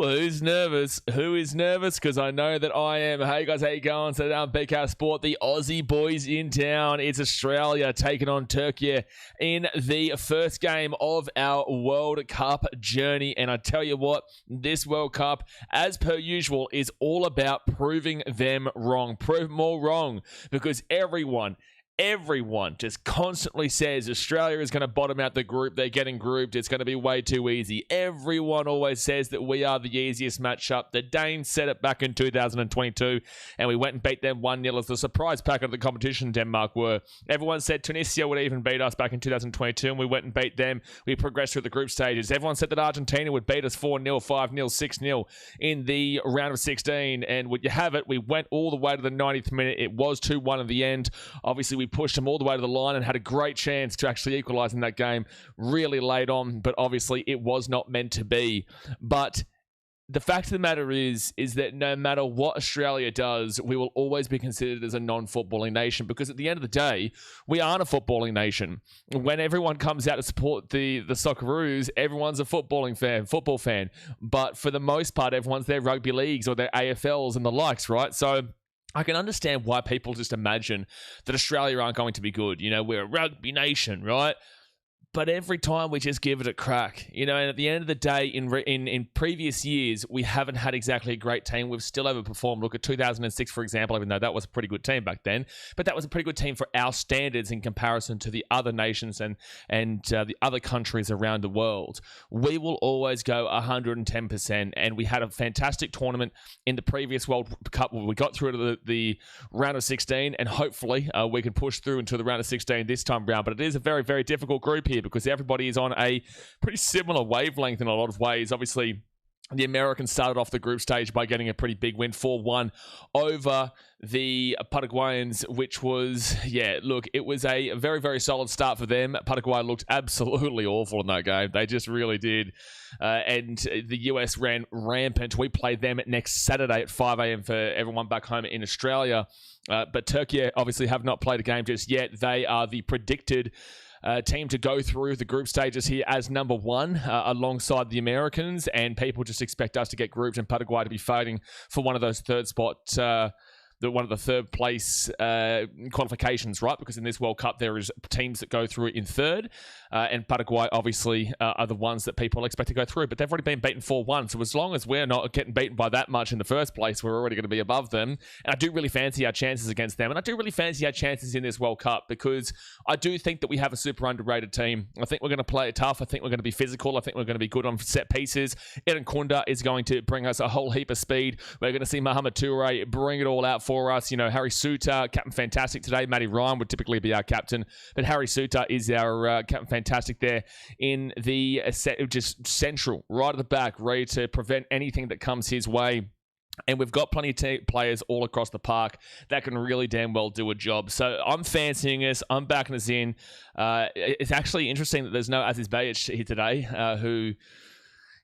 who's nervous? Who is nervous? Because I know that I am. Hey guys, how you going? So down Breakout Sport, the Aussie boys in town. It's Australia taking on Turkey in the first game of our World Cup journey. And I tell you what, this World Cup, as per usual, is all about proving them wrong. Prove them all wrong, because everyone just constantly says Australia is going to bottom out the group. They're getting grouped. It's going to be way too easy. Everyone always says that we are the easiest matchup. The Danes said it back in 2022, and we went and beat them 1-0 as the surprise pack of the competition, Denmark were. Everyone said Tunisia would even beat us back in 2022, and we went and beat them. We progressed through the group stages. Everyone said that Argentina would beat us 4-0, 5-0, 6-0 in the round of 16, and would you have it, we went all the way to the 90th minute. It was 2-1 at the end. Obviously, we pushed them all the way to the line and had a great chance to actually equalize in that game really late on, but obviously it was not meant to be. But the fact of the matter is that no matter what Australia does, we will always be considered as a non-footballing nation, because at the end of the day, we aren't a footballing nation. When everyone comes out to support the Socceroos, everyone's a football fan. But for the most part, everyone's their rugby leagues or their AFLs and the likes, right? So I can understand why people just imagine that Australia aren't going to be good. You know, we're a rugby nation, right? But every time we just give it a crack, you know, and at the end of the day, in previous years, we haven't had exactly a great team. We've still overperformed. Look at 2006, for example, even though that was a pretty good team back then. But that was a pretty good team for our standards in comparison to the other nations and the other countries around the world. We will always go 110%. And we had a fantastic tournament in the previous World Cup where we got through to the round of 16. And hopefully we can push through into the round of 16 this time around. But it is a very, very difficult group here, because everybody is on a pretty similar wavelength in a lot of ways. Obviously, the Americans started off the group stage by getting a pretty big win, 4-1 over the Paraguayans, which was, it was a very, very solid start for them. Paraguay looked absolutely awful in that game. They just really did. And the US ran rampant. We play them next Saturday at 5 a.m. for everyone back home in Australia. But Turkey obviously have not played a game just yet. They are the predicted team to go through the group stages here as number one alongside the Americans, and people just expect us to get grouped and Paraguay to be fighting for one of those third spot one of the third place qualifications, right? Because in this World Cup, there is teams that go through in third, and Paraguay obviously are the ones that people expect to go through, but they've already been beaten 4-1, so as long as we're not getting beaten by that much in the first place, we're already going to be above them, and I do really fancy our chances against them, and I do really fancy our chances in this World Cup, because I do think that we have a super underrated team. I think we're going to play it tough. I think we're going to be physical. I think we're going to be good on set pieces. Irankunda is going to bring us a whole heap of speed. We're going to see Mohamed Toure bring it all out for us. You know, Harry Suter, Captain Fantastic today. Matty Ryan would typically be our captain, but Harry Suter is our Captain Fantastic there in the just central, right at the back, ready to prevent anything that comes his way. And we've got plenty of players all across the park that can really damn well do a job. So I'm fancying us. I'm backing us in. It's actually interesting that there's no Aziz Bayic here today, who...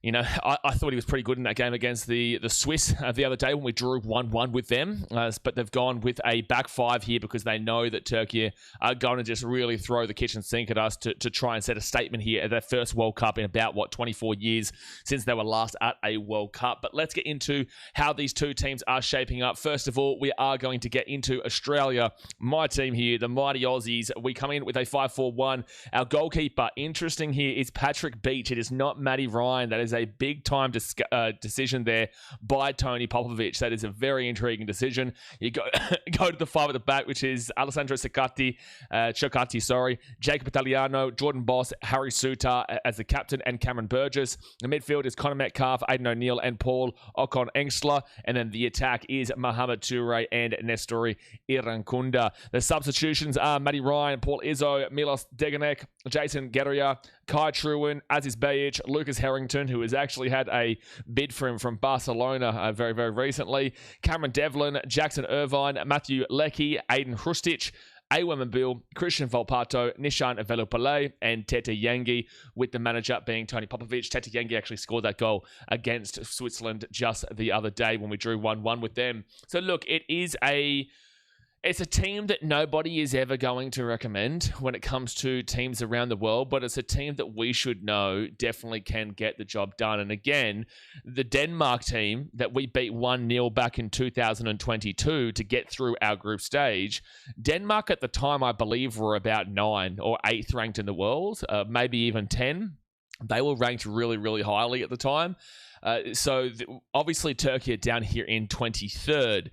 You know, I thought he was pretty good in that game against the Swiss the other day when we drew 1-1 with them. But they've gone with a back five here because they know that Turkey are going to just really throw the kitchen sink at us to try and set a statement here at their first World Cup in about, 24 years since they were last at a World Cup. But let's get into how these two teams are shaping up. First of all, we are going to get into Australia. My team here, the mighty Aussies. We come in with a 5-4-1. Our goalkeeper, interesting here, is Patrick Beach. It is not Matty Ryan. That is a big-time decision there by Tony Popovic. That is a very intriguing decision. You go to the five at the back, which is Alessandro Ceccati, Jacob Italiano, Jordan Boss, Harry Suter as the captain, and Cameron Burgess. The midfield is Connor Metcalf, Aidan O'Neill, and Paul Ocon Engstler. And then the attack is Mohamed Toure and Nestori Irankunda. The substitutions are Matty Ryan, Paul Izzo, Milos Deganek, Jason Guerrilla, Kai Truin, Aziz Bayic, Lucas Harrington, who has actually had a bid for him from Barcelona very, very recently, Cameron Devlin, Jackson Irvine, Matthew Leckie, Aiden Hrustic, Awa Mabil, Christian Volpato, Nishan Velopale, and Tete Yangi, with the manager being Tony Popovic. Tete Yangi actually scored that goal against Switzerland just the other day when we drew 1-1 with them. So look, it is a It's a team that nobody is ever going to recommend when it comes to teams around the world, but it's a team that we should know definitely can get the job done. And again, the Denmark team that we beat 1-0 back in 2022 to get through our group stage, Denmark at the time, I believe, were about 9th or 8th ranked in the world, maybe even 10. They were ranked really, really highly at the time. Obviously, Turkey are down here in 23rd.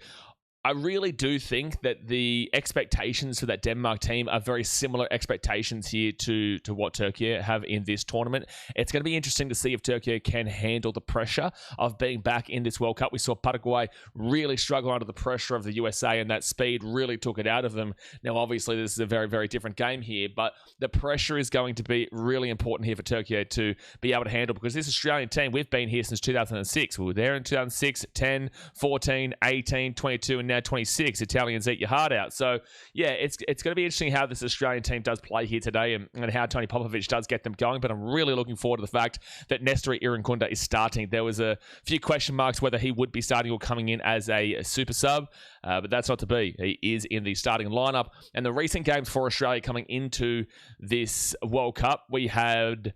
I really do think that the expectations for that Denmark team are very similar expectations here to what Turkey have in this tournament. It's going to be interesting to see if Turkey can handle the pressure of being back in this World Cup. We saw Paraguay really struggle under the pressure of the USA, and that speed really took it out of them. Now, obviously, this is a very, very different game here, but the pressure is going to be really important here for Turkey to be able to handle, because this Australian team, we've been here since 2006. We were there in 2006, 10, 14, 18, 22, and now 26. Italians eat your heart out. So yeah, it's going to be interesting how this Australian team does play here today, and how Tony Popovic does get them going. But I'm really looking forward to the fact that Nestor Irankunda is starting. There was a few question marks whether he would be starting or coming in as a super sub, but that's not to be. He is in the starting lineup. And the recent games for Australia coming into this World Cup, we had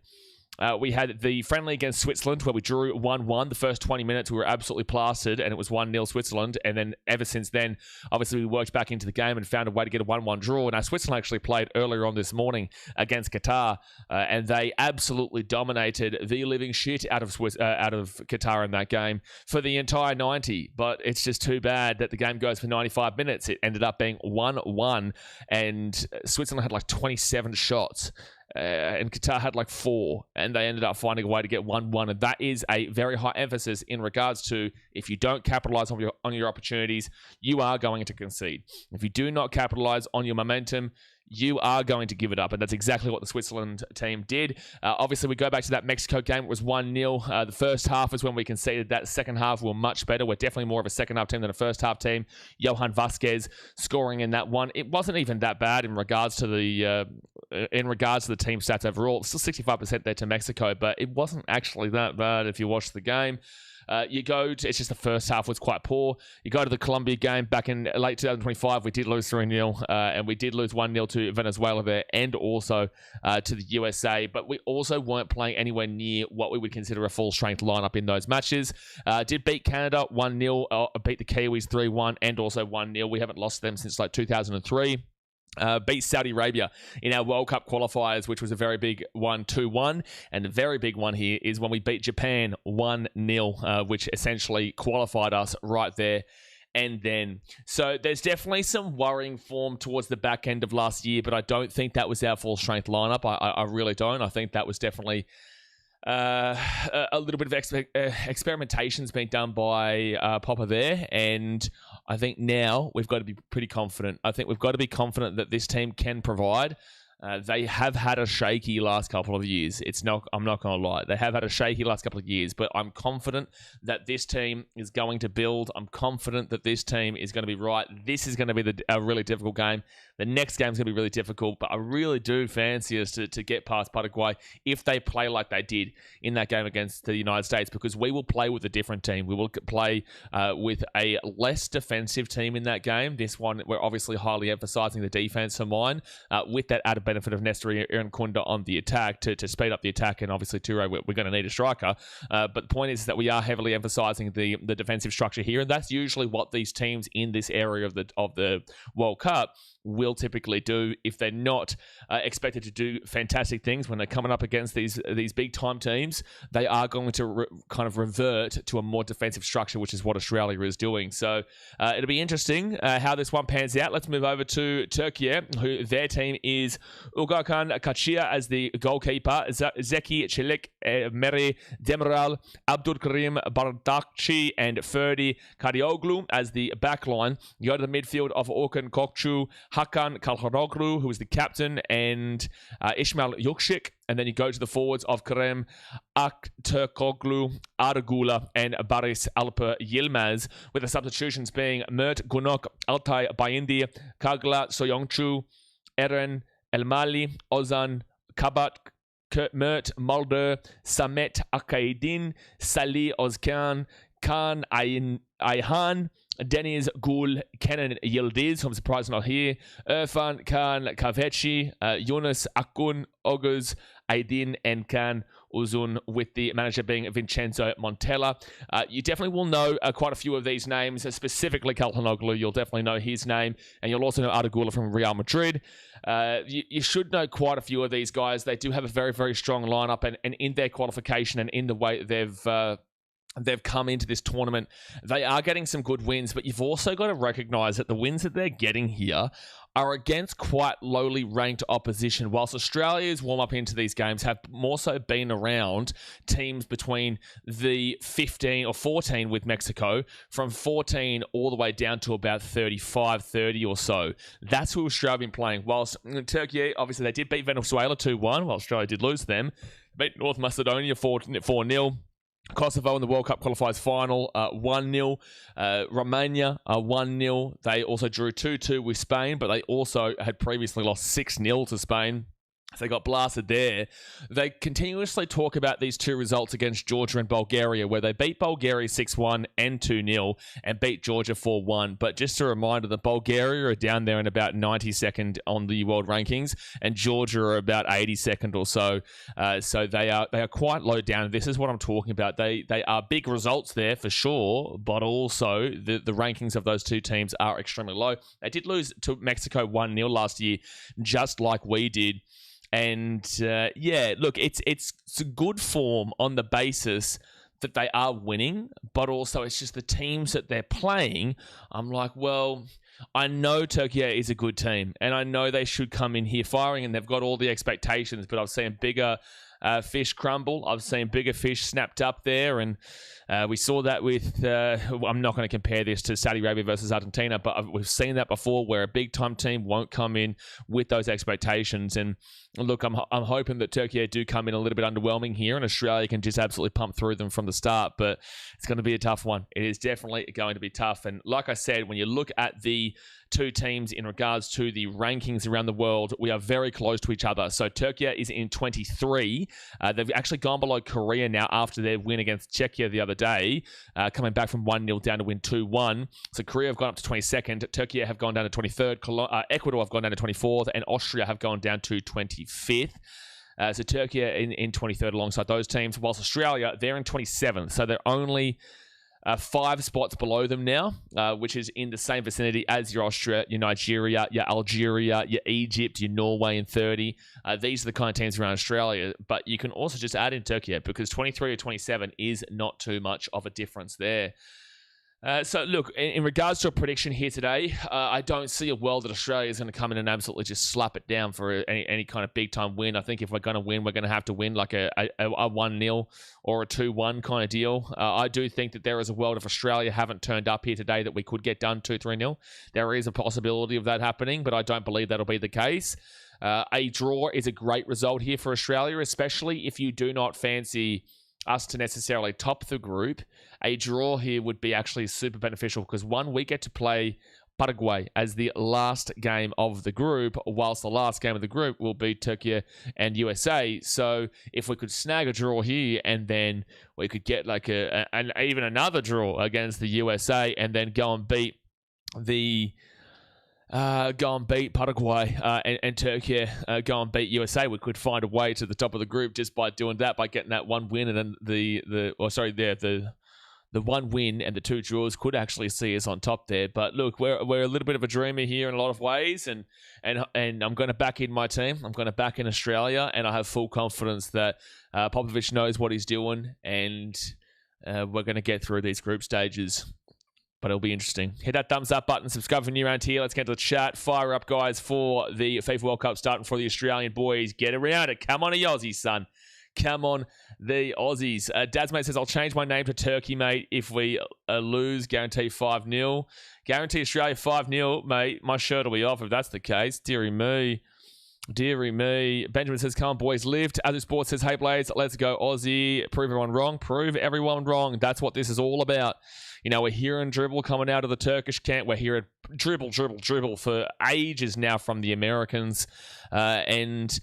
the friendly against Switzerland where we drew 1-1. The first 20 minutes we were absolutely plastered, and it was 1-0 Switzerland. And then ever since then, obviously we worked back into the game and found a way to get a 1-1 draw. Now, Switzerland actually played earlier on this morning against Qatar, and they absolutely dominated the living shit out of Qatar in that game for the entire 90. But it's just too bad that the game goes for 95 minutes. It ended up being 1-1, and Switzerland had like 27 shots. And Qatar had like 4, and they ended up finding a way to get 1-1. And that is a very high emphasis in regards to, if you don't capitalize on your opportunities, you are going to concede. If you do not capitalize on your momentum, you are going to give it up. And that's exactly what the Switzerland team did. Obviously, we go back to that Mexico game. It was 1-0. The first half is when we conceded. That second half, we were much better. We're definitely more of a second half team than a first half team. Johan Vasquez scoring in that one. It wasn't even that bad in regards to the team stats overall. It's still 65% there to Mexico, but it wasn't actually that bad if you watch the game. It's just the first half was quite poor. You go to the Colombia game back in late 2025, we did lose 3-0, and we did lose 1-0 to Venezuela there, and also to the USA. But we also weren't playing anywhere near what we would consider a full-strength lineup in those matches. Did beat Canada 1-0, beat the Kiwis 3-1, and also 1-0. We haven't lost them since like 2003. Beat Saudi Arabia in our World Cup qualifiers, which was a very big one, 2-1. And the very big one here is when we beat Japan 1-0, which essentially qualified us right there and then. So there's definitely some worrying form towards the back end of last year, but I don't think that was our full-strength lineup. I really don't. I think that was definitely a little bit of experimentation's been done by Popper there, and I think now we've got to be pretty confident. I think we've got to be confident that this team can provide. They have had a shaky last couple of years. I'm not going to lie. They have had a shaky last couple of years, but I'm confident that this team is going to build. I'm confident that this team is going to be right. This is going to be a really difficult game. The next game is going to be really difficult, but I really do fancy us to get past Paraguay if they play like they did in that game against the United States, because we will play with a different team. We will play with a less defensive team in that game. This one, we're obviously highly emphasizing the defense for mine, with that added benefit of Nestor Irankunda on the attack to speed up the attack, and obviously Toure, we're going to need a striker. But the point is that we are heavily emphasizing the defensive structure here, and that's usually what these teams in this area of the World Cup will typically do if they're not expected to do fantastic things when they're coming up against these big time teams. They are going to kind of revert to a more defensive structure, which is what Australia is doing. So it'll be interesting how this one pans out. Let's move over to Turkey, who their team is Ugakan Kachia as the goalkeeper, Zeki Çelik, Meri Demiral, Abdulkarim Bardakci, and Ferdi Kadioglu as the backline. You go to the midfield of Orkun Kokcu, Hakan Kalharoglu, who is the captain, and Ismail Yukshik. And then you go to the forwards of Kerem Aktürkoğlu, Argula, and Barış Alper Yilmaz, with the substitutions being Mert Gunok, Altay Bayindi, Kagla Soyoncu, Eren Elmali, Ozan Kabat, Mert Mulder, Samet Akaydin, Salih Özkan, Kaan Ayhan, Deniz Gul, Kenan Yildiz, who I'm surprised not here, Irfan Khan Kavechi, Yunus Akun, Oguz, Aydin, and Khan Uzun, with the manager being Vincenzo Montella. You definitely will know quite a few of these names, specifically Calhanoglu. You'll definitely know his name, and you'll also know Ardagula from Real Madrid. You should know quite a few of these guys. They do have a very, very strong lineup, and in their qualification and in the way they've come into this tournament, they are getting some good wins, but you've also got to recognize that the wins that they're getting here are against quite lowly ranked opposition, whilst Australia's warm-up into these games have more so been around teams between the 15 or 14 with Mexico, from 14 all the way down to about 35, 30 or so. That's who Australia have been playing. Whilst Turkey, obviously they did beat Venezuela 2-1, while Australia did lose them. Beat North Macedonia 4-0. Kosovo in the World Cup qualifiers final, 1-0. Romania, 1-0. They also drew 2-2 with Spain, but they also had previously lost 6-0 to Spain. So they got blasted there. They continuously talk about these two results against Georgia and Bulgaria, where they beat Bulgaria 6-1 and 2-0 and beat Georgia 4-1. But just a reminder that Bulgaria are down there in about 92nd on the world rankings, and Georgia are about 82nd or so. So they are quite low down. This is what I'm talking about. They are big results there for sure, but also the rankings of those two teams are extremely low. They did lose to Mexico 1-0 last year, just like we did. And yeah, look, it's good form on the basis that they are winning, but also it's just the teams that they're playing. I'm like, well, I know Turkey is a good team, and I know they should come in here firing, and they've got all the expectations, but I've seen bigger fish crumble. I've seen bigger fish snapped up there, and we saw that with, I'm not going to compare this to Saudi Arabia versus Argentina, but we've seen that before where a big-time team won't come in with those expectations. And look, I'm hoping that Turkey do come in a little bit underwhelming here, and Australia can just absolutely pump through them from the start, but it's going to be a tough one. It is definitely going to be tough. And like I said, when you look at the two teams in regards to the rankings around the world, we are very close to each other. So Turkey is in 23. They've actually gone below Korea now after their win against Czechia the other day, coming back from 1-0 down to win 2-1. So Korea have gone up to 22nd. Turkey have gone down to 23rd. Ecuador have gone down to 24th. And Austria have gone down to 25th. So Turkey in 23rd alongside those teams, whilst Australia, they're in 27th. So they're only 5 spots below them now, which is in the same vicinity as your Austria, your Nigeria, your Algeria, your Egypt, your Norway in 30. These are the kind of teams around Australia, but you can also just add in Turkey because 23 or 27 is not too much of a difference there. So look, in regards to a prediction here today, I don't see a world that Australia is going to come in and absolutely just slap it down for any kind of big time win. I think if we're going to win, we're going to have to win like a 1-0 or a 2-1 kind of deal. I do think that there is a world if Australia haven't turned up here today that we could get done 2-3-0. There is a possibility of that happening, but I don't believe that'll be the case. A draw is a great result here for Australia, especially if you do not fancy us to necessarily top the group. A draw here would be actually super beneficial because one, we get to play Paraguay as the last game of the group, whilst the last game of the group will be Turkey and USA. So if we could snag a draw here and then we could get like even another draw against the USA and then go and beat Paraguay and Turkey, go and beat USA. We could find a way to the top of the group just by doing that, by getting that one win, and then the one win and the 2 draws could actually see us on top there. But look, we're a little bit of a dreamer here in a lot of ways, and I'm going to back in my team. I'm going to back in Australia, and I have full confidence that Popovic knows what he's doing, and we're going to get through these group stages. But it'll be interesting. Hit that thumbs up button. Subscribe for new around here. Let's get to the chat. Fire up, guys, for the FIFA World Cup starting for the Australian boys. Get around it. Come on, the Aussies, son. Come on, the Aussies. Dad's mate says, I'll change my name to Turkey, mate, if we lose. Guarantee 5-0. Guarantee Australia 5-0, mate. My shirt will be off if that's the case. Deary me. Deary me. Benjamin says, come on, boys, lift. Azu Sports says, hey, Blades, let's go Aussie. Prove everyone wrong. Prove everyone wrong. That's what this is all about. You know, we're hearing dribble coming out of the Turkish camp. We're hearing dribble for ages now from the Americans. And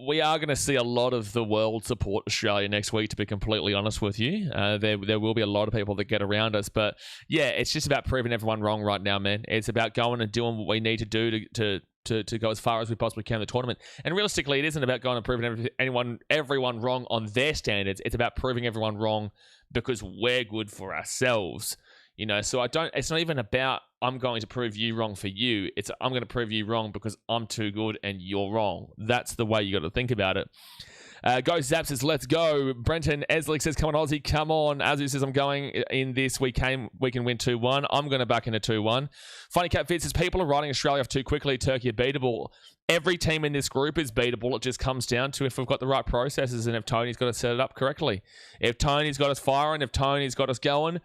we are going to see a lot of the world support Australia next week, to be completely honest with you. There will be a lot of people that get around us. But, yeah, it's just about proving everyone wrong right now, man. It's about going and doing what we need to do to go as far as we possibly can in the tournament. And realistically, it isn't about going and proving everyone wrong on their standards. It's about proving everyone wrong because we're good for ourselves. You know, so it's not even about I'm going to prove you wrong for you. It's I'm going to prove you wrong because I'm too good and you're wrong. That's the way you got to think about it. Go Zap says, let's go. Brenton Eslick says, come on, Aussie, come on. Azu says, I'm going in this. We can win 2-1. I'm going to back into 2-1. Funny Cat Fit says, people are writing Australia off too quickly. Turkey are beatable. Every team in this group is beatable. It just comes down to if we've got the right processes and if Tony's got to set it up correctly. If Tony's got us firing, if Tony's got us going,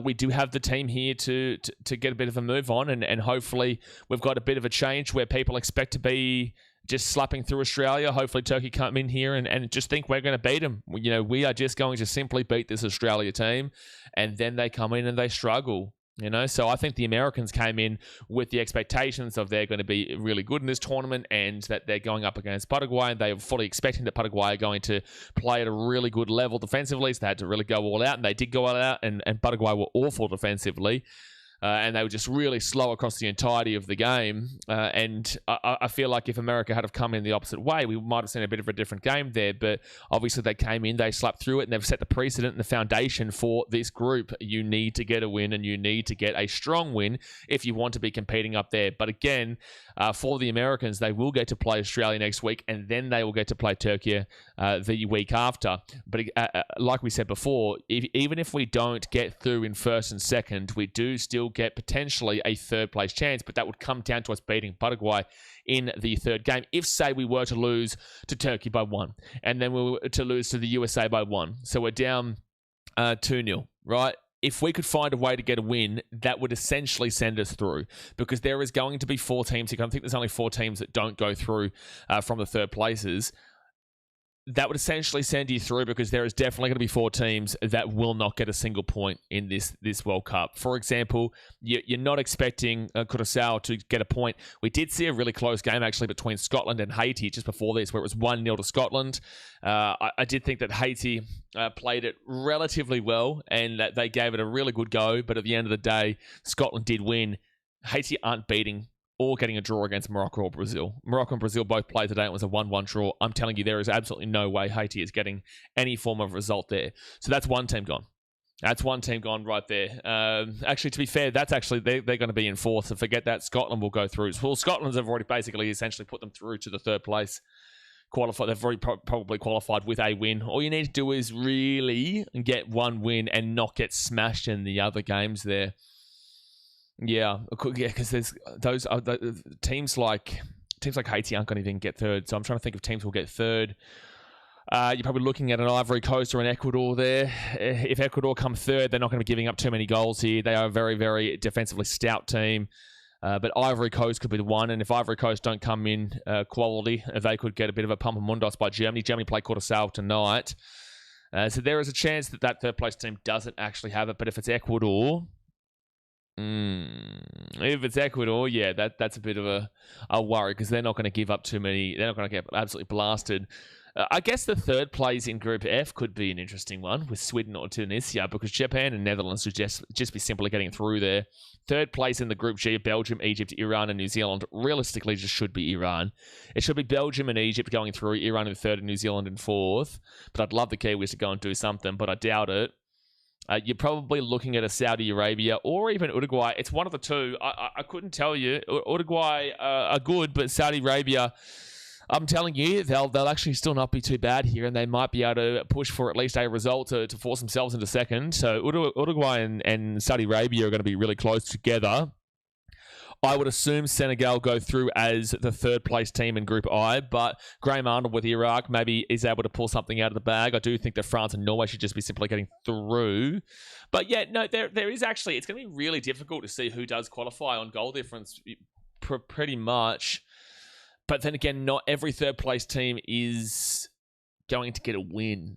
we do have the team here to get a bit of a move on, and hopefully we've got a bit of a change where people expect to be just slapping through Australia. Hopefully Turkey come in here and just think we're going to beat them. You know, we are just going to simply beat this Australia team, and then they come in and they struggle. You know, so I think the Americans came in with the expectations of they're going to be really good in this tournament and that they're going up against Paraguay, and they were fully expecting that Paraguay are going to play at a really good level defensively, so they had to really go all out, and they did go all out, and Paraguay were awful defensively. And they were just really slow across the entirety of the game. And I feel like if America had have come in the opposite way, we might have seen a bit of a different game there. But obviously they came in, they slapped through it, and they've set the precedent and the foundation for this group. You need to get a win, and you need to get a strong win if you want to be competing up there. But again, for the Americans, they will get to play Australia next week, and then they will get to play Turkey the week after. But like we said before, even if we don't get through in first and second, we do still get potentially a third place chance, but that would come down to us beating Paraguay in the third game. If, say, we were to lose to Turkey by 1, and then we were to lose to the USA by 1, so we're down 2-0, right? If we could find a way to get a win, that would essentially send us through, because there is going to be 4 teams. I think there's only 4 teams that don't go through from the third places. That would essentially send you through, because there is definitely going to be 4 teams that will not get a single point in this World Cup. For example, you're not expecting Curaçao to get a point. We did see a really close game, actually, between Scotland and Haiti just before this, where it was 1-0 to Scotland. I did think that Haiti played it relatively well, and that they gave it a really good go, but at the end of the day, Scotland did win. Haiti aren't beating or getting a draw against Morocco or Brazil. Morocco and Brazil both played today. It was a 1-1 draw. I'm telling you, there is absolutely no way Haiti is getting any form of result there. So that's one team gone. That's one team gone right there. Actually, to be fair, that's actually, they're going to be in 4th. So forget that. Scotland will go through. Well, Scotland's have already basically essentially put them through to the third place. They've already probably qualified with a win. All you need to do is really get one win and not get smashed in the other games there. Yeah, because there's those teams like Haiti aren't going to even get third. So I'm trying to think of teams will get third. You're probably looking at an Ivory Coast or an Ecuador there. If Ecuador come third, they're not going to be giving up too many goals here. They are a very, very defensively stout team. But Ivory Coast could be the one. And if Ivory Coast don't come in quality, they could get a bit of a pump and mundos by Germany. Germany play Curaçao tonight. So there is a chance that third place team doesn't actually have it. But if it's Ecuador... If it's Ecuador, yeah, that's a bit of a worry, because they're not going to give up too many. They're not going to get absolutely blasted. I guess the third place in Group F could be an interesting one with Sweden or Tunisia, because Japan and Netherlands would just be simply getting through there. Third place in the Group G, Belgium, Egypt, Iran, and New Zealand. Realistically, just should be Iran. It should be Belgium and Egypt going through, Iran in third and New Zealand in 4th. But I'd love the Kiwis to go and do something, but I doubt it. You're probably looking at a Saudi Arabia or even Uruguay. It's one of the two. I couldn't tell you. Uruguay are good, but Saudi Arabia, I'm telling you, they'll actually still not be too bad here, and they might be able to push for at least a result to force themselves into second. So Uruguay and Saudi Arabia are going to be really close together. I would assume Senegal go through as the third place team in Group I, but Graham Arnold with Iraq maybe is able to pull something out of the bag. I do think that France and Norway should just be simply getting through. But yeah, no, there is actually, it's going to be really difficult to see who does qualify on goal difference pretty much. But then again, not every third-place team is going to get a win.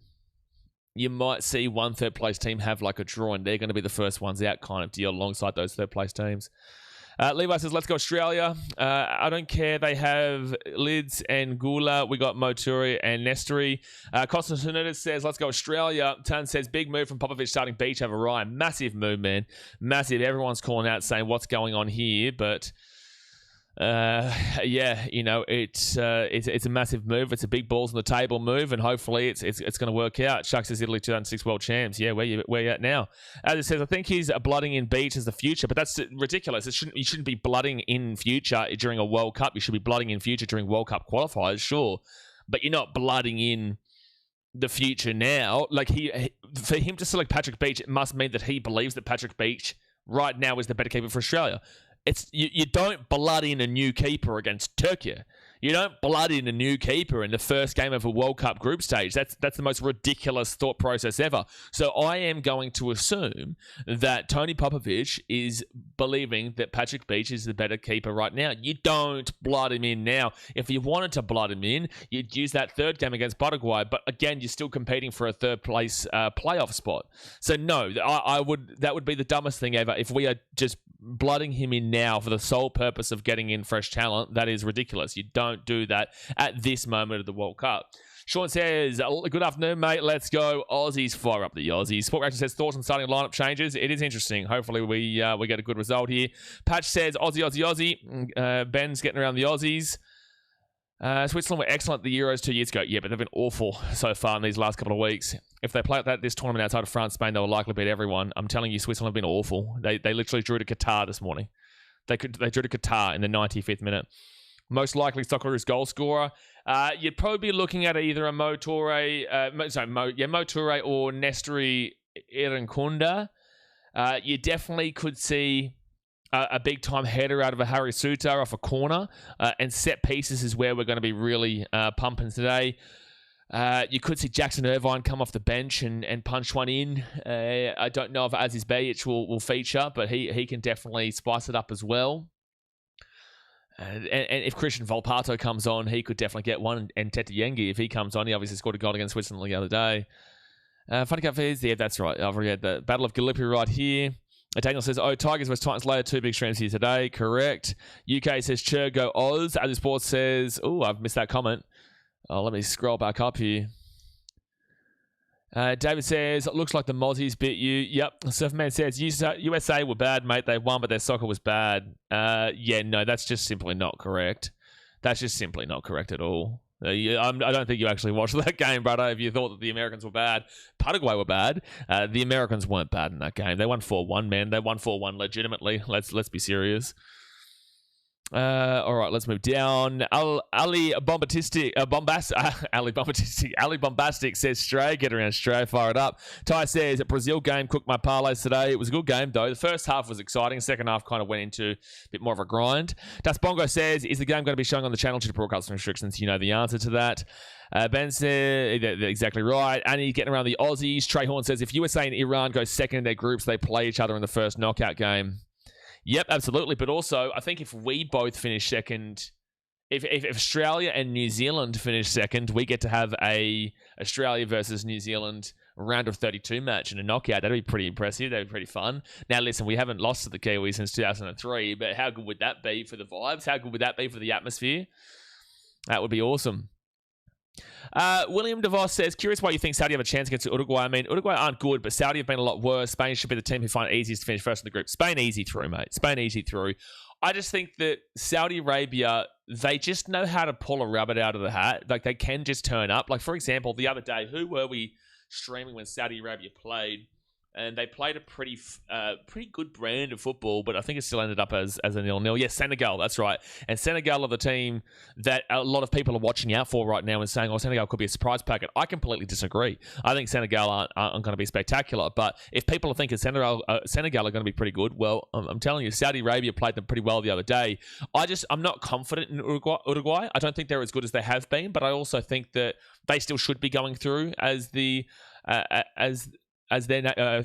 You might see one third-place team have like a draw, and they're going to be the first ones out kind of deal alongside those third-place teams. Levi says, let's go Australia. I don't care. They have Lids and Gula. We got Moturi and Nestori. Costas says, let's go Australia. Tan says, big move from Popovich starting Beach over Ryan. Massive move, man. Massive. Everyone's calling out saying what's going on here. But yeah, you know, it's a massive move. It's a big balls on the table move, and hopefully it's going to work out. Shucks is Italy 2006 world champs. Yeah, where you at now? As it says, I think he's blooding in Beach as the future, but that's ridiculous. You shouldn't be blooding in future during a World Cup. You should be blooding in future during World Cup qualifiers, sure, but you're not blooding in the future now. Like for him to select Patrick Beach, it must mean that he believes that Patrick Beach right now is the better keeper for Australia. It's you don't blood in a new keeper against Turkey. You don't blood in a new keeper in the first game of a World Cup group stage. That's the most ridiculous thought process ever. So I am going to assume that Tony Popovich is believing that Patrick Beach is the better keeper right now. You don't blood him in now. If you wanted to blood him in, you'd use that third game against Paraguay. But again, you're still competing for a third place playoff spot. So no, that would be the dumbest thing ever. If we are just blooding him in now for the sole purpose of getting in fresh talent, that is ridiculous. You don't do that at this moment of the World Cup. Sean says, good afternoon, mate. Let's go. Aussies, fire up the Aussies. Sport Reaction says, thoughts on starting lineup changes. It is interesting. Hopefully we get a good result here. Patch says, Aussie. Ben's getting around the Aussies. Switzerland were excellent the Euros 2 years ago. Yeah, but they've been awful so far in these last couple of weeks. If they play like this tournament outside of France, Spain, they will likely beat everyone. I'm telling you, Switzerland have been awful. They literally drew to Qatar this morning. They drew to Qatar in the 95th minute. Most likely Socceroos goal scorer. You'd probably be looking at either a Moturi or Nestori Irankunda. You definitely could see a big-time header out of a Harry Suter off a corner. And set pieces is where we're going to be really pumping today. You could see Jackson Irvine come off the bench and punch one in. I don't know if Aziz Bejic will feature, but he can definitely spice it up as well. And if Christian Volpato comes on, he could definitely get one. And Tete Yengi, if he comes on, he obviously scored a goal against Switzerland the other day. Funny Cup Fizz, yeah, that's right. I've read the Battle of Gallipoli right here. Daniel says, Tigers vs Titans later, 2 big streams here today. Correct. UK says, Chur, go Oz. As Sports says, I've missed that comment. Let me scroll back up here. David says, looks like the Mozzies bit you. Yep. Surfman says, USA were bad, mate. They won, but their soccer was bad. Yeah, no, that's just simply not correct. That's just simply not correct at all. I don't think you actually watched that game, brother, if you thought that the Americans were bad. Paraguay were bad. The Americans weren't bad in that game. They won 4-1, man. They won 4-1 legitimately. Let's be serious. All right, let's move down. Ali Bombastic says, Stray, get around Stray, fire it up. Ty says, Brazil game, cooked my parlays today. It was a good game, though. The first half was exciting. Second half kind of went into a bit more of a grind. Das Bongo says, is the game going to be showing on the channel due to broadcasting restrictions? You know the answer to that. Ben said, exactly right. Annie getting around the Aussies. Trey Horn says, if USA and Iran go second in their groups, they play each other in the first knockout game. Yep, absolutely. But also, I think if we both finish second, if Australia and New Zealand finish second, we get to have a Australia versus New Zealand round of 32 match in a knockout. That'd be pretty impressive. That'd be pretty fun. Now, listen, we haven't lost to the Kiwis since 2003, but how good would that be for the vibes? How good would that be for the atmosphere? That would be awesome. William DeVos says, curious why you think Saudi have a chance against Uruguay. I mean, Uruguay aren't good, but Saudi have been a lot worse. Spain should be the team who find it easiest to finish first in the group. Spain easy through, mate. Spain easy through. I just think that Saudi Arabia, they just know how to pull a rabbit out of the hat. Like, they can just turn up. Like, for example, the other day, who were we streaming when Saudi Arabia played? And they played a pretty good brand of football, but I think it still ended up as a 0-0. Yes, Senegal, that's right. And Senegal are the team that a lot of people are watching out for right now and saying, Senegal could be a surprise packet. I completely disagree. I think Senegal aren't going to be spectacular. But if people are thinking Senegal are going to be pretty good, well, I'm telling you, Saudi Arabia played them pretty well the other day. I'm not confident in Uruguay. I don't think they're as good as they have been, but I also think that they still should be going through as they're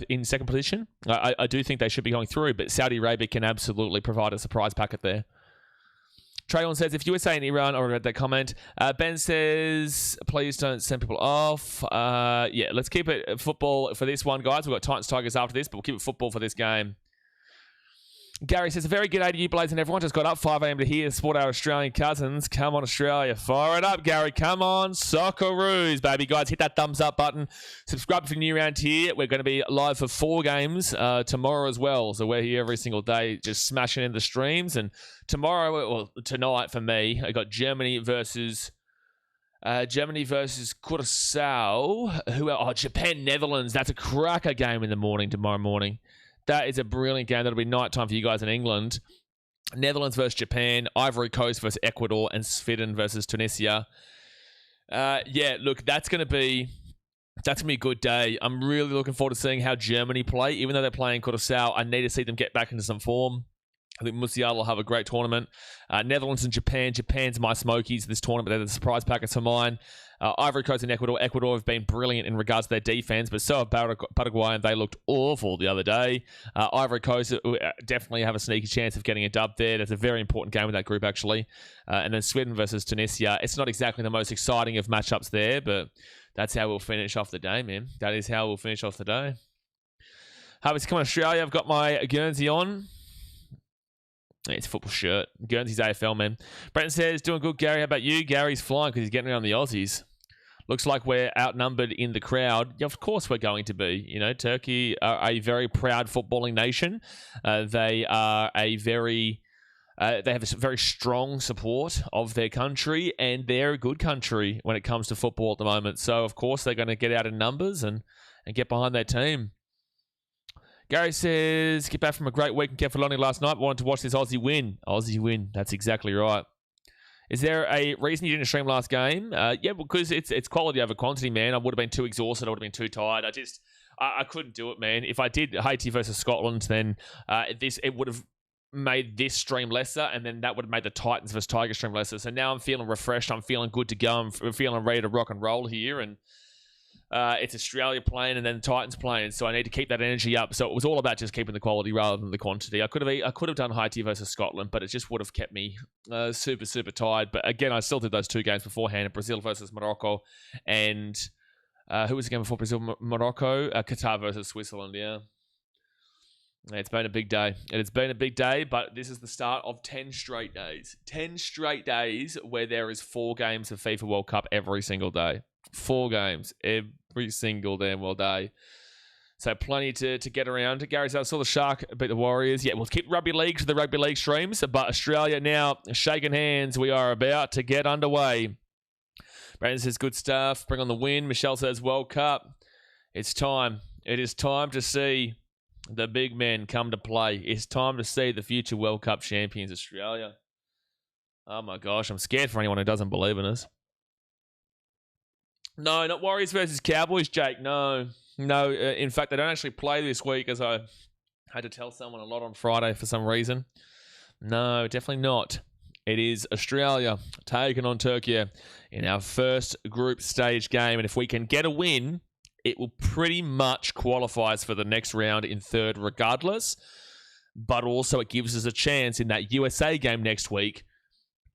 in second position. I do think they should be going through, but Saudi Arabia can absolutely provide a surprise packet there. Traylon says, if USA and Iran, I read that comment. Ben says, please don't send people off. Yeah, let's keep it football for this one, guys. We've got Titans Tigers after this, but we'll keep it football for this game. Gary says, a very good day to you, Blaze, and everyone. Just got up 5 a.m. to hear support our Australian cousins. Come on, Australia. Fire it up, Gary. Come on. Socceroos, baby. Guys, hit that thumbs up button. Subscribe if you're new around here. We're going to be live for 4 games tomorrow as well. So we're here every single day just smashing in the streams. And tomorrow, well, tonight for me, I got Germany versus Curaçao. Japan, Netherlands. That's a cracker game in the morning tomorrow morning. That is a brilliant game. That'll be night time for you guys in England. Netherlands versus Japan, Ivory Coast versus Ecuador, and Sweden versus Tunisia. Yeah, look, that's gonna be a good day. I'm really looking forward to seeing how Germany play. Even though they're playing Curaçao, I need to see them get back into some form. I think Musiala will have a great tournament. Netherlands and Japan. Japan's my Smokies this tournament. They're the surprise packets for mine. Ivory Coast and Ecuador. Ecuador have been brilliant in regards to their defense, but so have Paraguay, and they looked awful the other day. Ivory Coast definitely have a sneaky chance of getting a dub there. That's a very important game in that group, actually. And then Sweden versus Tunisia. It's not exactly the most exciting of matchups there, but that's how we'll finish off the day, man. That is how we'll finish off the day. Harvey's come on, Australia. I've got my Guernsey on. It's a football shirt. Guernsey's AFL, man. Brenton says, doing good, Gary. How about you? Gary's flying because he's getting around the Aussies. Looks like we're outnumbered in the crowd. Yeah, of course we're going to be. You know, Turkey are a very proud footballing nation. They are a very... they have a very strong support of their country, and they're a good country when it comes to football at the moment. So, of course, they're going to get out in numbers and get behind their team. Gary says, get back from a great week in Kefaloni last night. Wanted to watch this Aussie win. Aussie win. That's exactly right. Is there a reason you didn't stream last game? Yeah, because it's quality over quantity, man. I would have been too exhausted. I would have been too tired. I couldn't do it, man. If I did Haiti versus Scotland, then it would have made this stream lesser, and then that would have made the Titans versus Tigers stream lesser. So now I'm feeling refreshed. I'm feeling good to go. I'm feeling ready to rock and roll here, and it's Australia playing and then the Titans playing, so I need to keep that energy up. So it was all about just keeping the quality rather than the quantity. I could have done Haiti versus Scotland, but it just would have kept me super tired. But again, I still did those 2 games beforehand: Brazil versus Morocco, and who was the game before Brazil, Morocco? Qatar versus Switzerland. Yeah, it's been a big day. It has been a big day, but this is the start of 10 straight days. 10 straight days where there is 4 games of FIFA World Cup every single day. 4 games every single damn well day. So plenty to get around. Gary says, I saw the Shark beat the Warriors. Yeah, we'll keep rugby league to the rugby league streams, but Australia now shaking hands. We are about to get underway. Brandon says, good stuff. Bring on the win. Michelle says, World Cup. It's time. It is time to see the big men come to play. It's time to see the future World Cup champions, Australia. Oh my gosh, I'm scared for anyone who doesn't believe in us. No, not Warriors versus Cowboys, Jake. No. In fact, they don't actually play this week, as I had to tell someone a lot on Friday for some reason. No, definitely not. It is Australia taking on Turkey in our first group stage game. And if we can get a win, it will pretty much qualify us for the next round in third regardless. But also it gives us a chance in that USA game next week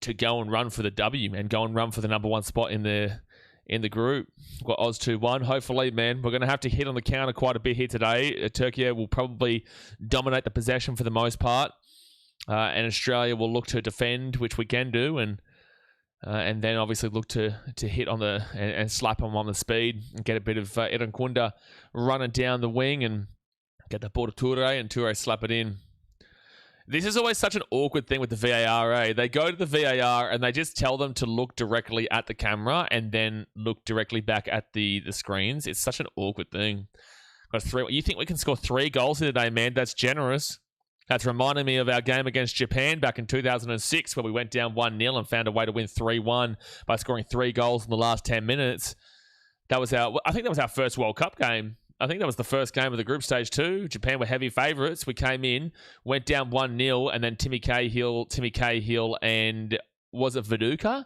to go and run for the W and go and run for the number 1 spot in the group. We've got Oz 2-1. Hopefully, man, we're going to have to hit on the counter quite a bit here today. Turkey will probably dominate the possession for the most part. And Australia will look to defend, which we can do, and then obviously look to hit on and slap them on the speed and get a bit of Edan Kunda running down the wing and get the ball to Toure, and Toure slap it in. This is always such an awkward thing with the VAR, eh? They go to the VAR and they just tell them to look directly at the camera and then look directly back at the screens. It's such an awkward thing. You think we can score 3 goals here today, man? That's generous. That's reminding me of our game against Japan back in 2006 where we went down 1-0 and found a way to win 3-1 by scoring 3 goals in the last 10 minutes. I think that was our first World Cup game. I think that was the first game of the group stage too. Japan were heavy favourites. We came in, went down 1-0, and then Timmy Cahill, and was it Viduka? I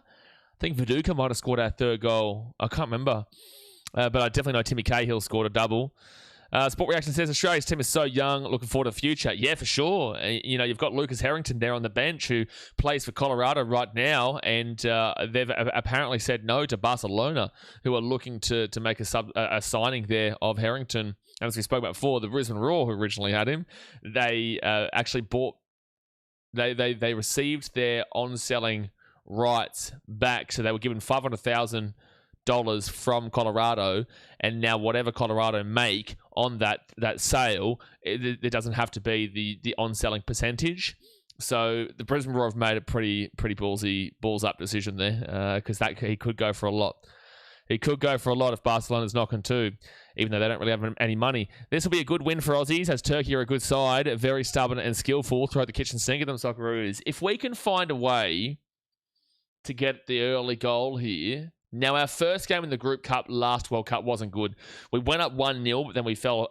think Viduka might have scored our 3rd goal. I can't remember. But I definitely know Timmy Cahill scored a double. Sport Reaction says Australia's team is so young, looking forward to the future. Yeah, for sure. You've got Lucas Harrington there on the bench who plays for Colorado right now, and they've apparently said no to Barcelona, who are looking to make a signing there of Harrington. And as we spoke about before, the Brisbane Roar, who originally had him, they actually bought. They received their on-selling rights back, so they were given $500,000 from Colorado, and now whatever Colorado make on that sale, it doesn't have to be the on-selling percentage. So the Brisbane Roar have made a pretty balls-up decision there, because he could go for a lot. He could go for a lot if Barcelona's knocking too, even though they don't really have any money. This will be a good win for Aussies, as Turkey are a good side, very stubborn and skillful, throw the kitchen sink at them, Socceroos. If we can find a way to get the early goal here. Now, our first game in the Group Cup last World Cup wasn't good. We went up 1-0, but then we fell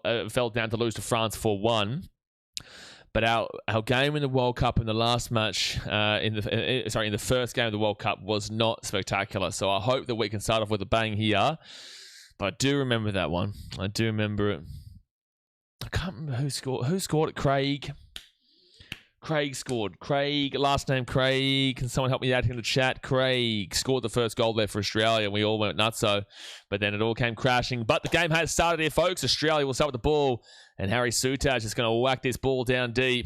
down to lose to France 4-1. But our game in the World Cup in the last match, in the first game of the World Cup was not spectacular. So I hope that we can start off with a bang here. But I do remember that one. I do remember it. I can't remember who scored. Who scored it? Craig scored. Craig, last name Craig. Can someone help me out in the chat? Craig scored the first goal there for Australia, and we all went nutso. But then it all came crashing. But the game has started here, folks. Australia will start with the ball, and Harry Sutaj is going to whack this ball down deep.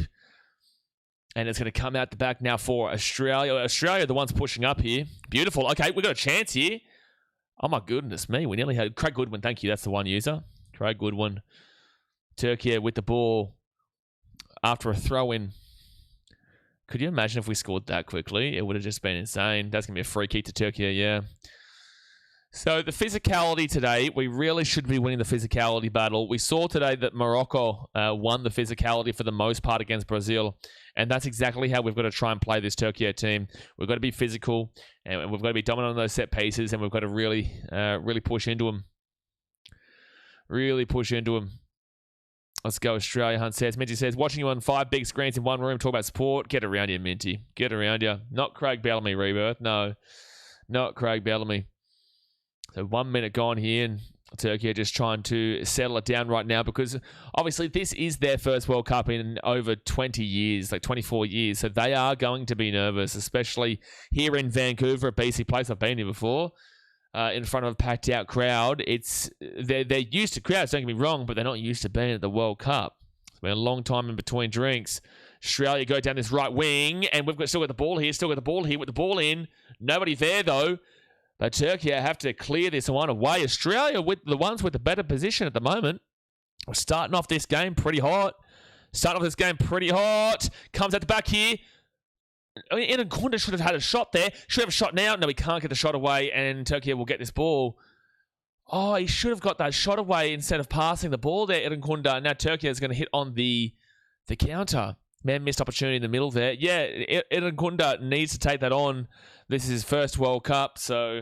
And it's going to come out the back now for Australia. Australia, the ones pushing up here. Beautiful. Okay, we've got a chance here. Oh, my goodness me. We nearly had Craig Goodwin. Thank you. That's the one user. Craig Goodwin. Turkey with the ball after a throw-in. Could you imagine if we scored that quickly? It would have just been insane. That's going to be a free kick to Turkey, yeah. So the physicality today, we really should be winning the physicality battle. We saw today that Morocco won the physicality for the most part against Brazil. And that's exactly how we've got to try and play this Turkey team. We've got to be physical, and we've got to be dominant on those set pieces, and we've got to really push into them. Really push into them. Let's go, Australia. Hunt says. Minty says, watching you on 5 big screens in one room, talk about sport. Get around you, Minty. Get around you. Not Craig Bellamy, Rebirth. No, not Craig Bellamy. So 1 minute gone here, and Turkey are just trying to settle it down right now, because obviously this is their first World Cup in over 20 years, like 24 years. So they are going to be nervous, especially here in Vancouver, a BC place. I've been here before. In front of a packed out crowd. They're used to crowds, don't get me wrong, but they're not used to being at the World Cup. It's been a long time in between drinks. Australia go down this right wing, and still got the ball here, with the ball in. Nobody there though. But Turkey have to clear this one away. Australia with the ones with the better position at the moment. We're starting off this game pretty hot. Comes at the back here. I mean, Irankunda should have had a shot there. Should have a shot now. No, he can't get the shot away, and Turkey will get this ball. Oh, he should have got that shot away instead of passing the ball there, Irankunda. Now Turkey is going to hit on the counter. Man, missed opportunity in the middle there. Yeah, Irankunda needs to take that on. This is his first World Cup, so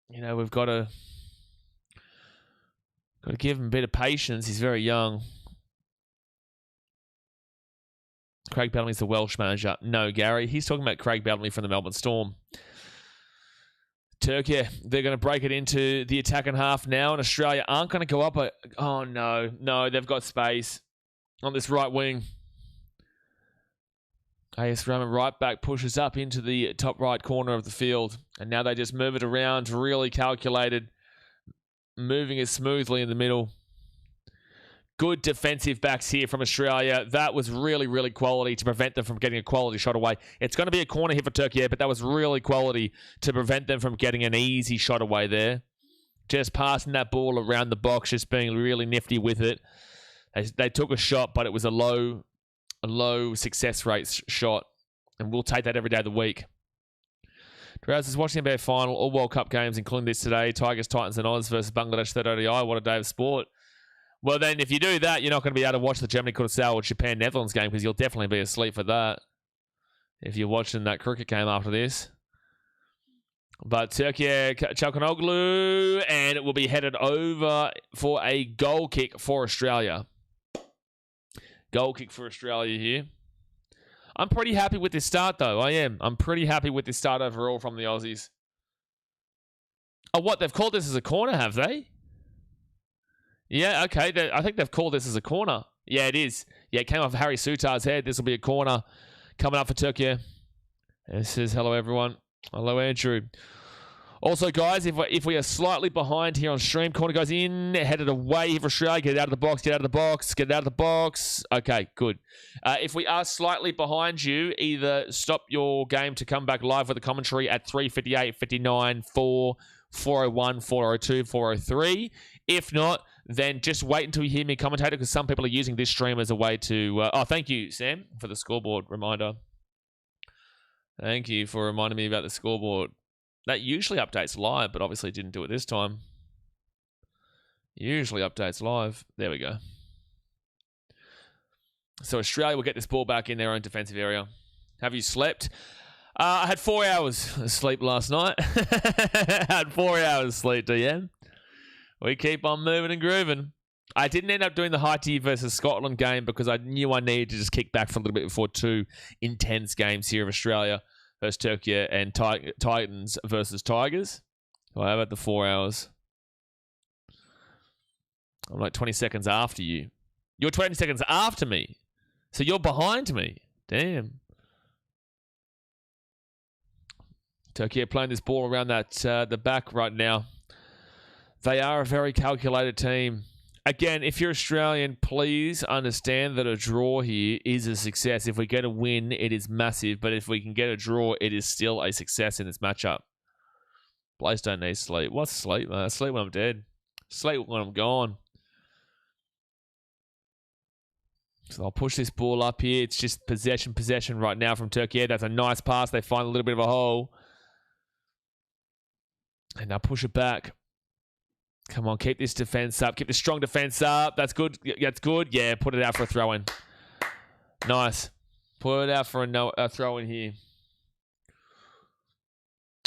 we've got to give him a bit of patience. He's very young. Craig Bellamy's the Welsh manager. No, Gary. He's talking about Craig Bellamy from the Melbourne Storm. Turkey, they're going to break it into the attacking half now, and Australia aren't going to go up. Oh, no, they've got space on this right wing. AS Roman right back pushes up into the top right corner of the field, and now they just move it around, really calculated, moving it smoothly in the middle. Good defensive backs here from Australia. That was really, really quality to prevent them from getting a quality shot away. It's going to be a corner here for Turkey, but that was really quality to prevent them from getting an easy shot away there. Just passing that ball around the box, just being really nifty with it. They took a shot, but it was a low success rate shot, and we'll take that every day of the week. Drowse is watching the NBA final, all World Cup games, including this today. Tigers, Titans, and Oz versus Bangladesh third ODI. What a day of sport. Well, then, if you do that, you're not going to be able to watch the Germany, Curaçao, or Japan, Netherlands game, because you'll definitely be asleep for that if you're watching that cricket game after this. But Turkey, Çalhanoğlu, and it will be headed over for a goal kick for Australia. Goal kick for Australia here. I'm pretty happy with this start, though. I am. I'm pretty happy with this start overall from the Aussies. Oh, what? They've called this as a corner, have they? Yeah, okay. I think they've called this as a corner. Yeah, it is. Yeah, it came off Harry Sutar's head. This will be a corner coming up for Turkey. It says, hello, everyone. Hello, Andrew. Also, guys, if we are slightly behind here on stream, corner goes in, headed away here for Australia. Get it out of the box, get out of the box, get it out of the box. Okay, good. If we are slightly behind you, either stop your game to come back live with the commentary at 3:58, 59, 4, 4:01, 4:02, 4:03. If not, then just wait until you hear me commentate, because some people are using this stream as a way to... thank you, Sam, for the scoreboard reminder. Thank you for reminding me about the scoreboard. That usually updates live, but obviously didn't do it this time. Usually updates live. There we go. So Australia will get this ball back in their own defensive area. Have you slept? I had 4 hours of sleep last night. Had 4 hours sleep, DM. We keep on moving and grooving. I didn't end up doing the Haiti versus Scotland game because I knew I needed to just kick back for a little bit before 2 intense games here of Australia versus Turkey and Titans versus Tigers. Well, how about the 4 hours? I'm like 20 seconds after you. You're 20 seconds after me. So you're behind me. Damn. Turkey are playing this ball around the back right now. They are a very calculated team. Again, if you're Australian, please understand that a draw here is a success. If we get a win, it is massive. But if we can get a draw, it is still a success in this matchup. Blokes don't need sleep. What's sleep, man? Sleep when I'm dead. Sleep when I'm gone. So I'll push this ball up here. It's just possession right now from Turkey. Yeah, that's a nice pass. They find a little bit of a hole. And now push it back. Come on, keep this defense up. Keep the strong defense up. That's good. That's good. Yeah, put it out for a throw-in. Nice. Put it out for a throw-in here.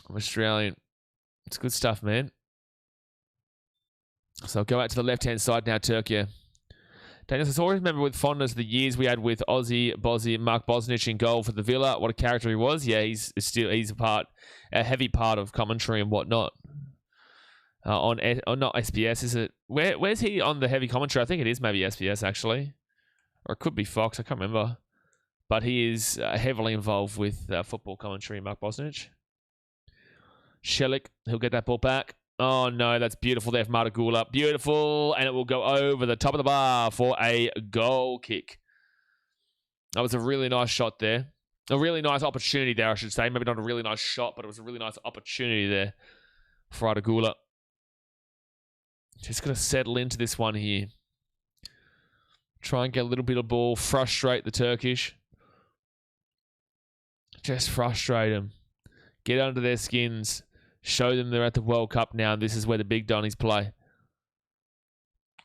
I'm Australian. It's good stuff, man. So I'll go out to the left-hand side now, Turkey. Daniel says, I always remember with fondness the years we had with Mark Bosnich in goal for the Villa. What a character he was. Yeah, he's a heavy part of commentary and whatnot. On not SBS, is it? Where's he on the heavy commentary? I think it is maybe SBS, actually. Or it could be Fox, I can't remember. But he is heavily involved with football commentary, Mark Bosnich. Shelik, he'll get that ball back. Oh, no, that's beautiful there from Martigula. Beautiful, and it will go over the top of the bar for a goal kick. That was a really nice shot there. A really nice opportunity there, I should say. Maybe not a really nice shot, but it was a really nice opportunity there for Martigula. Just going to settle into this one here. Try and get a little bit of ball. Frustrate the Turkish. Just frustrate them. Get under their skins. Show them they're at the World Cup now. And this is where the big Donnies play.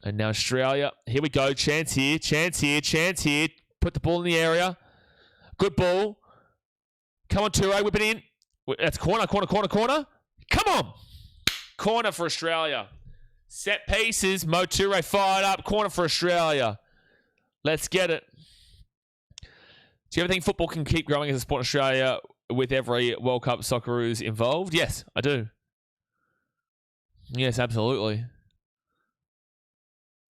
And now Australia. Here we go. Chance here. Chance here. Chance here. Put the ball in the area. Good ball. Come on, Toure. Whip it in. That's corner. Come on. Corner for Australia. Set pieces. Mo Toure fired up. Corner for Australia. Let's get it. Do you ever think football can keep growing as a sport in Australia with every World Cup Socceroos involved? Yes, I do. Yes, absolutely.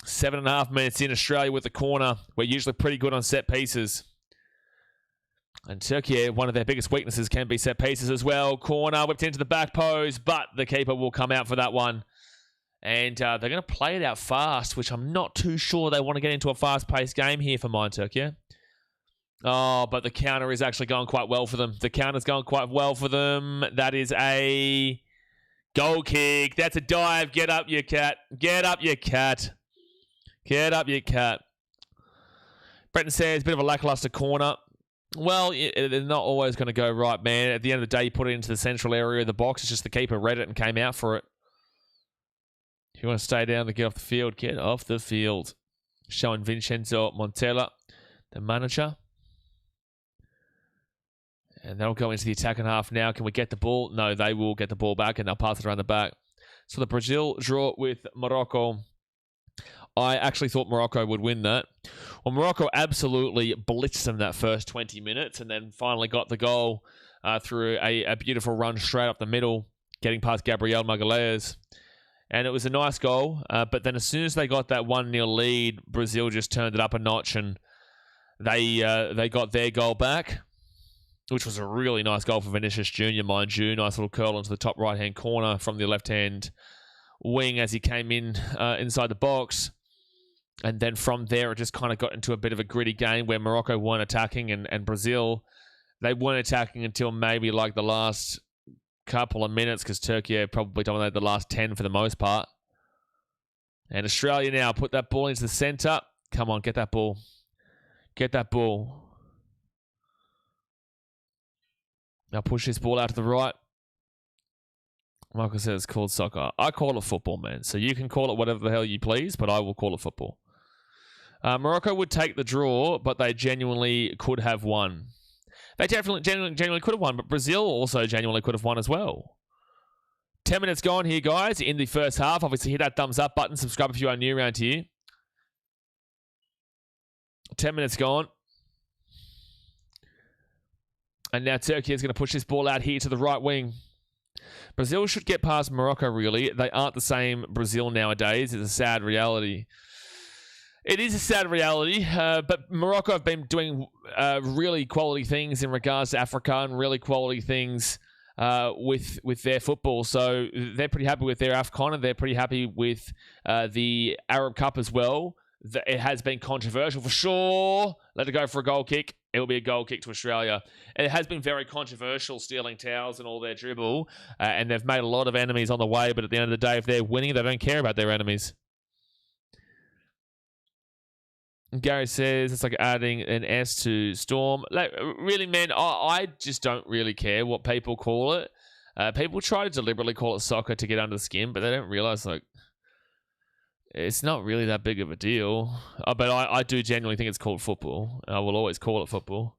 7.5 minutes in Australia with the corner. We're usually pretty good on set pieces. And Turkey, one of their biggest weaknesses can be set pieces as well. Corner whipped into the back post, but the keeper will come out for that one. And they're going to play it out fast, which I'm not too sure they want to get into a fast-paced game here for mine, Turkey. Oh, but the counter is actually going quite well for them. The counter's going quite well for them. That is a goal kick. That's a dive. Get up, you cat. Get up, you cat. Get up, you cat. Brenton says, bit of a lackluster corner. Well, they're not always going to go right, man. At the end of the day, you put it into the central area of the box. It's just the keeper read it and came out for it. If you want to stay down to get off the field, get off the field. Showing Vincenzo Montella, the manager. And they'll go into the attacking half now. Can we get the ball? No, they will get the ball back and they'll pass it around the back. So the Brazil draw with Morocco. I actually thought Morocco would win that. Well, Morocco absolutely blitzed them that first 20 minutes and then finally got the goal through a beautiful run straight up the middle, getting past Gabriel Magalhaes. And it was a nice goal. But then as soon as they got that 1-0 lead, Brazil just turned it up a notch and they got their goal back, which was a really nice goal for Vinicius Jr., mind you. Nice little curl into the top right-hand corner from the left-hand wing as he came in inside the box. And then from there, it just kind of got into a bit of a gritty game where Morocco weren't attacking and Brazil, they weren't attacking until maybe like the last couple of minutes because Turkey probably dominated the last 10 for the most part. And Australia now put that ball into the centre. Come on, get that ball. Get that ball. Now push this ball out to the right. Michael says it's called soccer. I call it football, man. So you can call it whatever the hell you please, but I will call it football. Morocco would take the draw, but they genuinely could have won. They genuinely could have won, but Brazil also genuinely could have won as well. 10 minutes gone here, guys, in the first half. Obviously, hit that thumbs up button. Subscribe if you are new around here. 10 minutes gone. And now Turkey is going to push this ball out here to the right wing. Brazil should get past Morocco, really. They aren't the same Brazil nowadays. It's a sad reality. It is a sad reality, but Morocco have been doing really quality things in regards to Africa and really quality things with their football. So they're pretty happy with their AFCON and they're pretty happy with the Arab Cup as well. It has been controversial for sure. Let it go for a goal kick. It will be a goal kick to Australia. It has been very controversial stealing towels and all their dribble. And they've made a lot of enemies on the way. But at the end of the day, if they're winning, they don't care about their enemies. Gary says it's like adding an S to Storm. Like, really, man, I just don't really care what people call it. People try to deliberately call it soccer to get under the skin, but they don't realize, like, it's not really that big of a deal. But I do genuinely think it's called football. I will always call it football.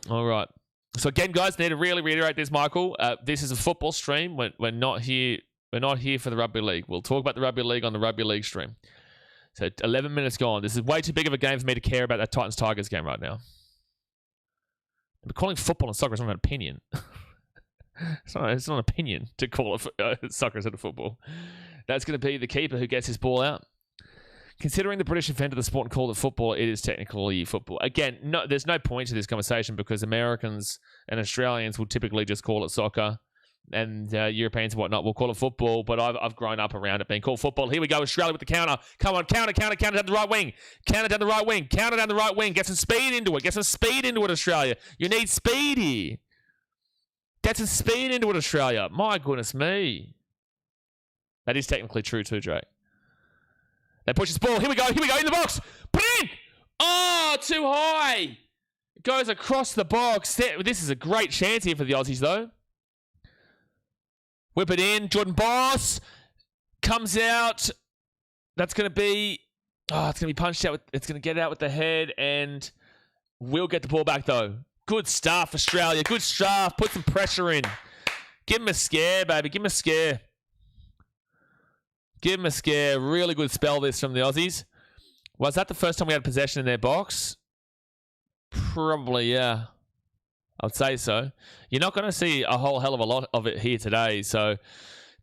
All right. So again, guys, need to really reiterate this, Michael. This is a football stream. We're not here. We're not here for the rugby league. We'll talk about the rugby league on the rugby league stream. So 11 minutes gone. This is way too big of a game for me to care about that Titans-Tigers game right now. But calling football and soccer is not an opinion. It's not an opinion to call it soccer instead of football. That's going to be the keeper who gets his ball out. Considering the British invented the sport and called it football, it is technically football. Again, no, there's no point to this conversation because Americans and Australians will typically just call it soccer, and Europeans and whatnot will call it football. But I've grown up around it being called football. Here we go, Australia with the counter. Come on, counter down the right wing. Counter down the right wing. Counter down the right wing. Get some speed into it. Get some speed into it, Australia. You need speed here. Get some speed into it, Australia. My goodness me. That is technically true too, Drake. They push this ball. Here we go, in the box. Put it in! Oh, too high. It goes across the box. This is a great chance here for the Aussies, though. Whip it in. Jordan Boss comes out. That's going to be... Oh, it's going to be punched out. It's going to get out with the head, and we'll get the ball back, though. Good stuff, Australia. Good stuff. Put some pressure in. Give them a scare, baby. Give them a scare. Give them a scare. Really good spell this from the Aussies. Was that the first time we had possession in their box? Probably, yeah. I'd say so. You're not going to see a whole hell of a lot of it here today, so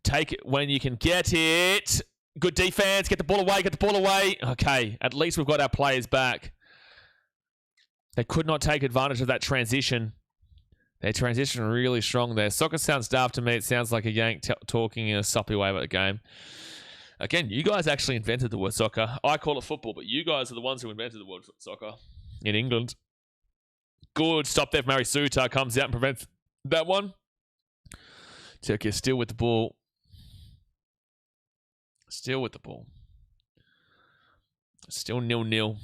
take it when you can get it. Good defense. Get the ball away. Get the ball away. Okay, at least we've got our players back. They could not take advantage of that transition. Their transition really strong there. Soccer sounds daft to me. It sounds like a Yank talking in a soppy way about the game. Again, you guys actually invented the word soccer. I call it football, but you guys are the ones who invented the word soccer in England. Good stop there from Mary Suter. Comes out and prevents that one. Turkey is still with the ball. Still with the ball. Still 0-0.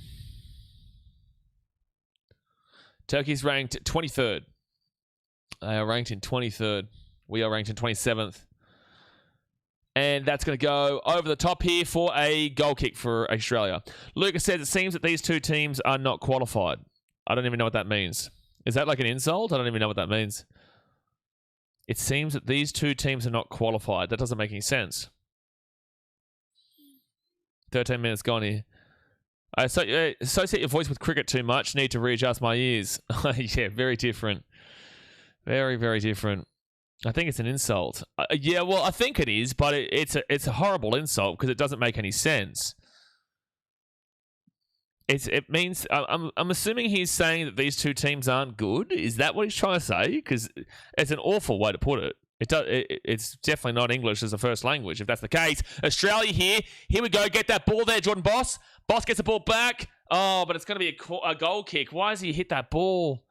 Turkey's ranked 23rd. They are ranked in 23rd. We are ranked in 27th. And that's going to go over the top here for a goal kick for Australia. Lucas says it seems that these two teams are not qualified. I don't even know what that means. Is that like an insult? I don't even know what that means. It seems that these two teams are not qualified. That doesn't make any sense. 13 minutes gone here. I associate your voice with cricket too much. Need to readjust my ears. Yeah, very different. Very, very different. I think it's an insult. Yeah, well, I think it is, but it's a horrible insult because it doesn't make any sense. It means I'm assuming he's saying that these two teams aren't good. Is that what he's trying to say? Because it's an awful way to put it. It's definitely not English as a first language. If that's the case, Australia here we go. Get that ball there, Jordan Boss. Boss gets the ball back. Oh, but it's going to be a goal kick. Why has he hit that ball?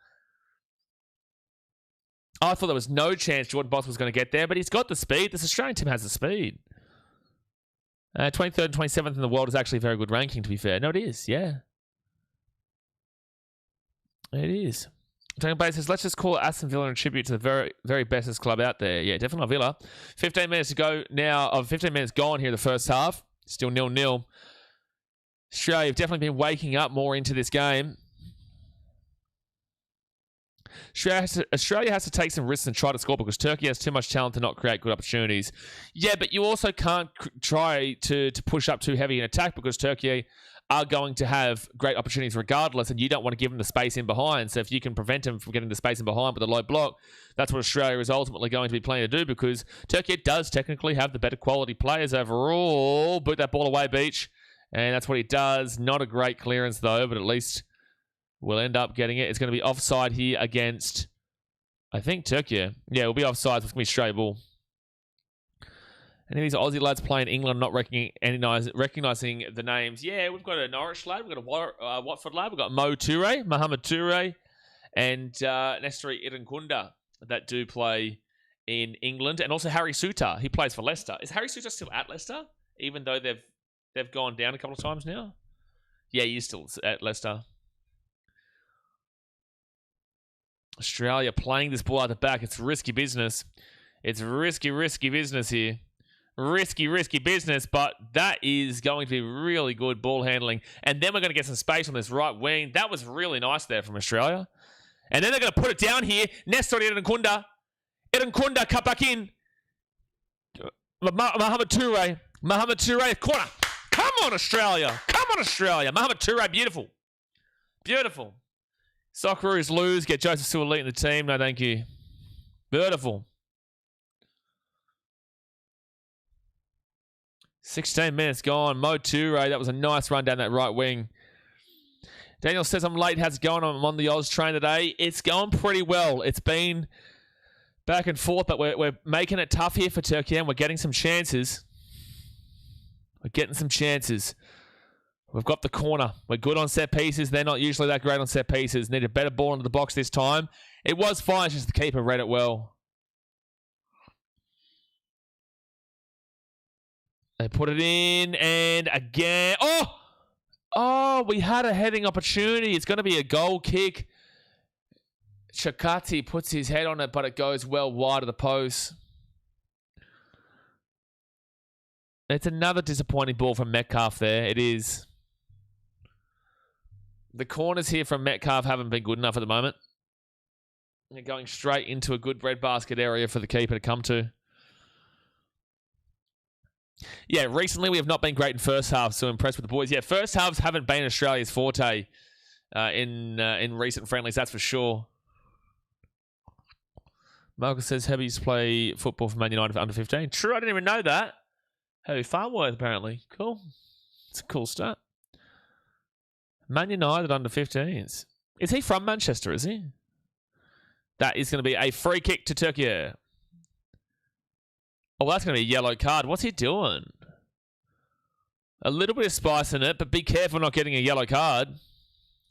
I thought there was no chance Jordan Boss was going to get there, but he's got the speed. This Australian team has the speed. 23rd and 27th in the world is actually a very good ranking, to be fair. No, it is. Yeah. It is. Dragon Bay says, let's just call Aston Villa in tribute to the very, very bestest club out there. Yeah, definitely not Villa. 15 minutes to go now. 15 minutes gone here in the first half. Still 0-0. Australia have definitely been waking up more into this game. Australia has to take some risks and try to score because Turkey has too much talent to not create good opportunities. Yeah, but you also can't try to push up too heavy in attack because Turkey are going to have great opportunities regardless, and you don't want to give them the space in behind. So if you can prevent them from getting the space in behind with a low block, that's what Australia is ultimately going to be planning to do because Turkey does technically have the better quality players overall. Boot that ball away, Beach. And that's what he does. Not a great clearance, though, but at least we'll end up getting it. It's going to be offside here against, I think, Turkey. Yeah, it'll be offside. It's going to be straight ball. And these Aussie lads playing England, not recognising the names. Yeah, we've got a Norwich lad. We've got a Watford lad. We've got Mohamed Toure, and Nestori Irankunda that do play in England. And also Harry Souttar. He plays for Leicester. Is Harry Souttar still at Leicester? Even though they've gone down a couple of times now? Yeah, he's still at Leicester. Australia playing this ball out the back. It's risky business. It's risky business here. Risky business, but that is going to be really good ball handling. And then we're going to get some space on this right wing. That was really nice there from Australia. And then they're going to put it down here. Nestor Irankunda. Irankunda cut back in. Mohamed Toure, corner. Come on, Australia. Mohamed Toure, beautiful. Socceroos lose, get Joseph Suaalii in the team. No, thank you. Beautiful. 16 minutes gone. Mo Toure, that was a nice run down that right wing. Daniel says, I'm late. How's it going? I'm on the Oz train today. It's going pretty well. It's been back and forth, but we're making it tough here for Turkey, and we're getting some chances. We've got the corner. We're good on set pieces. They're not usually that great on set pieces. Need a better ball into the box this time. It was fine. It's just the keeper read it well. They put it in, and again. Oh, we had a heading opportunity. It's going to be a goal kick. Chakati puts his head on it, but it goes well wide of the post. It's another disappointing ball from Metcalf there. It is. The corners here from Metcalf haven't been good enough at the moment. They're going straight into a good breadbasket area for the keeper to come to. Yeah, recently we have not been great in first half, so impressed with the boys. Yeah, first halves haven't been Australia's forte in recent friendlies, that's for sure. Marcus says Heavy used to play football for Man United for under 15. True, I didn't even know that. Heavy Farnworth, apparently. Cool. It's a cool start. Man United under 15s. Is he from Manchester, is he? That is going to be a free kick to Turkey. Oh, that's going to be a yellow card. What's he doing? A little bit of spice in it, but be careful not getting a yellow card.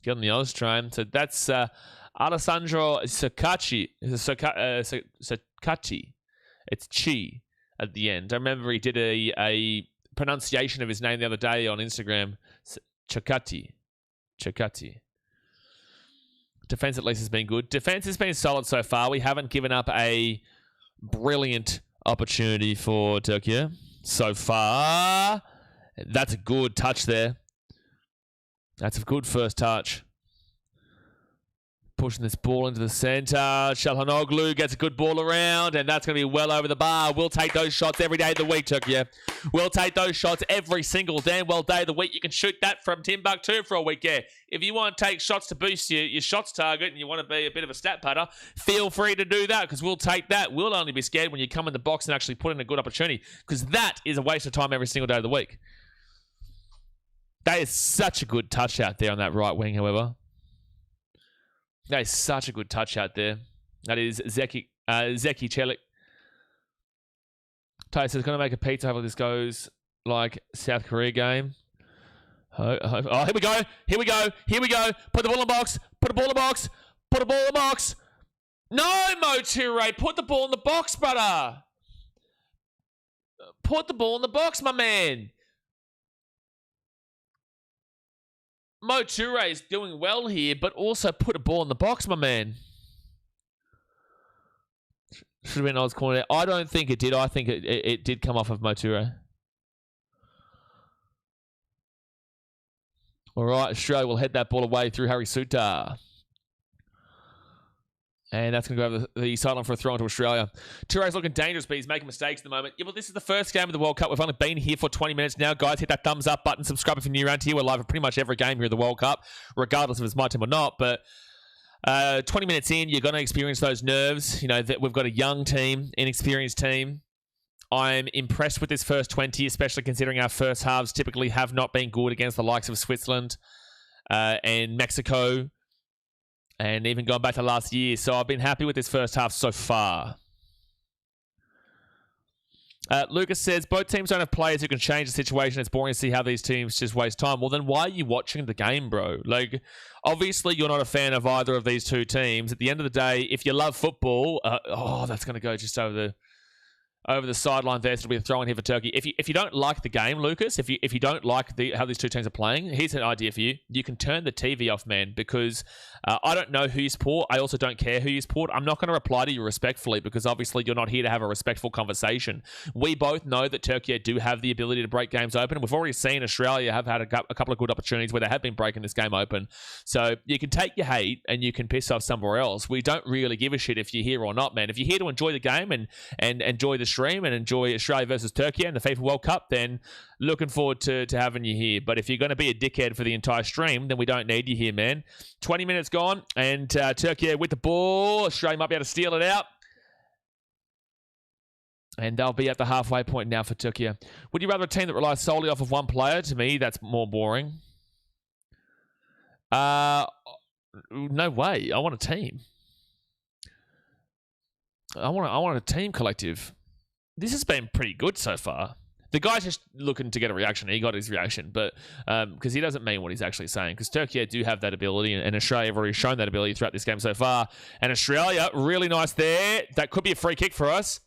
Get on the Oz train. So that's Alessandro Saccaci. Saccaci. It's Chi at the end. I remember he did a pronunciation of his name the other day on Instagram. Chakati. Defense at least has been good. Defense has been solid so far. We haven't given up a brilliant opportunity for Turkey so far. That's a good touch there. That's a good first touch. Pushing this ball into the centre. Shalhanoglu gets a good ball around, and that's going to be well over the bar. We'll take those shots every day of the week, Turkey. We'll take those shots every single damn well day of the week. You can shoot that from Timbuktu for a week, yeah. If you want to take shots to boost your shots target and you want to be a bit of a stat patter, feel free to do that, because we'll take that. We'll only be scared when you come in the box and actually put in a good opportunity, because that is a waste of time every single day of the week. That is such a good touch out there on that right wing, however. That is such a good touch out there. That is Zeki Celik. Tyson is going to make a pizza. Hopefully this goes like South Korea game. Oh, here we go. Here we go. Here we go. Put the ball in the box. Put the ball in the box. Put the ball in the box. No, Mo Toure. Put the ball in the box, brother. Put the ball in the box, my man. Mo Toure is doing well here, but also put a ball in the box, my man. Should have been Oz corner. I don't think it did. I think it did come off of Mo Toure. All right, Australia will head that ball away through Harry Suter. And that's going to go over the sideline for a throw into Australia. Toure's looking dangerous, but he's making mistakes at the moment. Yeah, well, this is the first game of the World Cup. We've only been here for 20 minutes now. Guys, hit that thumbs up button. Subscribe if you're new around here. We're live for pretty much every game here at the World Cup, regardless if it's my team or not. But 20 minutes in, you're going to experience those nerves. You know, that we've got a young team, inexperienced team. I'm impressed with this first 20, especially considering our first halves typically have not been good against the likes of Switzerland and Mexico. And even going back to last year. So I've been happy with this first half so far. Lucas says, both teams don't have players who can change the situation. It's boring to see how these teams just waste time. Well, then why are you watching the game, bro? Like, obviously, you're not a fan of either of these two teams. At the end of the day, if you love football... that's going to go just over the sideline there, so it'll be a throw-in here for Turkey. If you don't like the game, Lucas, if you don't like how these two teams are playing, here's an idea for you. You can turn the TV off, man, because I don't know who you support. I also don't care who you support. I'm not going to reply to you respectfully, because obviously you're not here to have a respectful conversation. We both know that Turkey do have the ability to break games open. We've already seen Australia have had a couple of good opportunities where they have been breaking this game open. So you can take your hate and you can piss off somewhere else. We don't really give a shit if you're here or not, man. If you're here to enjoy the game and enjoy the stream and enjoy Australia versus Turkey and the FIFA World Cup, then looking forward to having you here. But if you're going to be a dickhead for the entire stream, then we don't need you here, man. 20 minutes gone, and Turkey with the ball. Australia might be able to steal it out. And they'll be at the halfway point now for Turkey. Would you rather a team that relies solely off of one player? To me, that's more boring. No way. I want a team. I want a team collective. This has been pretty good so far. The guy's just looking to get a reaction. He got his reaction, but because he doesn't mean what he's actually saying. Because Turkey do have that ability, and Australia have already shown that ability throughout this game so far. And Australia, really nice there. That could be a free kick for us.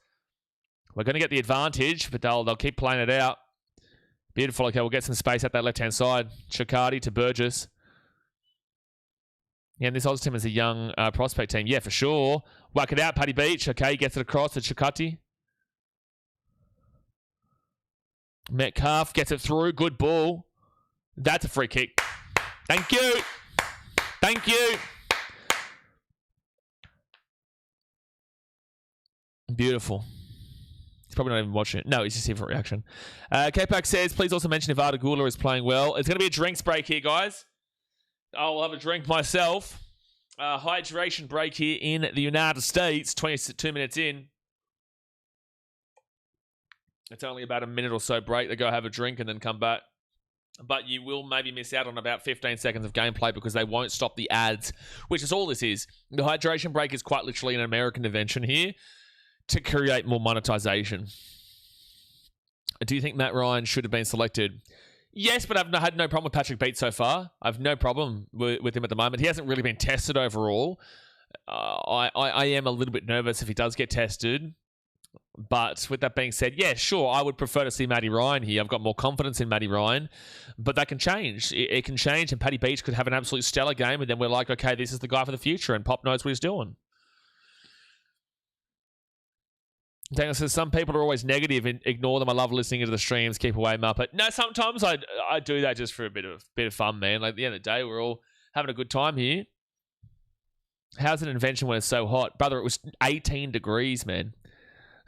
We're going to get the advantage, but they'll keep playing it out. Beautiful. Okay, we'll get some space at that left-hand side. Chicardi to Burgess. Yeah, and this Oz team is a young prospect team. Yeah, for sure. Whack it out, Paddy Beach. Okay, he gets it across to Chikati. Metcalf gets it through. Good ball. That's a free kick. Thank you. Thank you. Beautiful. He's probably not even watching it. No, he's just here for a reaction. K-Pack says, please also mention if Arda Güler is playing well. It's going to be a drinks break here, guys. I'll have a drink myself. Hydration break here in the United States. 22 minutes in. It's only about a minute or so break. They go have a drink and then come back. But you will maybe miss out on about 15 seconds of gameplay because they won't stop the ads, which is all this is. The hydration break is quite literally an American invention here to create more monetization. Do you think Matt Ryan should have been selected? Yes, but I've had no problem with Patrick Beat so far. I've no problem with him at the moment. He hasn't really been tested overall. I am a little bit nervous if he does get tested. But with that being said, yeah, sure, I would prefer to see Matty Ryan here. I've got more confidence in Matty Ryan, but that can change. It can change, and Paddy Beach could have an absolute stellar game, and then we're like, okay, this is the guy for the future, and Pop knows what he's doing. Daniel says, some people are always negative and ignore them. I love listening to the streams. Keep away, Muppet. No, sometimes I do that just for a bit of fun, man. Like, at the end of the day, we're all having a good time here. How's an invention when it's so hot? Brother, it was 18 degrees, man.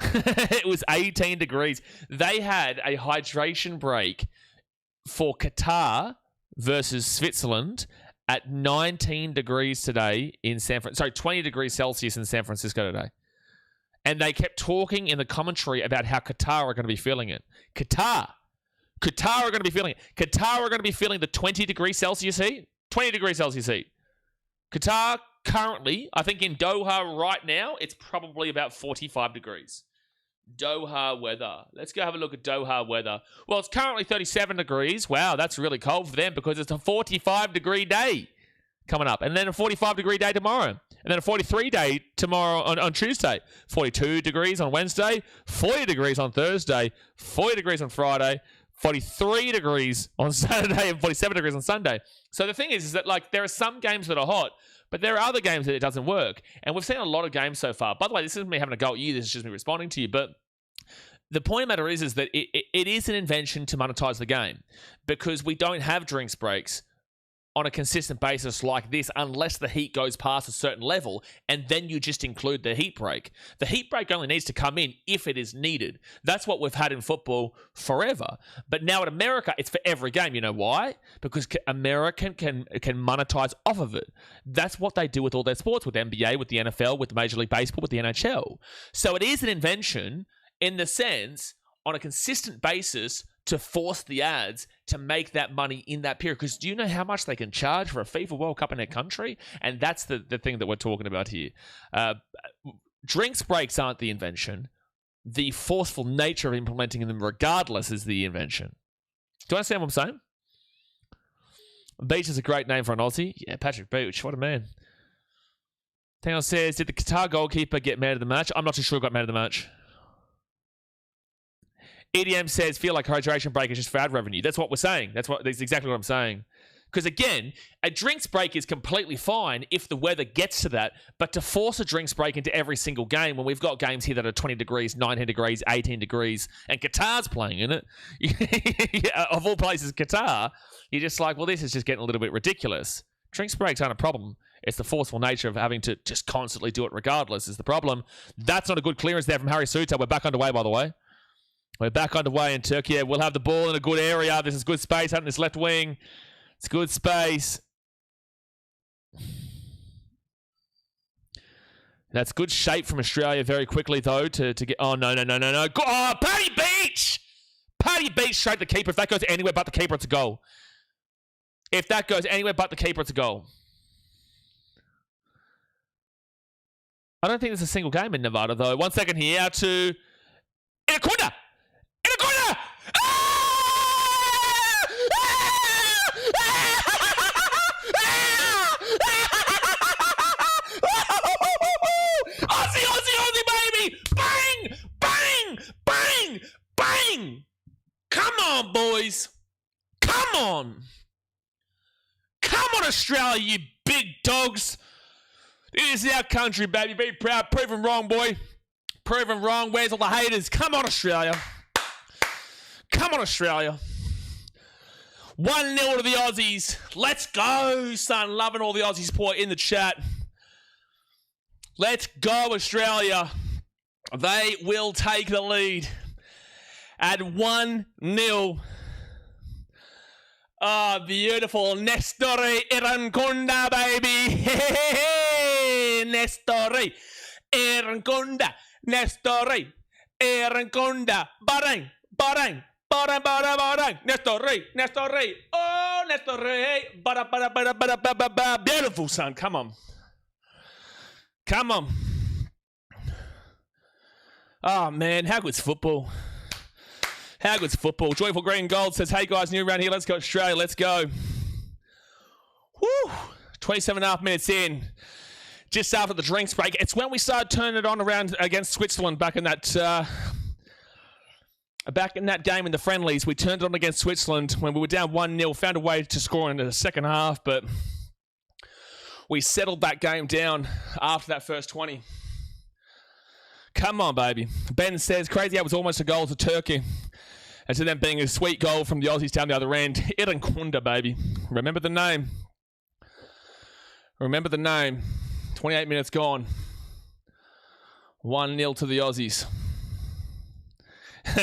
It was 18 degrees. They had a hydration break for Qatar versus Switzerland at 19 degrees today in 20 degrees Celsius in San Francisco today. And they kept talking in the commentary about how Qatar are going to be feeling it. Qatar are going to be feeling it. Qatar are going to be feeling the 20 degrees Celsius heat. 20 degrees Celsius heat. Qatar currently, I think in Doha right now, it's probably about 45 degrees. Doha weather. Let's go have a look at Doha weather. Well, it's currently 37 degrees. Wow, that's really cold for them because it's a 45-degree day coming up. And then a 45-degree day tomorrow. And then a 43 day tomorrow on Tuesday. 42 degrees on Wednesday. 40 degrees on Thursday. 40 degrees on Friday. 43 degrees on Saturday and 47 degrees on Sunday. So the thing is that like there are some games that are hot, but there are other games that it doesn't work. And we've seen a lot of games so far. By the way, this isn't me having a go at you. This is just me responding to you. But the point of the matter is that it is an invention to monetize the game because we don't have drinks breaks on a consistent basis like this unless the heat goes past a certain level, and then you just include the heat break. The heat break only needs to come in if it is needed. That's what we've had in football forever. But now in America, it's for every game. You know why? Because America can monetize off of it. That's what they do with all their sports, with NBA, with the NFL, with Major League Baseball, with the NHL. So it is an invention in the sense, on a consistent basis, to force the ads to make that money in that period. Because do you know how much they can charge for a FIFA World Cup in their country? And that's the thing that we're talking about here. Drinks breaks aren't the invention. The forceful nature of implementing them regardless is the invention. Do you understand what I'm saying? Beach is a great name for an Aussie. Yeah, Patrick Beach. What a man. Tango says, did the Qatar goalkeeper get man of the match? I'm not too sure who got man of the match. EDM says, feel like hydration break is just for ad revenue. That's what we're saying. That's exactly what I'm saying. Because again, a drinks break is completely fine if the weather gets to that, but to force a drinks break into every single game when we've got games here that are 20 degrees, 19 degrees, 18 degrees, and Qatar's playing in it, of all places, Qatar, you're just like, well, this is just getting a little bit ridiculous. Drinks breaks aren't a problem. It's the forceful nature of having to just constantly do it regardless is the problem. That's not a good clearance there from Harry Suter. We're back underway, by the way. We're back underway in Turkey. We'll have the ball in a good area. This is good space out in this left wing. It's good space. That's good shape from Australia very quickly, though, to get... Oh, no. Oh, Paddy Beach! Paddy Beach straight to the keeper. If that goes anywhere but the keeper, it's a goal. If that goes anywhere but the keeper, it's a goal. I don't think there's a single game in Nevada, though. 1 second here. Out to... Inakunda! Inakunda! Aussie, baby! Bang! Bang! Bang! Bang! Come on, boys! Come on! Come on, Australia, you big dogs! This is our country, baby. Be proud. Prove them wrong, boy. Prove them wrong. Where's all the haters? Come on, Australia. Come on, Australia. 1-0 to the Aussies. Let's go, son. Loving all the Aussie support in the chat. Let's go, Australia. They will take the lead at 1-0. Oh, beautiful. Nestori Irankunda, baby. Hey, Nestori Irankunda. Nestori Irankunda. Barang. Nestori. Oh, Nestori. Beautiful, son. Come on. Oh, man. How good's football? How good's football? Joyful Green Gold says, hey, guys, new around here. Let's go, Australia. Let's go. Woo! 27.5 minutes in. Just after the drinks break. It's when we started turning it on around against Switzerland back in that game in the friendlies. We turned it on against Switzerland when we were down 1-0. Found a way to score in the second half, but we settled that game down after that first 20. Come on, baby. Ben says, crazy how it was almost a goal to Turkey. And to them being a sweet goal from the Aussies down the other end. Irankunda, baby. Remember the name. 28 minutes gone. 1-0 to the Aussies.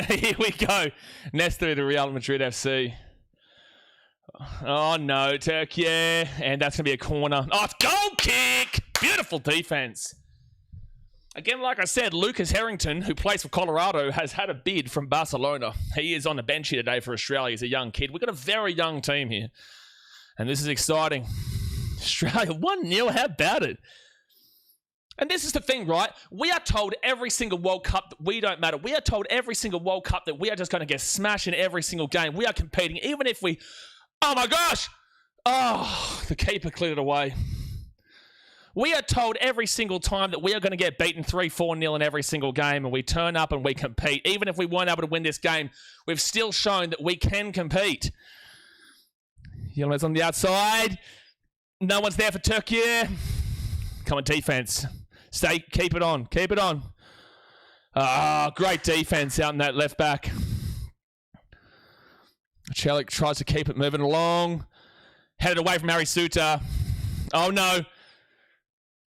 Here we go. Nesta to Real Madrid FC. Oh, no. Turkey. And that's going to be a corner. Oh, it's goal kick. Beautiful defense. Again, like I said, Lucas Harrington, who plays for Colorado, has had a bid from Barcelona. He is on the bench here today for Australia. He's a young kid. We've got a very young team here. And this is exciting. Australia 1-0. How about it? And this is the thing, right? We are told every single World Cup that we don't matter. We are told every single World Cup that we are just going to get smashed in every single game. We are competing, even if we... Oh, my gosh! Oh, the keeper cleared it away. We are told every single time that we are going to get beaten 3-4-0 in every single game, and we turn up and we compete. Even if we weren't able to win this game, we've still shown that we can compete. Yilmaz on the outside. No one's there for Turkey. Come on, defense. Keep it on. Keep it on. Ah, great defense out in that left back. Chelik tries to keep it moving along. Headed away from Harry Suter. Oh, no.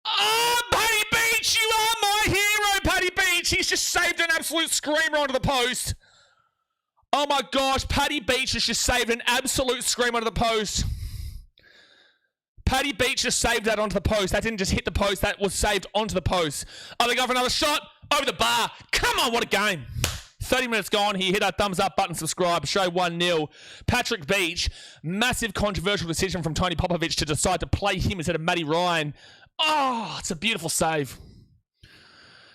Oh, Paddy Beach, you are my hero, Paddy Beach. He's just saved an absolute screamer onto the post. Oh, my gosh. Paddy Beach has just saved an absolute screamer onto the post. Paddy Beach just saved that onto the post. That didn't just hit the post. That was saved onto the post. Oh, they go for another shot. Over the bar. Come on, what a game. 30 minutes gone. He hit our thumbs up button, subscribe, show 1-0. Patrick Beach, massive controversial decision from Tony Popovich to decide to play him instead of Matty Ryan. Oh, it's a beautiful save.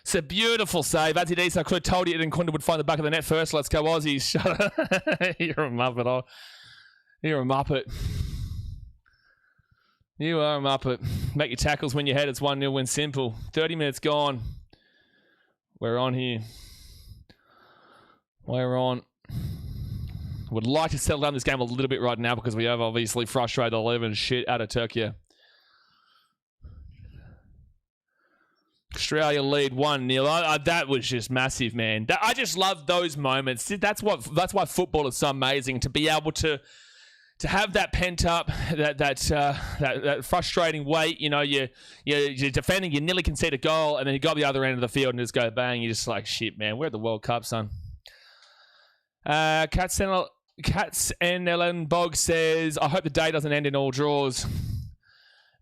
It's a beautiful save. As it is, I could have told you that Nkunda would find the back of the net first. Let's go, Aussies. You're a Muppet. You're a Muppet. You are a Muppet. Make your tackles when you head. It's 1-0 win simple. 30 minutes gone. We're on here. We're on. Would like to settle down this game a little bit right now because we have obviously frustrated the 11 shit out of Turkey. Australia lead 1-0. That was just massive, man. I just love those moments. That's why football is so amazing, to be able to have that pent up, that frustrating weight. You know, you're defending, you nearly concede a goal, and then you go to the other end of the field and just go bang. You're just like, shit, man. We're at the World Cup, son. Katz and Ellen Bog says, I hope the day doesn't end in all draws.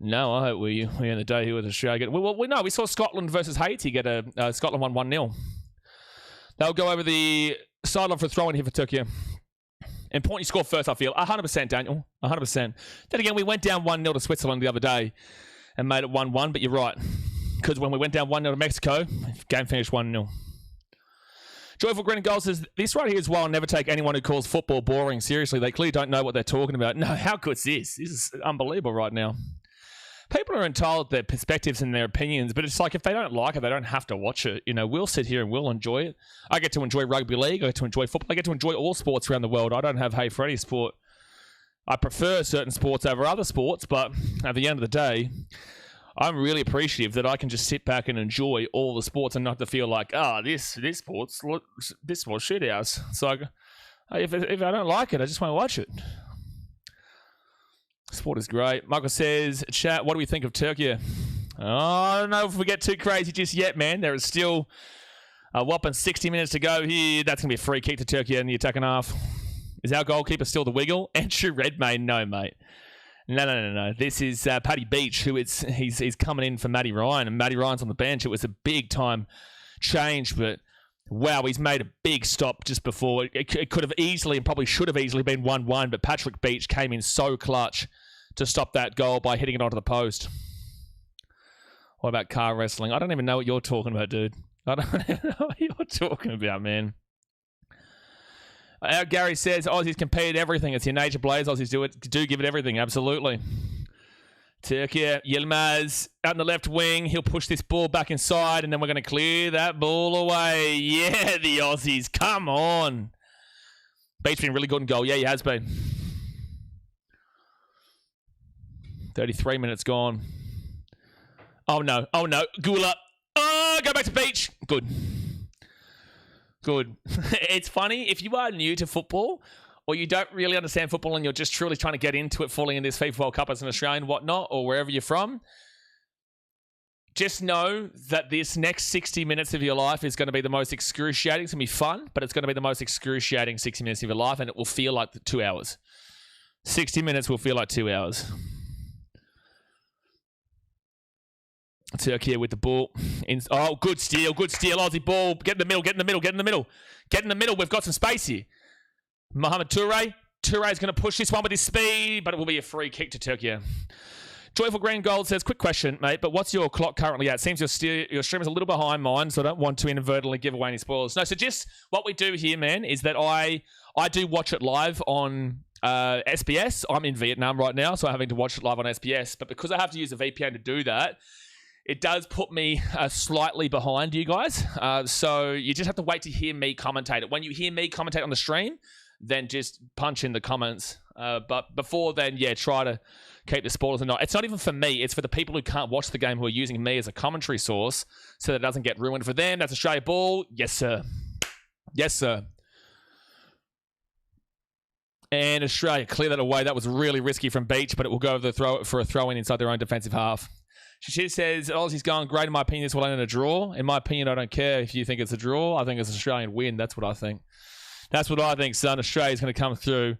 No, I hope we end the day here with Australia. We saw Scotland versus Haiti get Scotland won 1-0. They'll go over the sideline for a throw in here for Turkey. And point you score first, I feel. 100%, Daniel. 100%. Then again, we went down 1-0 to Switzerland the other day and made it 1-1, but you're right. Because when we went down 1-0 to Mexico, game finished 1-0. Joyful Green and Gold says, this right here is why I'll never take anyone who calls football boring seriously. They clearly don't know what they're talking about. No, how good's this? This is unbelievable right now. People are entitled to their perspectives and their opinions, but it's like if they don't like it, they don't have to watch it. You know, we'll sit here and we'll enjoy it. I get to enjoy rugby league. I get to enjoy football. I get to enjoy all sports around the world. I don't have hate for any sport. I prefer certain sports over other sports, but at the end of the day, I'm really appreciative that I can just sit back and enjoy all the sports and not to feel like, this sport's shit house. So if I don't like it, I just won't watch it. Sport is great. Michael says, chat, what do we think of Turkey? I don't know if we get too crazy just yet, man. There is still a whopping 60 minutes to go here. That's going to be a free kick to Turkey in the attacking half. Is our goalkeeper still the wiggle? Andrew Redmayne? No, mate. No. This is Paddy Beach, who he's coming in for Matty Ryan, and Matty Ryan's on the bench. It was a big time change, but wow, he's made a big stop just before. It could have easily and probably should have easily been 1-1, but Patrick Beach came in so clutch to stop that goal by hitting it onto the post. What about car wrestling? I don't even know what you're talking about, dude. I don't even know what you're talking about, man. Gary says, Aussies compete everything. It's your nature, Blaze. Aussies do give it everything, absolutely. Turkey, Yilmaz out in the left wing. He'll push this ball back inside, and then we're going to clear that ball away. Yeah, the Aussies. Come on. Beach been really good in goal. Yeah, he has been. 33 minutes gone. Oh, no. Gula. Oh, go back to Beach. Good. It's funny. If you are new to football, or you don't really understand football and you're just truly trying to get into it, falling in this FIFA World Cup as an Australian, whatnot, or wherever you're from, just know that this next 60 minutes of your life is going to be the most excruciating. It's going to be fun, but it's going to be the most excruciating 60 minutes of your life, and it will feel like 2 hours. 60 minutes will feel like 2 hours. Turkey with the ball. Oh, good steal, Aussie ball. Get in the middle, get in the middle, get in the middle. Get in the middle, we've got some space here. Mohamed Toure. Toure's going to push this one with his speed, but it will be a free kick to Turkey. Joyful Green Gold says, quick question, mate, but what's your clock currently at? Seems your stream is a little behind mine, so I don't want to inadvertently give away any spoilers. No, so just what we do here, man, is that I do watch it live on SBS. I'm in Vietnam right now, so I'm having to watch it live on SBS. But because I have to use a VPN to do that, it does put me slightly behind you guys. So you just have to wait to hear me commentate it. When you hear me commentate on the stream, then just punch in the comments. But before then, yeah, try to keep the spoilers. It's not even for me. It's for the people who can't watch the game who are using me as a commentary source so that it doesn't get ruined for them. That's Australia ball. Yes, sir. Yes, sir. And Australia clear that away. That was really risky from Beach, but it will go for a throw-in inside their own defensive half. She says, Aussie's going great. In my opinion, this will end in a draw. In my opinion, I don't care if you think it's a draw. I think it's an Australian win. That's what I think. That's what I think, son. Australia's going to come through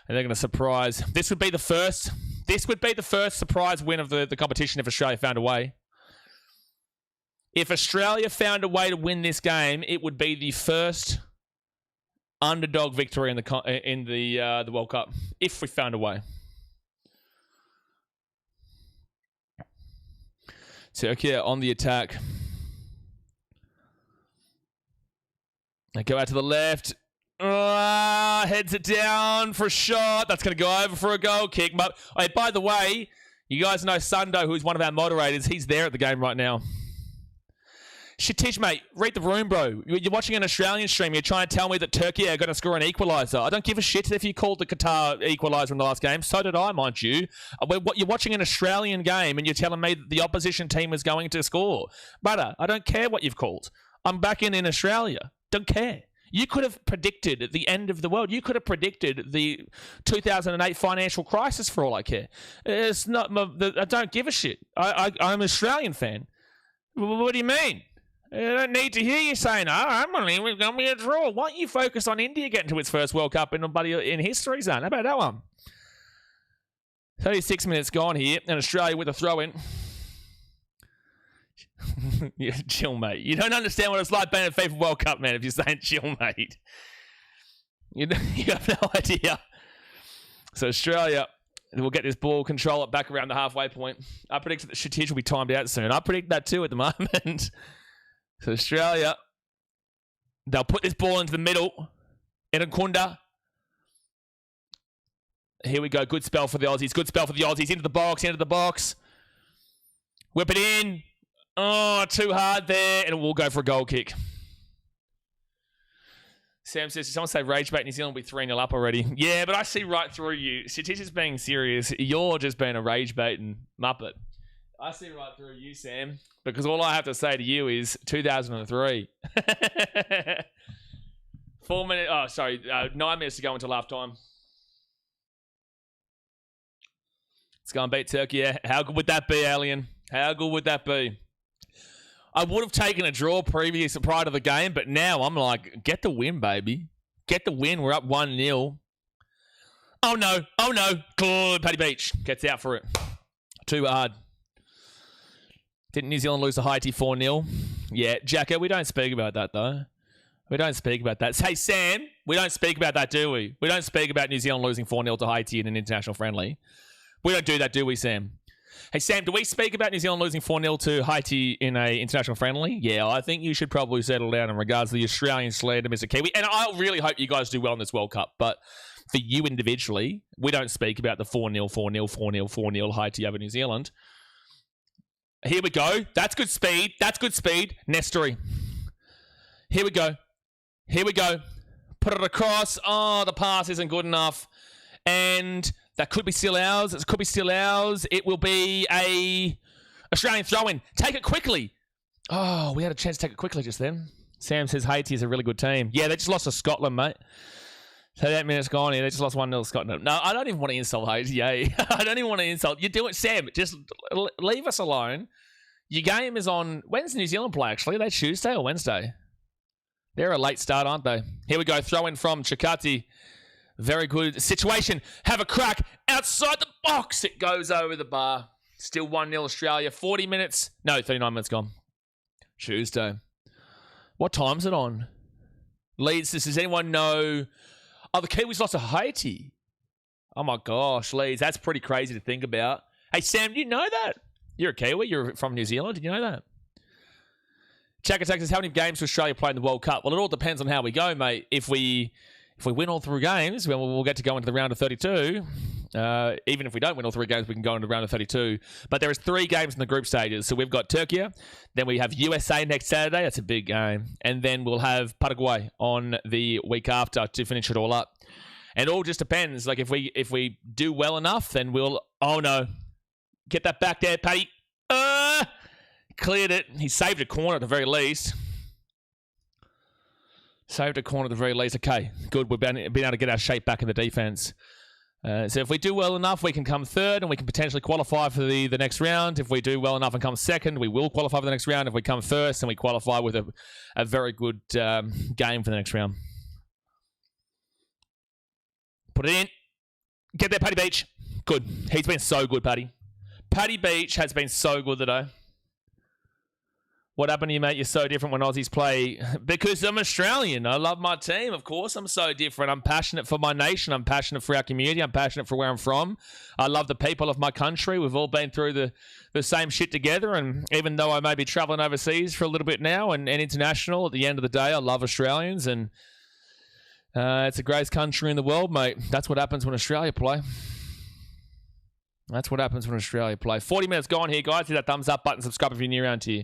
and they're going to surprise. This would be the first surprise win of the competition if Australia found a way. If Australia found a way to win this game, it would be the first underdog victory in the World Cup. If we found a way. Turkey on the attack. They go out to the left. Heads it down for a shot. That's going to go over for a goal kick. But by the way, you guys know Sundo, who's one of our moderators. He's there at the game right now. Shitish, mate, read the room, bro. You're watching an Australian stream. You're trying to tell me that Turkey are going to score an equaliser. I don't give a shit if you called the Qatar equaliser in the last game. So did I, mind you. You're watching an Australian game and you're telling me that the opposition team is going to score. Brother, I don't care what you've called. I'm back in Australia. Don't care. You could have predicted the end of the world. You could have predicted the 2008 financial crisis for all I care. It's not. I don't give a shit. I'm an Australian fan. What do you mean? I don't need to hear you saying, I believe it's going to be a draw. Why don't you focus on India getting to its first World Cup in history, son? How about that one? 36 minutes gone here, and Australia with a throw-in. Yeah, chill, mate. You don't understand what it's like being at FIFA World Cup, man, if you're saying chill, mate. You have no idea. So Australia will get this ball, control it back around the halfway point. I predict that Shatij will be timed out soon. I predict that too at the moment. So Australia, they'll put this ball into the middle. Enakunda. Here we go. Good spell for the Aussies. Good spell for the Aussies. Into the box. Whip it in. Oh, too hard there. And it will go for a goal kick. Sam says, did someone say rage bait New Zealand will be 3-0 up already? Yeah, but I see right through you. Satish is being serious. You're just being a rage baiting muppet. I see right through you, Sam. Because all I have to say to you is 2003. 9 minutes to go until half time. Let's go and beat Turkey. Yeah. How good would that be, Alien? How good would that be? I would have taken a draw prior to the game, but now I'm like, get the win, baby. Get the win. We're up 1-0. Oh, no. Good. Paddy Beach gets out for it. Too hard. Didn't New Zealand lose to Haiti 4-0? Yeah, Jacko, we don't speak about that, though. We don't speak about that. Hey, Sam, we don't speak about that, do we? We don't speak about New Zealand losing 4-0 to Haiti in an international friendly. We don't do that, do we, Sam? Hey, Sam, do we speak about New Zealand losing 4-0 to Haiti in an international friendly? Yeah, I think you should probably settle down in regards to the Australian slander, Mr. Kiwi. And I really hope you guys do well in this World Cup. But for you individually, we don't speak about the 4-0 Haiti over New Zealand. Here we go. That's good speed. Nestory. Here we go. Put it across. Oh, the pass isn't good enough. And that could be still ours. It will be a Australian throw-in. Take it quickly. Oh, we had a chance to take it quickly just then. Sam says Haiti is a really good team. Yeah, they just lost to Scotland, mate. So that minute's gone here. They just lost 1-0 to Scotland. No, I don't even want to insult Haiti. Yeah, I don't even want to insult. You do it, Sam. Just leave us alone. Your game is on... When's New Zealand play, actually? Are they Tuesday or Wednesday? They're a late start, aren't they? Here we go. Throw in from Chikati. Very good situation. Have a crack outside the box. It goes over the bar. Still 1-0 Australia. 40 minutes. No, 39 minutes gone. Tuesday. What time's it on? Leeds, does anyone know... Oh, the Kiwis lost to Haiti. Oh, my gosh, Leeds. That's pretty crazy to think about. Hey, Sam, do you know that? You're a Kiwi. You're from New Zealand. Did you know that? Chaka says, how many games does Australia play in the World Cup? Well, it all depends on how we go, mate. If we win all 3 games, well, we'll get to go into the round of 32. Even if we don't win all 3 games, we can go into the round of 32. But there is 3 games in the group stages. So we've got Turkey. Then we have USA next Saturday. That's a big game. And then we'll have Paraguay on the week after to finish it all up. And it all just depends. Like, if we do well enough, then we'll... Oh, no. Get that back there, Paddy. Cleared it. He saved a corner at the very least. Saved a corner at the very least. Okay, good. We've been able to get our shape back in the defense. So if we do well enough, we can come third and we can potentially qualify for the next round. If we do well enough and come second, we will qualify for the next round. If we come first, then we qualify with a very good game for the next round. Put it in. Get there, Paddy Beach. Good. He's been so good, Paddy. Paddy Beach has been so good today. What happened to you, mate? You're so different when Aussies play. Because I'm Australian. I love my team, of course. I'm so different. I'm passionate for my nation. I'm passionate for our community. I'm passionate for where I'm from. I love the people of my country. We've all been through the same shit together. And even though I may be traveling overseas for a little bit now and international, at the end of the day, I love Australians. And it's the greatest country in the world, mate. That's what happens when Australia play. That's what happens when Australia play. 40 minutes gone here, guys. Hit that thumbs up button. Subscribe if you're new around here.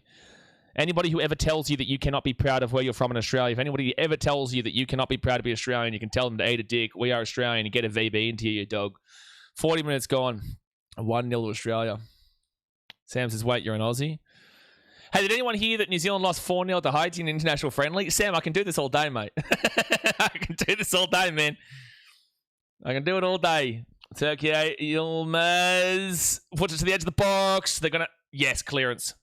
Anybody who ever tells you that you cannot be proud of where you're from in Australia, if anybody ever tells you that you cannot be proud to be Australian, you can tell them to eat a dick. We are Australian and get a VB into you, dog. 40 minutes gone. 1-0 to Australia. Sam says, wait, you're an Aussie? Hey, did anyone hear that New Zealand lost 4-0 to Haiti in an international friendly? Sam, I can do this all day, mate. I can do this all day, man. I can do it all day. Turkey, Yilmaz. Puts it to the edge of the box. They're going to... Yes, clearance.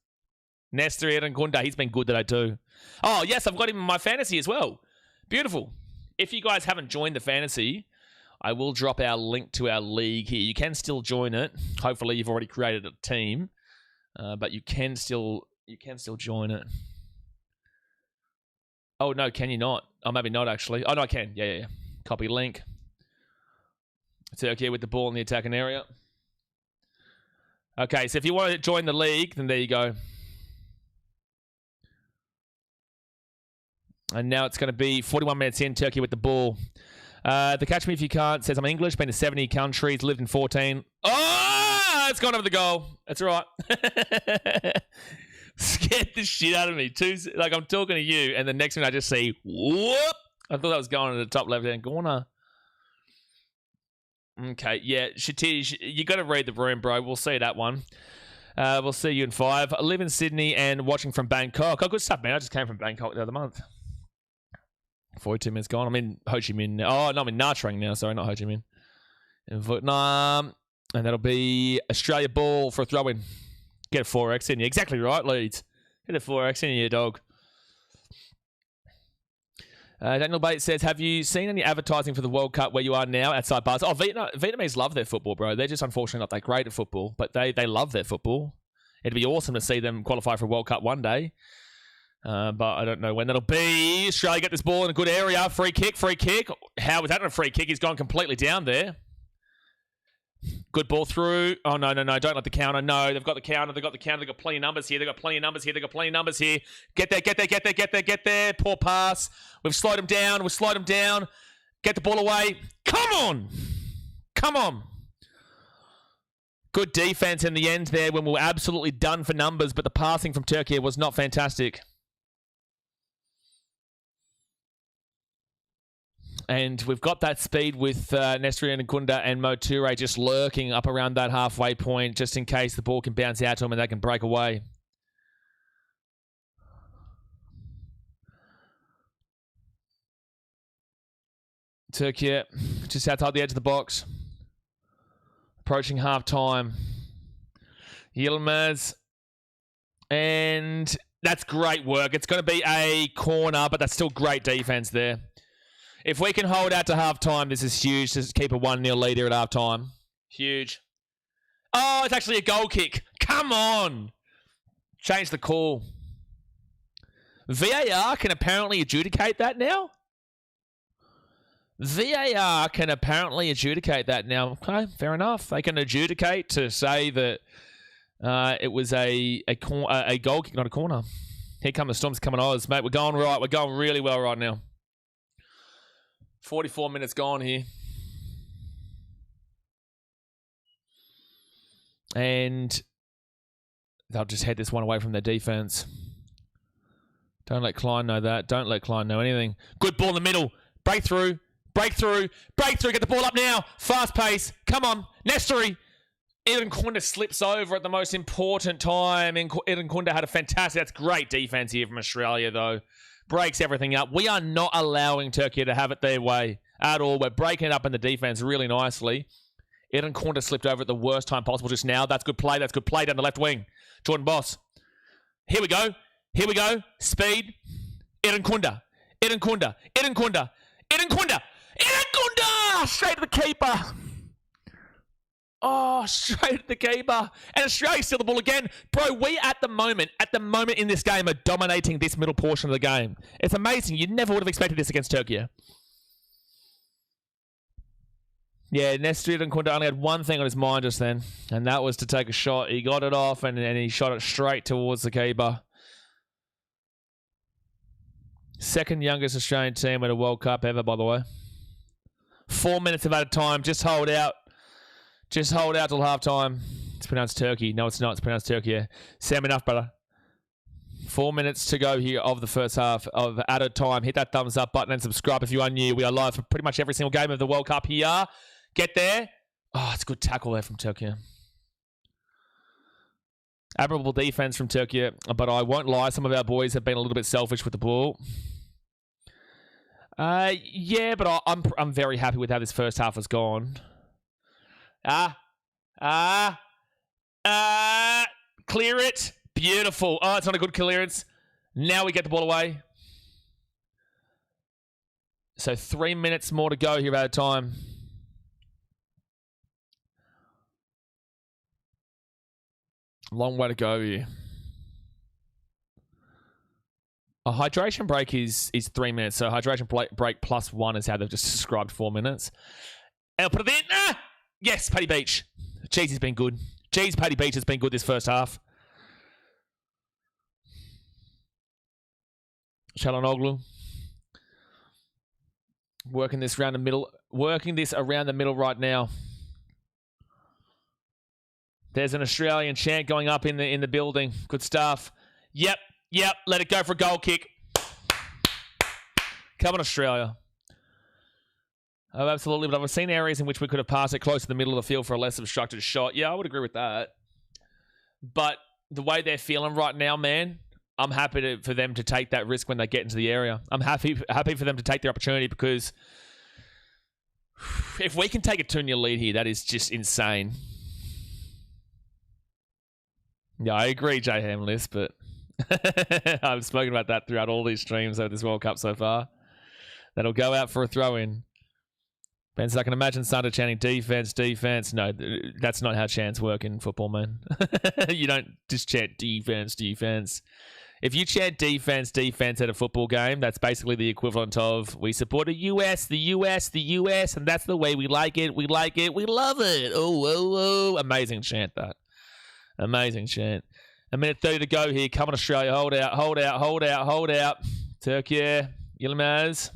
Nestor and Gunda, he's been good today too. Oh, yes, I've got him in my fantasy as well. Beautiful. If you guys haven't joined the fantasy, I will drop our link to our league here. You can still join it. Hopefully, you've already created a team, but you can still join it. Oh, no, can you not? Oh, maybe not, actually. Oh, no, I can. Yeah. Copy link. Turkey with the ball in the attacking area. Okay, so if you want to join the league, then there you go. And now it's going to be 41 minutes in, Turkey with the ball. The Catch Me If You Can't says, I'm English, been to 70 countries, lived in 14. Oh, it's gone over the goal. That's all right. Scared the shit out of me. Like, I'm talking to you, and the next minute I just see, whoop. I thought that was going to the top left-hand corner. Okay, yeah, Shatish, you got to read the room, bro. We'll see that one. We'll see you in 5. I live in Sydney and watching from Bangkok. Oh, good stuff, man. I just came from Bangkok the other month. 42 minutes gone. I'm in Ho Chi Minh. Oh, no, I'm in Nha Trang now. Sorry, not Ho Chi Minh. In Vietnam. And that'll be Australia ball for a throw-in. Get a 4X in you. Exactly right, Leeds. Get a 4X in you, dog. Daniel Bates says, have you seen any advertising for the World Cup where you are now outside bars? Oh, Vietnamese love their football, bro. They're just unfortunately not that great at football, but they love their football. It'd be awesome to see them qualify for a World Cup one day. But I don't know when that'll be. Australia get this ball in a good area. Free kick. How was that not a free kick? He's gone completely down there. Good ball through. Oh, no. Don't let the counter. No, they've got the counter. They've got plenty of numbers here. Get there. Poor pass. We've slowed them down. Get the ball away. Come on. Good defense in the end there when we were absolutely done for numbers, but the passing from Turkey was not fantastic. And we've got that speed with Nestrian and Kunda and Moture just lurking up around that halfway point just in case the ball can bounce out to them and they can break away. Turkey just outside the edge of the box. Approaching half-time. Yilmaz And that's great work. It's going to be a corner, but that's still great defense there. If we can hold out to halftime, this is huge. Just keep a 1-0 lead here at halftime. Huge. Oh, it's actually a goal kick. Come on. Change the call. VAR can apparently adjudicate that now. VAR can apparently adjudicate that now. Okay, fair enough. They can adjudicate to say that it was a goal kick, not a corner. Here come the Storms coming Oz, mate. We're going right. We're going really well right now. 44 minutes gone here. And they'll just head this one away from their defense. Don't let Klein know that. Don't let Klein know anything. Good ball in the middle. Breakthrough. Breakthrough. Breakthrough. Get the ball up now. Fast pace. Come on. Nestory. Eden Kunda slips over at the most important time. Eden Kunda had a fantastic... That's great defense here from Australia, though. Breaks everything up. We are not allowing Turkey to have it their way at all. We're breaking it up in the defense really nicely. Eden Kunda slipped over at the worst time possible just now. That's good play. That's good play down the left wing. Jordan Boss. Here we go. Here we go. Speed. Eden Kunda. Eden Kunda. Eden Kunda. Eden Kunda. Eden Kunda! Straight to the keeper. Oh, straight to the keeper. And Australia steal the ball again. Bro, we at the moment in this game are dominating this middle portion of the game. It's amazing. You never would have expected this against Turkey. Yeah, Nestor Kunda only had one thing on his mind just then, and that was to take a shot. He got it off, and he shot it straight towards the keeper. Second youngest Australian team at a World Cup ever, by the way. 4 minutes of added time. Just hold out. Just hold out till halftime. It's pronounced Turkey. No, it's not. It's pronounced Turkey. Yeah. Sam, enough, brother. 4 minutes to go here of the first half of added time. Hit that thumbs up button and subscribe if you are new. We are live for pretty much every single game of the World Cup here. Get there. Oh, it's a good tackle there from Turkey. Admirable defense from Turkey, but I won't lie. Some of our boys have been a little bit selfish with the ball. Yeah, but I'm very happy with how this first half has gone. Clear it. Beautiful. Oh, it's not a good clearance. Now we get the ball away. So 3 minutes more to go here at a time. Long way to go here. A hydration break is 3 minutes. So hydration break plus 1 is how they've just described 4 minutes. And I'll put it in. Yes, Paddy Beach. Jeez, he's been good. Jeez, Paddy Beach has been good this first half. Watchalong. Working this around the middle. Working this around the middle right now. There's an Australian chant going up in the building. Good stuff. Yep. Let it go for a goal kick. Come on, Australia. Oh, absolutely. But I've seen areas in which we could have passed it close to the middle of the field for a less obstructed shot. Yeah, I would agree with that. But the way they're feeling right now, man, I'm happy for them to take that risk when they get into the area. I'm happy for them to take the opportunity because if we can take a 2-0 lead here, that is just insane. Yeah, I agree, Jay Hamless, but I've spoken about that throughout all these streams over this World Cup so far. That'll go out for a throw-in. Ben says, I can imagine Santa chanting defense. No, that's not how chants work in football, man. You don't just chant defense. If you chant defense at a football game, that's basically the equivalent of we support the US, and that's the way we like it. We love it. Oh. Amazing chant, that. Amazing chant. A minute 30 to go here. Come on, Australia. Hold out. Turkey. Yilmaz.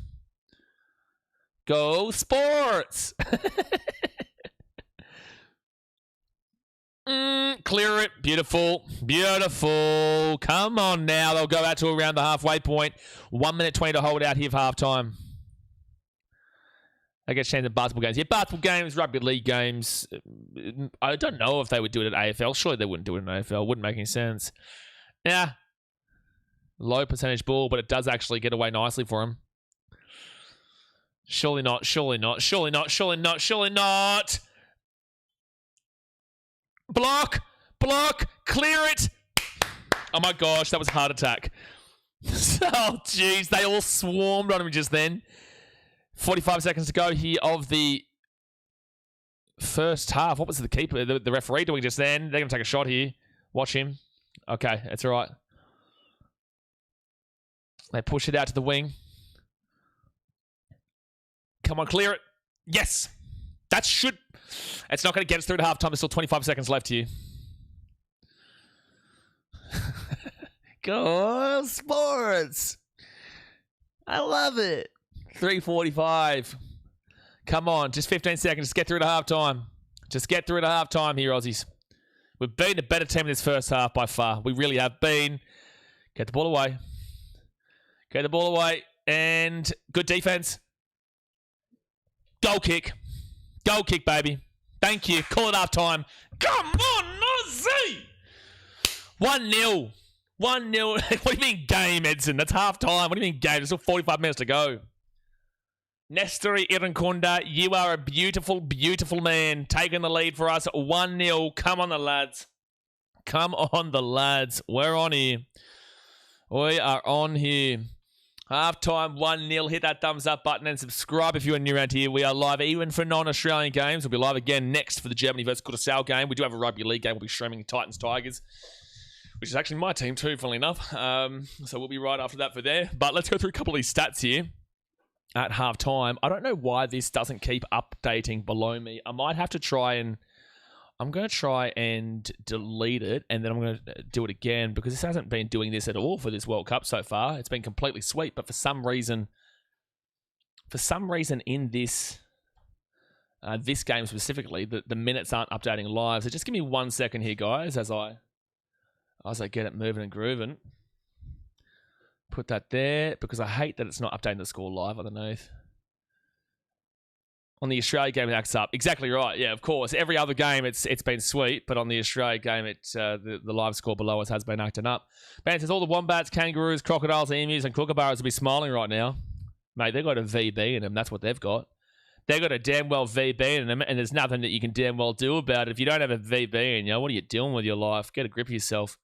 Go Sports! Clear it. Beautiful. Come on now. They'll go out to around the halfway point. 1 minute 20 to hold out here for halftime. I guess chance of basketball games. Yeah, basketball games, rugby league games. I don't know if they would do it at AFL. Surely they wouldn't do it in AFL. Wouldn't make any sense. Yeah. Low percentage ball, but it does actually get away nicely for him. Surely not. Block. Clear it. Oh my gosh, that was a heart attack. Oh jeez, they all swarmed on him just then. 45 seconds to go here of the first half. What was the keeper, the referee doing just then? They're going to take a shot here. Watch him. Okay, that's all right. They push it out to the wing. Come on, clear it. Yes. That should... It's not going to get us through to halftime. There's still 25 seconds left here. Go sports. I love it. 3:45. Come on, just 15 seconds. Just get through to halftime. Just get through to halftime here, Aussies. We've been a better team in this first half by far. We really have been. Get the ball away. Get the ball away. And good defense. Goal kick. Goal kick, baby. Thank you. Call it halftime. Come on, Aussie. 1-0. 1-0. What do you mean game, Edson? That's halftime. What do you mean game? There's still 45 minutes to go. Nestori Irankunda, you are a beautiful, beautiful man. Taking the lead for us. 1-0. Come on, the lads. Come on, the lads. We're on here. We are on here. Halftime 1-0. Hit that thumbs up button and subscribe if you are new around here. We are live even for non-Australian games. We'll be live again next for the Germany versus Curaçao game. We do have a rugby league game. We'll be streaming Titans Tigers, which is actually my team too, funnily enough. So we'll be right after that for there. But let's go through a couple of these stats here at halftime. I don't know why this doesn't keep updating below me. I might have to try and... I'm going to try and delete it, and then I'm going to do it again, because this hasn't been doing this at all for this World Cup so far. It's been completely sweet, but for some reason in this this game specifically, the minutes aren't updating live. So just give me 1 second here, guys, as I get it moving and grooving. Put that there, because I hate that it's not updating the score live underneath. On the Australia game, it acts up. Exactly right. Yeah, of course. Every other game, it's been sweet, but on the Australia game, the live score below us has been acting up. Man says all the wombats, kangaroos, crocodiles, emus, and kookaburras will be smiling right now. Mate, they've got a VB in them. That's what they've got. They've got a damn well VB in them, and there's nothing that you can damn well do about it. If you don't have a VB in you, what are you doing with your life? Get a grip of yourself.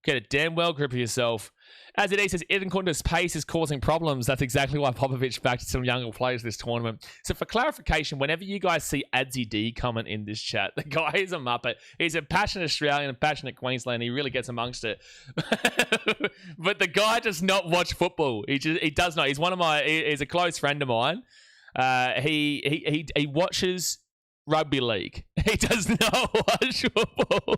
Get a damn well grip of yourself. As it is, says Ivankunda's pace is causing problems. That's exactly why Popovic backed some younger players this tournament. So for clarification, whenever you guys see Adzi D comment in this chat, the guy is a muppet. He's a passionate Australian, a passionate Queenslander. He really gets amongst it. But the guy does not watch football. He does not. He's he's a close friend of mine. He watches rugby league. He does not watch football.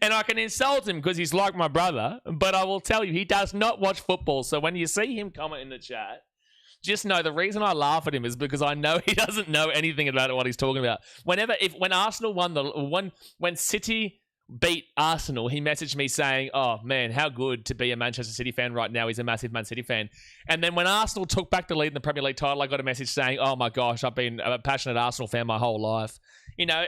And I can insult him because he's like my brother, but I will tell you, he does not watch football. So when you see him comment in the chat, just know the reason I laugh at him is because I know he doesn't know anything about what he's talking about. When Arsenal when City beat Arsenal, he messaged me saying, "Oh man, how good to be a Manchester City fan right now." He's a massive Man City fan. And then when Arsenal took back the lead in the Premier League title, I got a message saying, "Oh my gosh, I've been a passionate Arsenal fan my whole life." You know,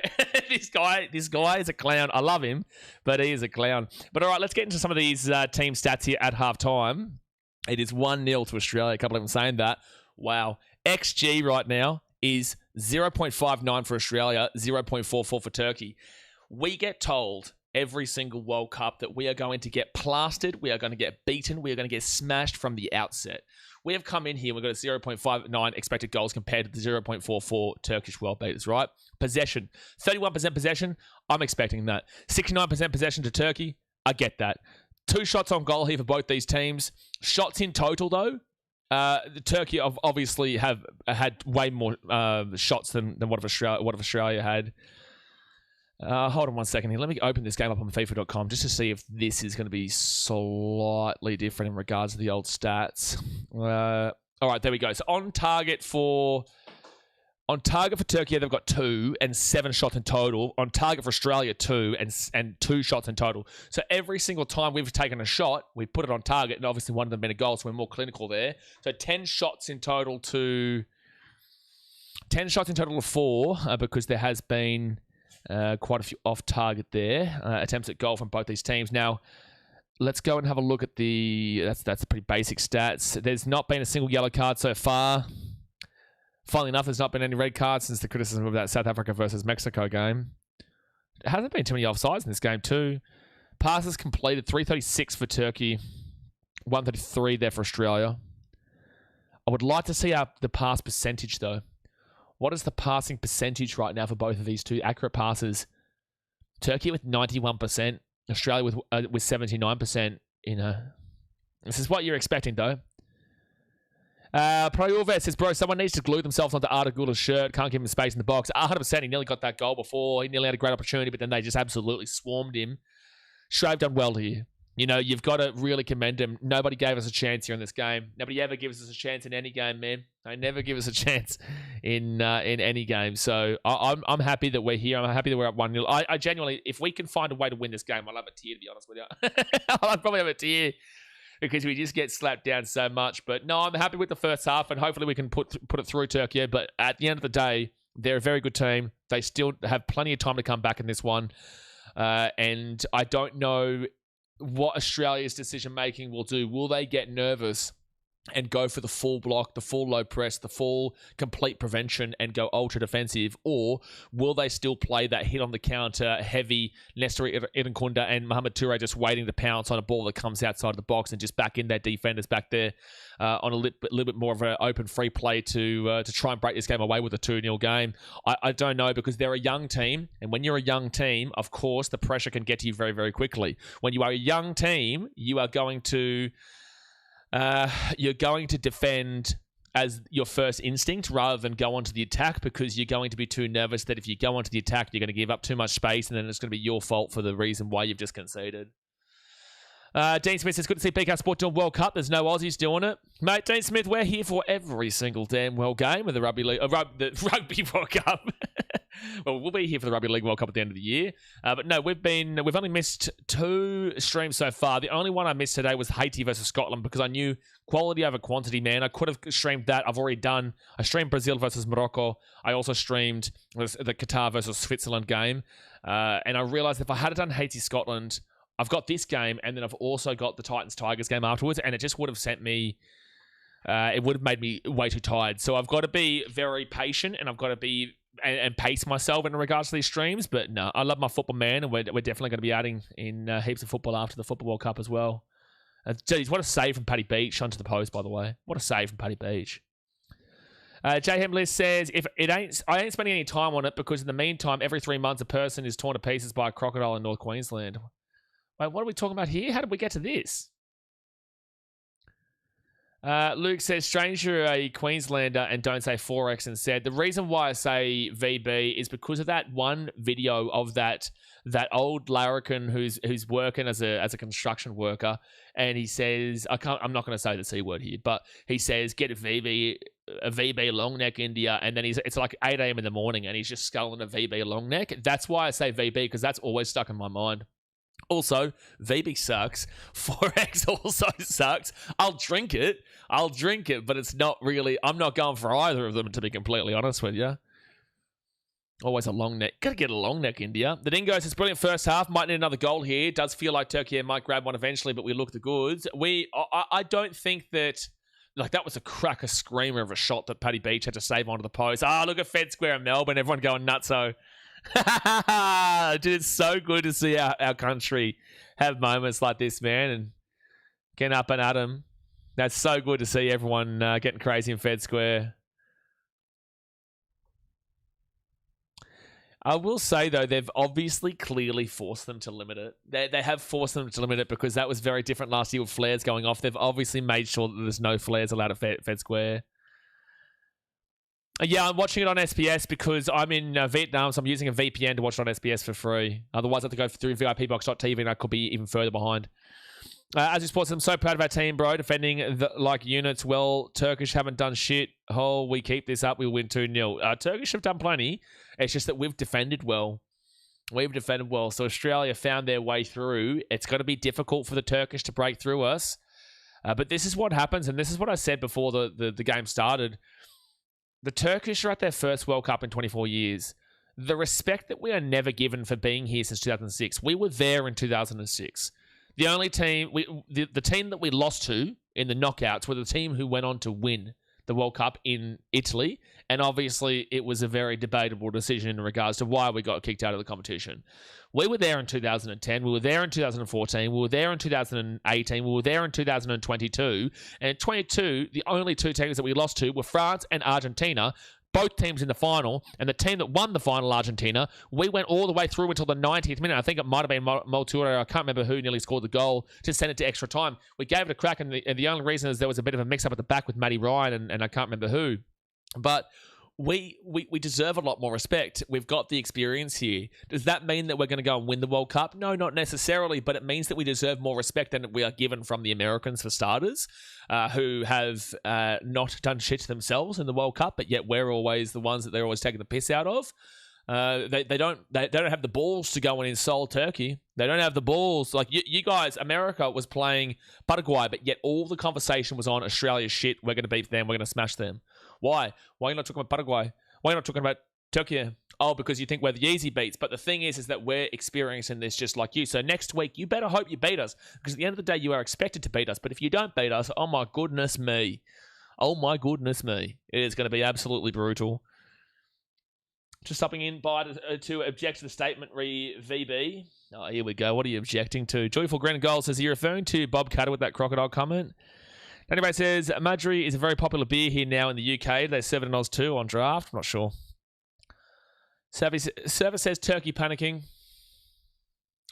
this guy is a clown. I love him, but he is a clown. But all right, let's get into some of these team stats here at halftime. It is 1-0 to Australia. I can't believe I'm saying that. Wow. XG right now is 0.59 for Australia, 0.44 for Turkey. We get told every single World Cup that we are going to get plastered, we are going to get beaten, we are going to get smashed from the outset. We have come in here, we've got a 0.59 expected goals compared to the 0.44 Turkish world beaters, right? Possession. 31% possession, I'm expecting that. 69% possession to Turkey, I get that. 2 shots on goal here for both these teams. Shots in total, though, the Turkey obviously have had way more shots than what Australia had. Hold on 1 second here. Let me open this game up on FIFA.com just to see if this is going to be slightly different in regards to the old stats. All right, there we go. So on target for Turkey, they've got 2 and 7 shots in total. On target for Australia, 2 and 2 shots in total. So every single time we've taken a shot, we put it on target, and obviously one of them been a goal, so we're more clinical there. So 10 shots in total to 4 because there has been quite a few off-target there. Attempts at goal from both these teams. Now, let's go and have a look at that's pretty basic stats. There's not been a single yellow card so far. Funnily enough, there's not been any red cards since the criticism of that South Africa versus Mexico game. There hasn't been too many offsides in this game too. Passes completed, 336 for Turkey, 133 there for Australia. I would like to see the pass percentage, though. What is the passing percentage right now for both of these two accurate passes? Turkey with 91%, Australia with 79%. This is what you're expecting, though. Proyovet says, bro, someone needs to glue themselves onto Arda Güler's shirt. Can't give him space in the box. 100%. He nearly got that goal before. He nearly had a great opportunity, but then they just absolutely swarmed him. Shrave done well here. You've got to really commend him. Nobody gave us a chance here in this game. Nobody ever gives us a chance in any game, man. They never give us a chance in any game. So I'm happy that we're here. I'm happy that we're up 1-0. I genuinely, if we can find a way to win this game, I'll have a tear, to be honest with you. I'll probably have a tear because we just get slapped down so much. But no, I'm happy with the first half, and hopefully we can put it through Turkey. But at the end of the day, they're a very good team. They still have plenty of time to come back in this one. And I don't know what Australia's decision-making will do. Will they get nervous and go for the full block, the full low press, the full complete prevention and go ultra defensive? Or will they still play that hit on the counter, heavy Nestor Irankunda and Mohamed Toure just waiting to pounce on a ball that comes outside of the box and just back in their defenders back there on a little bit more of an open free play to try and break this game away with a 2-0 game? I don't know, because they're a young team, and when you're a young team, of course, the pressure can get to you very, very quickly. When you are a young team, you are going to defend as your first instinct rather than go onto the attack, because you're going to be too nervous that if you go onto the attack, you're going to give up too much space, and then it's going to be your fault for the reason why you've just conceded. Dean Smith says, good to see Breakout Sport doing World Cup. There's no Aussies doing it. Mate, Dean Smith, we're here for every single damn well game of the Rugby World Cup. Well, we'll be here for the Rugby League World Cup at the end of the year. But no, we've only missed 2 streams so far. The only one I missed today was Haiti versus Scotland, because I knew quality over quantity, man. I could have streamed that. I've already done. I streamed Brazil versus Morocco. I also streamed the Qatar versus Switzerland game. And I realized if I had done Haiti-Scotland, I've got this game, and then I've also got the Titans-Tigers game afterwards, and it just would have sent me... it would have made me way too tired. So I've got to be very patient, and I've got to be... And pace myself in regards to these streams. But no, I love my football, man, and we're definitely going to be adding in heaps of football after the Football World Cup as well. Geez, what a save from Paddy Beach onto the post, by the way. What a save from Paddy Beach. J. Hembliss says, I ain't spending any time on it, because in the meantime, every 3 months a person is torn to pieces by a crocodile in North Queensland. Wait, what are we talking about here? How did we get to this? Luke says, strange you're a Queenslander and don't say Forex, and said, the reason why I say VB is because of that one video of that old larrikin who's working as a construction worker, and he says, I'm not going to say the C word here, but he says, get a VB long neck India, and then it's like 8 a.m. in the morning and he's just sculling a VB long neck. That's why I say VB, because that's always stuck in my mind. Also, VB sucks. Forex also sucks. I'll drink it, but it's not really... I'm not going for either of them, to be completely honest with you. Always a long neck. Gotta get a long neck, India. The Dingo says, brilliant first half. Might need another goal here. Does feel like Turkey might grab one eventually, but we look the goods. I don't think that... Like, that was a cracker screamer of a shot that Paddy Beach had to save onto the post. Look at Fed Square in Melbourne. Everyone going nutso. Dude, it's so good to see our country have moments like this, man, and get up and at them. That's so good to see everyone getting crazy in Fed Square. I will say, though, they've obviously clearly forced them to limit it. They have forced them to limit it, because that was very different last year with flares going off. They've obviously made sure that there's no flares allowed at Fed Square. Yeah, I'm watching it on SPS because I'm in Vietnam, so I'm using a VPN to watch it on SPS for free. Otherwise, I have to go through VIPbox.tv, and I could be even further behind. As you sports, I'm so proud of our team, bro. Defending like units well. Turkish haven't done shit. We keep this up, we'll win 2-0. Turkish have done plenty. It's just that we've defended well. So Australia found their way through. It's going to be difficult for the Turkish to break through us. But this is what happens, and this is what I said before the game started. The Turkish are at their first World Cup in 24 years. The respect that we are never given for being here since 2006. We were there in 2006. The only team, the team that we lost to in the knockouts were the team who went on to win the World Cup in Italy. And obviously, it was a very debatable decision in regards to why we got kicked out of the competition. We were there in 2010. We were there in 2014. We were there in 2018. We were there in 2022. And in 22, the only two teams that we lost to were France and Argentina, both teams in the final. And the team that won the final, Argentina, we went all the way through until the 90th minute. I think it might have been Moltura. I can't remember who nearly scored the goal to send it to extra time. We gave it a crack, and the only reason is there was a bit of a mix-up at the back with Matty Ryan, and I can't remember who. But we deserve a lot more respect. We've got the experience here. Does that mean that we're going to go and win the World Cup? No, not necessarily, but it means that we deserve more respect than we are given from the Americans, for starters, who have not done shit themselves in the World Cup, but yet we're always the ones that they're always taking the piss out of. They don't have the balls to go and insult Turkey. They don't have the balls. Like you guys, America was playing Paraguay, but yet all the conversation was on Australia's shit. We're going to beat them. We're going to smash them. Why? Why are you not talking about Paraguay? Why are you not talking about Turkey? Oh, because you think we're the easy beats. But the thing is that we're experiencing this just like you. So next week, you better hope you beat us, because at the end of the day, you are expected to beat us. But if you don't beat us, oh my goodness me. Oh my goodness me. It is going to be absolutely brutal. Just stopping in by to object to the statement VB. Oh, here we go. What are you objecting to? Joyful Green Gold says, are you referring to Bob Cutter with that crocodile comment? Anyway, says, Madri is a very popular beer here now in the UK. They serve it in Oz too on draft. I'm not sure. Service says Turkey panicking.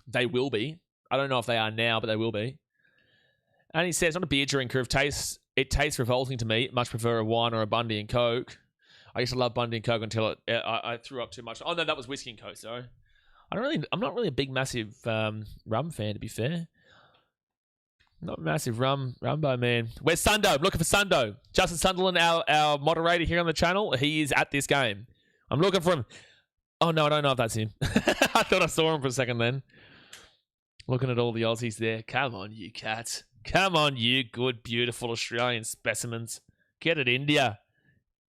They will be. I don't know if they are now, but they will be. And he says, not a beer drinker. It tastes revolting to me. Much prefer a wine or a Bundy and Coke. I used to love Bundy and Coke until I threw up too much. Oh, no, that was whiskey and Coke, sorry. I'm not really a big, massive rum fan, to be fair. Not a massive rumbo, man. Where's Sundo? I'm looking for Sundo. Justin Sunderland, our moderator here on the channel. He is at this game. I'm looking for him. Oh, no, I don't know if that's him. I thought I saw him for a second then. Looking at all the Aussies there. Come on, you cats. Come on, you good, beautiful Australian specimens. Get it, India.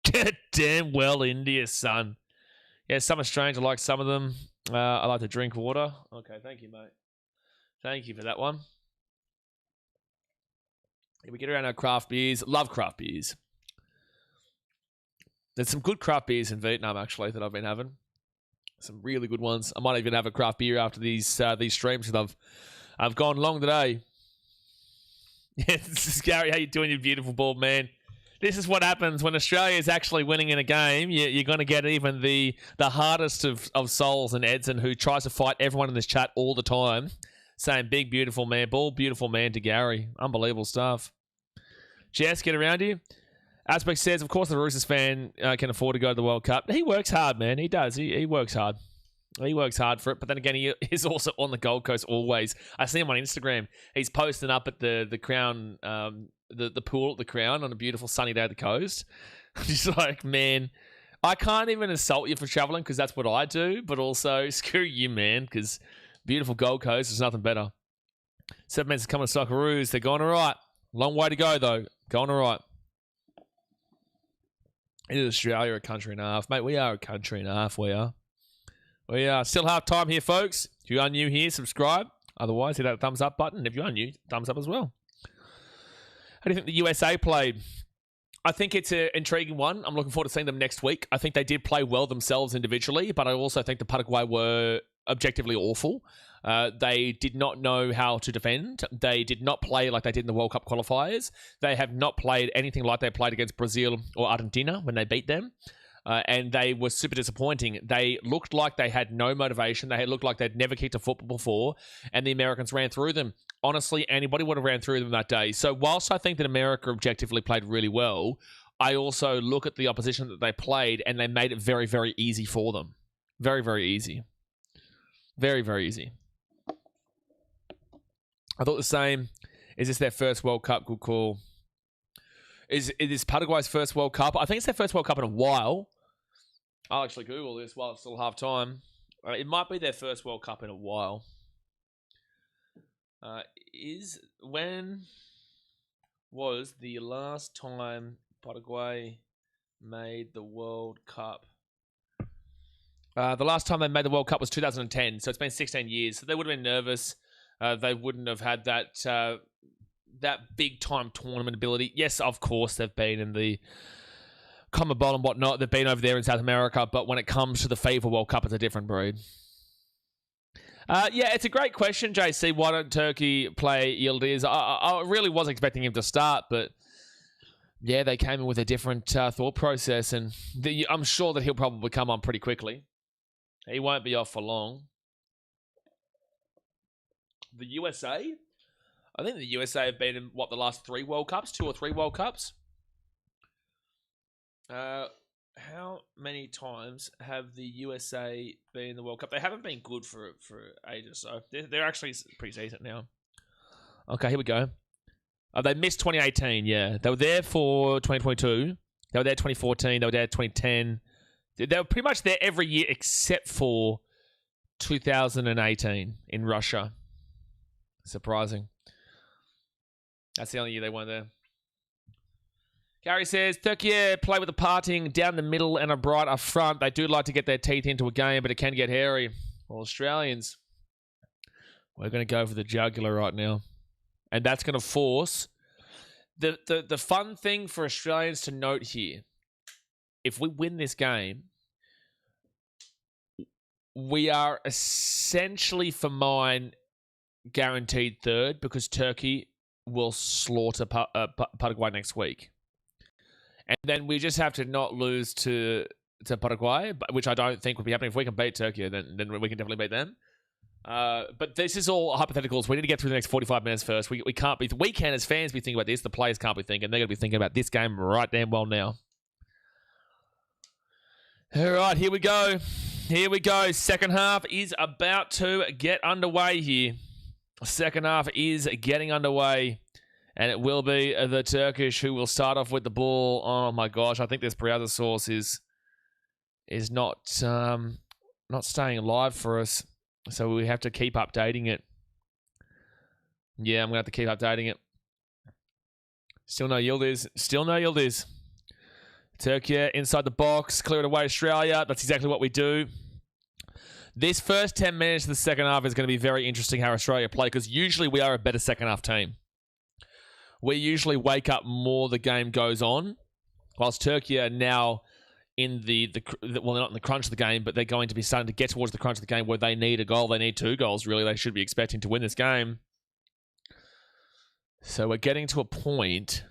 Get it damn well, India, son. Yeah, some are strange. I like some of them. I like to drink water. Okay, thank you, mate. Thank you for that one. We get around our craft beers. Love craft beers. There's some good craft beers in Vietnam, actually, that I've been having. Some really good ones. I might even have a craft beer after these streams, because I've gone long today. Yeah, this is Gary. How you doing, you beautiful bald man? This is what happens when Australia is actually winning in a game. You're going to get even the hardest of souls and Edson, who tries to fight everyone in this chat all the time, saying big, beautiful man, bald, beautiful man to Gary. Unbelievable stuff. Jess, get around you. Aspect says, of course, the Roosters fan can afford to go to the World Cup. He works hard, man. He does. He works hard. He works hard for it. But then again, he is also on the Gold Coast always. I see him on Instagram. He's posting up at the Crown, the pool at the Crown on a beautiful sunny day at the coast. I'm just like, man, I can't even insult you for traveling, because that's what I do. But also, screw you, man, because beautiful Gold Coast is nothing better. 7 minutes is coming to Socceroos. They're going all right. Long way to go, though. Going all right. Is Australia a country and a half? Mate, we are a country and a half, we are. We are still half time here, folks. If you are new here, subscribe. Otherwise, hit that thumbs up button. If you are new, thumbs up as well. How do you think the USA played? I think it's an intriguing one. I'm looking forward to seeing them next week. I think they did play well themselves individually, but I also think the Paraguay were objectively awful. They did not know how to defend. They did not play like they did in the World Cup qualifiers. They have not played anything like they played against Brazil or Argentina when they beat them. And they were super disappointing. They looked like they had no motivation. They looked like they'd never kicked a football before, and the Americans ran through them. Honestly, anybody would have ran through them that day. So whilst I think that America objectively played really well, I also look at the opposition that they played, and they made it very, very easy for them. Very, very easy. Very, very easy. I thought the same. Is this their first World Cup? Good call. Is Paraguay's first World Cup? I think it's their first World Cup in a while. I'll actually Google this while it's still half time. It might be their first World Cup in a while. When was the last time Paraguay made the World Cup? The last time they made the World Cup was 2010, so it's been 16 years. So they would have been nervous. They wouldn't have had that that big-time tournament ability. Yes, of course, they've been in the CONMEBOL and whatnot. They've been over there in South America, but when it comes to the FIFA World Cup, it's a different breed. Yeah, it's a great question, JC. Why don't Turkey play Yildiz? I really was expecting him to start, but yeah, they came in with a different thought process, and I'm sure that he'll probably come on pretty quickly. He won't be off for long. The USA? I think the USA have been in, the last 3 World Cups? 2 or 3 World Cups? How many times have the USA been in the World Cup? They haven't been good for ages, so they're actually pretty decent now. Okay, here we go. They missed 2018, yeah. They were there for 2022. They were there 2014. They were there 2010. They were pretty much there every year except for 2018 in Russia. Surprising. That's the only year they weren't there. Gary says, Turkey play with a parting down the middle and a bright up front. They do like to get their teeth into a game, but it can get hairy. Well, Australians, we're going to go for the jugular right now. And that's going to force... The fun thing for Australians to note here, if we win this game, we are essentially, for mine, guaranteed third because Turkey will slaughter Paraguay next week. And then we just have to not lose to Paraguay, which I don't think would be happening. If we can beat Turkey, then we can definitely beat them. But this is all hypotheticals. We need to get through the next 45 minutes first. We can't be... We can, as fans, be thinking about this. The players can't be thinking. They're going to be thinking about this game right damn well now. All right, here we go. Here we go. Second half is about to get underway here. Second half is getting underway. And it will be the Turkish who will start off with the ball. Oh my gosh, I think this Breakout sauce is not staying alive for us. So we have to keep updating it. Yeah, I'm going to have to keep updating it. Still no Yildiz. Still no Yildiz. Turkey inside the box. Clear it away, Australia. That's exactly what we do. This first 10 minutes of the second half is going to be very interesting how Australia play because usually we are a better second half team. We usually wake up more the game goes on, whilst Turkey are now in well, they're not in the crunch of the game, but they're going to be starting to get towards the crunch of the game where they need a goal. They need 2 goals, really. They should be expecting to win this game. So we're getting to a point.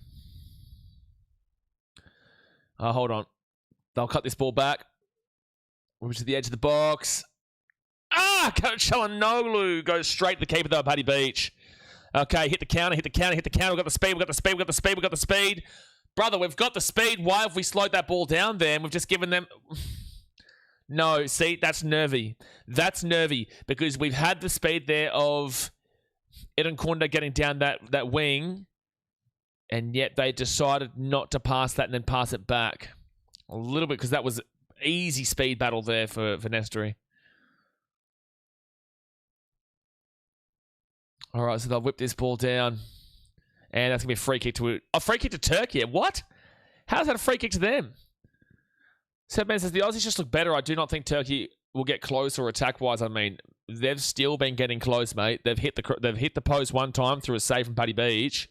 Oh, hold on. They'll cut this ball back. Move to the edge of the box. Watchalong goes straight to the keeper though, Paddy Beach. Okay, hit the counter. We've got the speed. Brother, we've got the speed. Why have we slowed that ball down there? And we've just given them... No, see, that's nervy. That's nervy because we've had the speed there of Eden Kunda getting down that wing, and yet they decided not to pass that and then pass it back. A little bit because that was easy speed battle there for Nestory. All right, so they'll whip this ball down. And that's going to be a free kick to Turkey. What? How's that a free kick to them? Sebman says, the Aussies just look better. I do not think Turkey will get close or attack-wise. I mean, they've still been getting close, mate. They've hit the post one time through a save from Paddy Beach.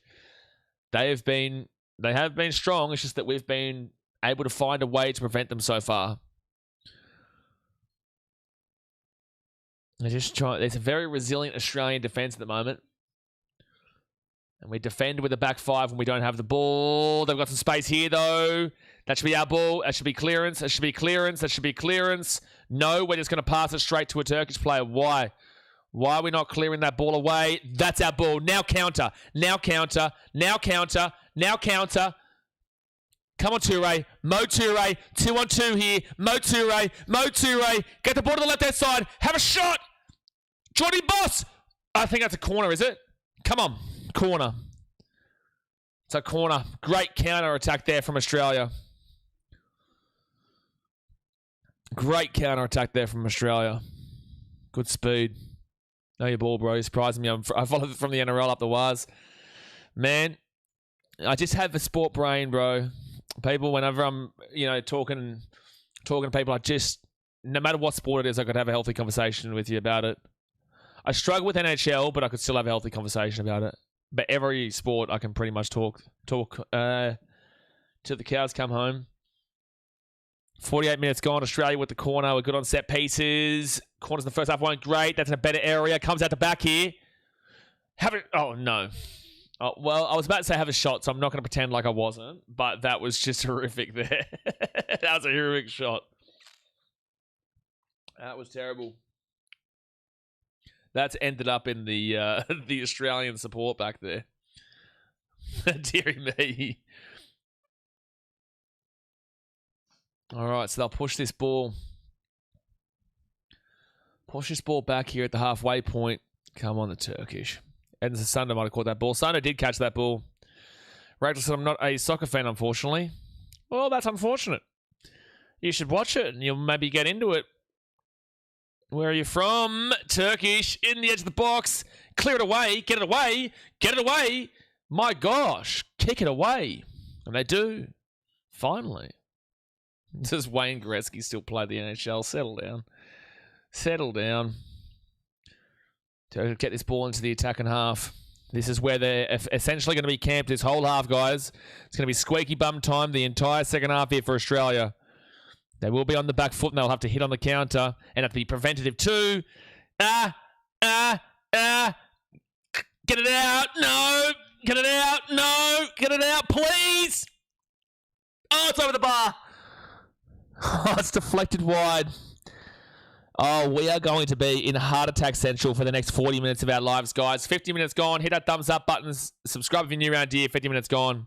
They have been strong. It's just that we've been able to find a way to prevent them so far. There's a very resilient Australian defence at the moment. And we defend with a back 5 when we don't have the ball. They've got some space here, though. That should be our ball. That should be clearance. That should be clearance. No, we're just going to pass it straight to a Turkish player. Why? Why are we not clearing that ball away? That's our ball. Now counter. Come on, Toure. Mo Toure. 2-on-2 here. Mo Toure. Get the ball to the left-hand side. Have a shot. Jordy Boss. I think that's a corner, is it? Come on. Corner. It's a corner. Great counter attack there from Australia. Good speed. Know your ball, bro. You're surprising me. I followed from the NRL up the wires. Man, I just have the sport brain, bro. People, whenever I'm, talking to people, no matter what sport it is, I could have a healthy conversation with you about it. I struggle with NHL, but I could still have a healthy conversation about it. But every sport I can pretty much talk till the cows come home. 48 minutes gone. Australia with the corner. We're good on set pieces. Corners in the first half weren't great. That's in a better area. Comes out the back here. Oh, no. Oh, well, I was about to say have a shot, so I'm not going to pretend like I wasn't. But that was just horrific there. That was a horrific shot. That was terrible. That's ended up in the the Australian support back there. Deary me. All right, so they'll push this ball. Push this ball back here at the halfway point. Come on, the Turkish. Edinson Sunder might have caught that ball. Sunder did catch that ball. Rachel said, I'm not a soccer fan, unfortunately. Well, that's unfortunate. You should watch it and you'll maybe get into it. Where are you from? Turkish, in the edge of the box. Clear it away. Get it away. Get it away. My gosh. Kick it away. And they do. Finally. Does Wayne Gretzky still play the NHL? Settle down. Settle down. To get this ball into the attacking half. This is where they're essentially going to be camped this whole half, guys. It's going to be squeaky bum time the entire second half here for Australia. They will be on the back foot and they'll have to hit on the counter and have to be preventative too. Get it out. No. Get it out. No. Get it out, please. Oh, it's over the bar. Oh, it's deflected wide. Oh, we are going to be in heart attack central for the next 40 minutes of our lives, guys. 50 minutes gone. Hit that thumbs up button. Subscribe if you're new around here. 50 minutes gone.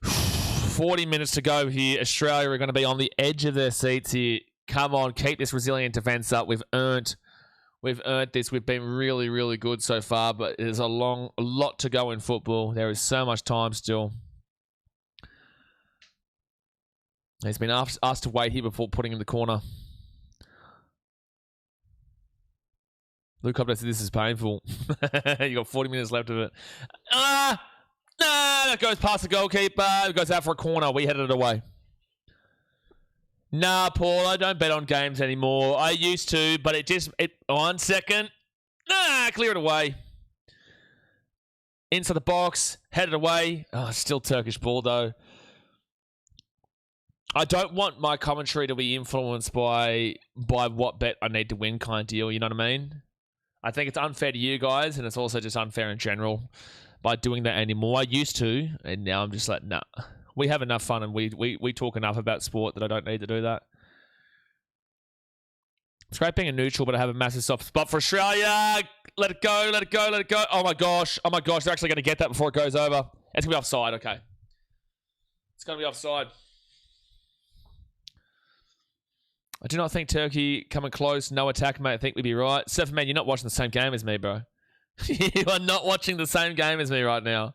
40 minutes to go here. Australia are going to be on the edge of their seats here. Come on, keep this resilient defense up. We've earned this. We've been really, really good so far, but there's a lot to go in football. There is so much time still. He's been asked to wait here before putting in the corner. Luke Copter said this is painful. You got 40 minutes left of it. That goes past the goalkeeper. It goes out for a corner. We headed it away. Nah, Paul, I don't bet on games anymore. I used to, but it 1 second. Clear it away. Inside the box. Headed away. Oh, still Turkish ball, though. I don't want my commentary to be influenced by what bet I need to win kind of deal, you know what I mean? I think it's unfair to you guys, and it's also just unfair in general by doing that anymore. I used to, and now I'm just like, nah. We have enough fun, and we talk enough about sport that I don't need to do that. It's great being a neutral, but I have a massive soft spot for Australia. Let it go, let it go, let it go. Oh my gosh, they're actually going to get that before it goes over. It's going to be offside, okay. It's going to be offside. I do not think Turkey coming close. No attack, mate. I think we'd be right. Surfer Man, you're not watching the same game as me, bro. You are not watching the same game as me right now.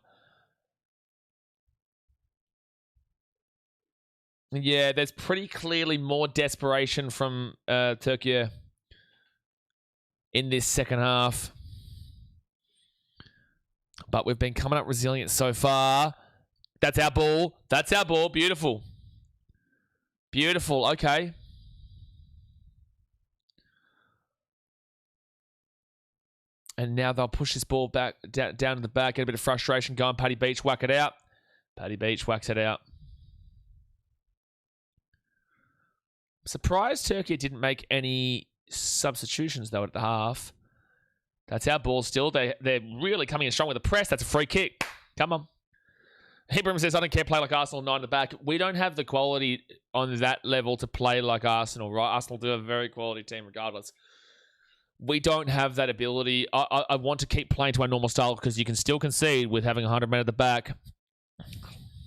Yeah, there's pretty clearly more desperation from Turkey in this second half. But we've been coming up resilient so far. That's our ball. That's our ball. Beautiful. Beautiful. Okay. And now they'll push this ball back down to the back. Get a bit of frustration going. Paddy Beach, whack it out. Paddy Beach whacks it out. Surprised Turkey didn't make any substitutions, though, at the half. That's our ball still. They're really coming in strong with the press. That's a free kick. Come on. Hebram says, I don't care, play like Arsenal, 9 in the back. We don't have the quality on that level to play like Arsenal, right? Arsenal do have a very quality team regardless. We don't have that ability. I want to keep playing to our normal style because you can still concede with having 100 men at the back.